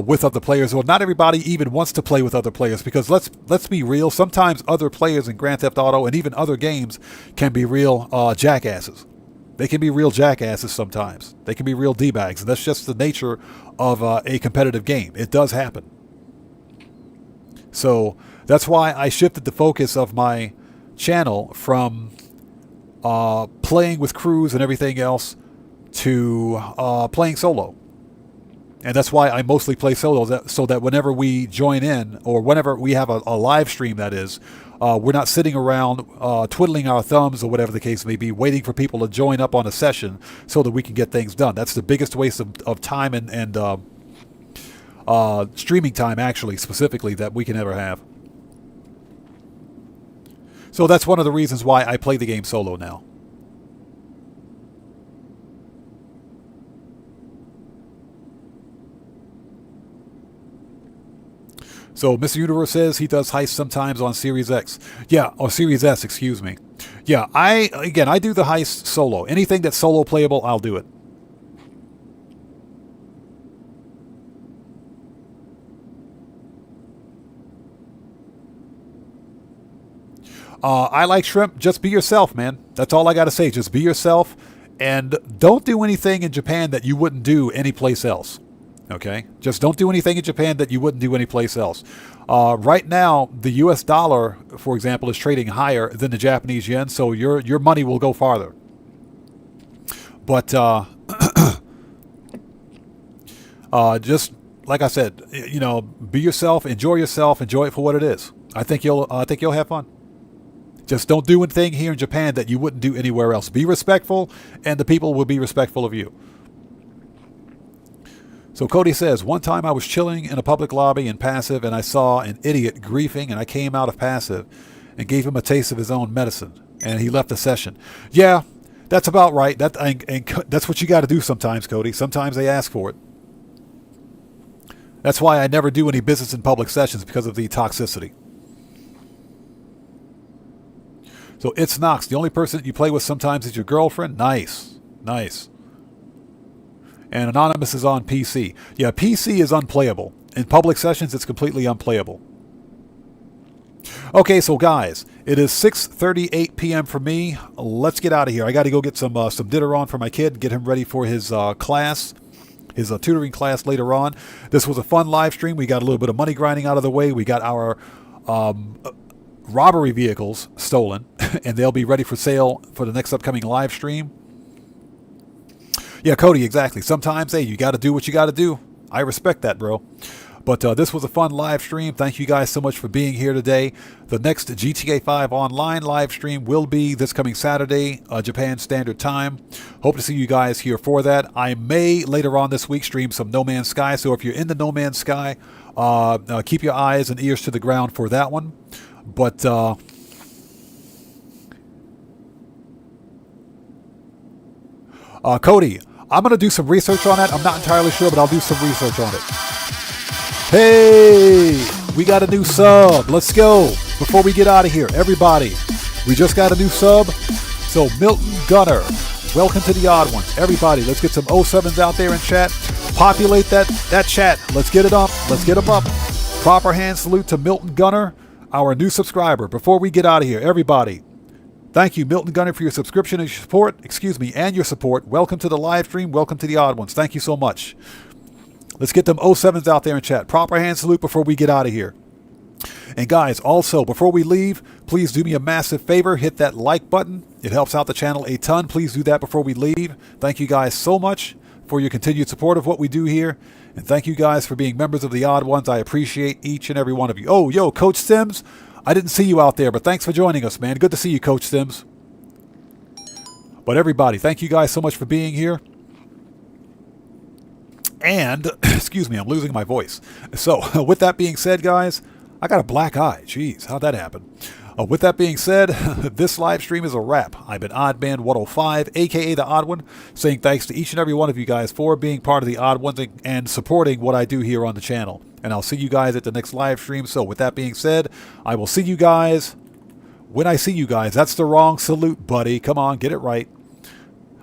with other players, or not everybody even wants to play with other players, because let's be real, sometimes other players in Grand Theft Auto and even other games can be real jackasses. They can be real jackasses sometimes. They can be real D-bags, and that's just the nature of a competitive game. It does happen. So that's why I shifted the focus of my channel from playing with crews and everything else to playing solo. And that's why I mostly play solo, so that whenever we join in, or whenever we have a live stream, that is, we're not sitting around twiddling our thumbs, or whatever the case may be, waiting for people to join up on a session so that we can get things done. That's the biggest waste of time and streaming time, actually, specifically, that we can ever have. So that's one of the reasons why I play the game solo now. So Mr. Universe says he does heists sometimes on Series X. Yeah, or Series S, excuse me. Yeah, I do the heist solo. Anything that's solo playable, I'll do it. I like shrimp. Just be yourself, man. That's all I got to say. Just be yourself, and don't do anything in Japan that you wouldn't do anyplace else. Okay? Just don't do anything in Japan that you wouldn't do anyplace else. Right now, the US dollar, for example, is trading higher than the Japanese yen, so your money will go farther. But just like I said, you know, be yourself, enjoy it for what it is. I think you'll have fun. Just don't do anything here in Japan that you wouldn't do anywhere else. Be respectful, and the people will be respectful of you. So Cody says, one time I was chilling in a public lobby in passive, and I saw an idiot griefing, and I came out of passive and gave him a taste of his own medicine, and he left the session. Yeah, that's about right. That's what you got to do sometimes, Cody. Sometimes they ask for it. That's why I never do any business in public sessions, because of the toxicity. So it's Knox. The only person that you play with sometimes is your girlfriend. Nice. Nice. And Anonymous is on PC. Yeah, PC is unplayable. In public sessions, it's completely unplayable. Okay, so guys, it is 6:38 p.m. for me. Let's get out of here. I got to go get some dinner on for my kid, get him ready for his class, his tutoring class later on. This was a fun live stream. We got a little bit of money grinding out of the way. We got our robbery vehicles stolen, and they'll be ready for sale for the next upcoming live stream. Yeah, Cody, exactly. Sometimes, hey, you got to do what you got to do. I respect that, bro. But this was a fun live stream. Thank you guys so much for being here today. The next GTA 5 online live stream will be this coming Saturday, Japan Standard Time. Hope to see you guys here for that. I may later on this week stream some No Man's Sky. So if you're in the No Man's Sky, keep your eyes and ears to the ground for that one. But Cody, I'm going to do some research on that. I'm not entirely sure, but I'll do some research on it. Hey, we got a new sub. Let's go. Before we get out of here, everybody, we just got a new sub. So Milton Gunner, welcome to the Odd Ones. Everybody, let's get some 07s out there in chat. Populate that chat. Let's get it up. Let's get them up. Proper hand salute to Milton Gunner, our new subscriber. Before we get out of here, everybody, thank you, Milton Gunner, for your subscription and your support. And your support. Welcome to the live stream. Welcome to the Odd Ones. Thank you so much. Let's get them 07s out there in chat. Proper hand salute before we get out of here. And guys, also, before we leave, please do me a massive favor. Hit that like button. It helps out the channel a ton. Please do that before we leave. Thank you guys so much for your continued support of what we do here. And thank you guys for being members of the Odd Ones. I appreciate each and every one of you. Oh, yo, Coach Sims. I didn't see you out there, but thanks for joining us, man. Good to see you, Coach Sims. But everybody, thank you guys so much for being here. And, excuse me, I'm losing my voice. So, with that being said, guys, I got a black eye. Jeez, how'd that happen? With that being said, this live stream is a wrap. I've been OddMan105, aka the Odd One, saying thanks to each and every one of you guys for being part of the Odd Ones and supporting what I do here on the channel. And I'll see you guys at the next live stream. So with that being said, I will see you guys when I see you guys. That's the wrong salute, buddy. Come on, get it right.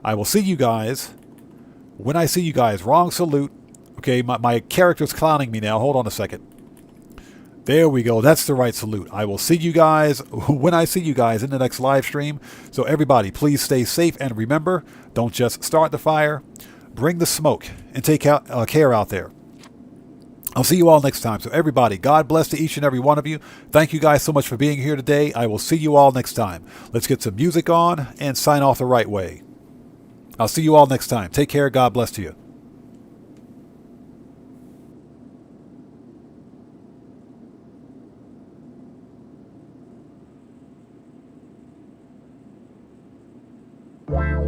I will see you guys when I see you guys. Wrong salute. Okay, my character's clowning me now. Hold on a second. There we go. That's the right salute. I will see you guys when I see you guys in the next live stream. So everybody, please stay safe. And remember, don't just start the fire. Bring the smoke and take care out there. I'll see you all next time. So everybody, God bless to each and every one of you. Thank you guys so much for being here today. I will see you all next time. Let's get some music on and sign off the right way. I'll see you all next time. Take care. God bless to you. Wow.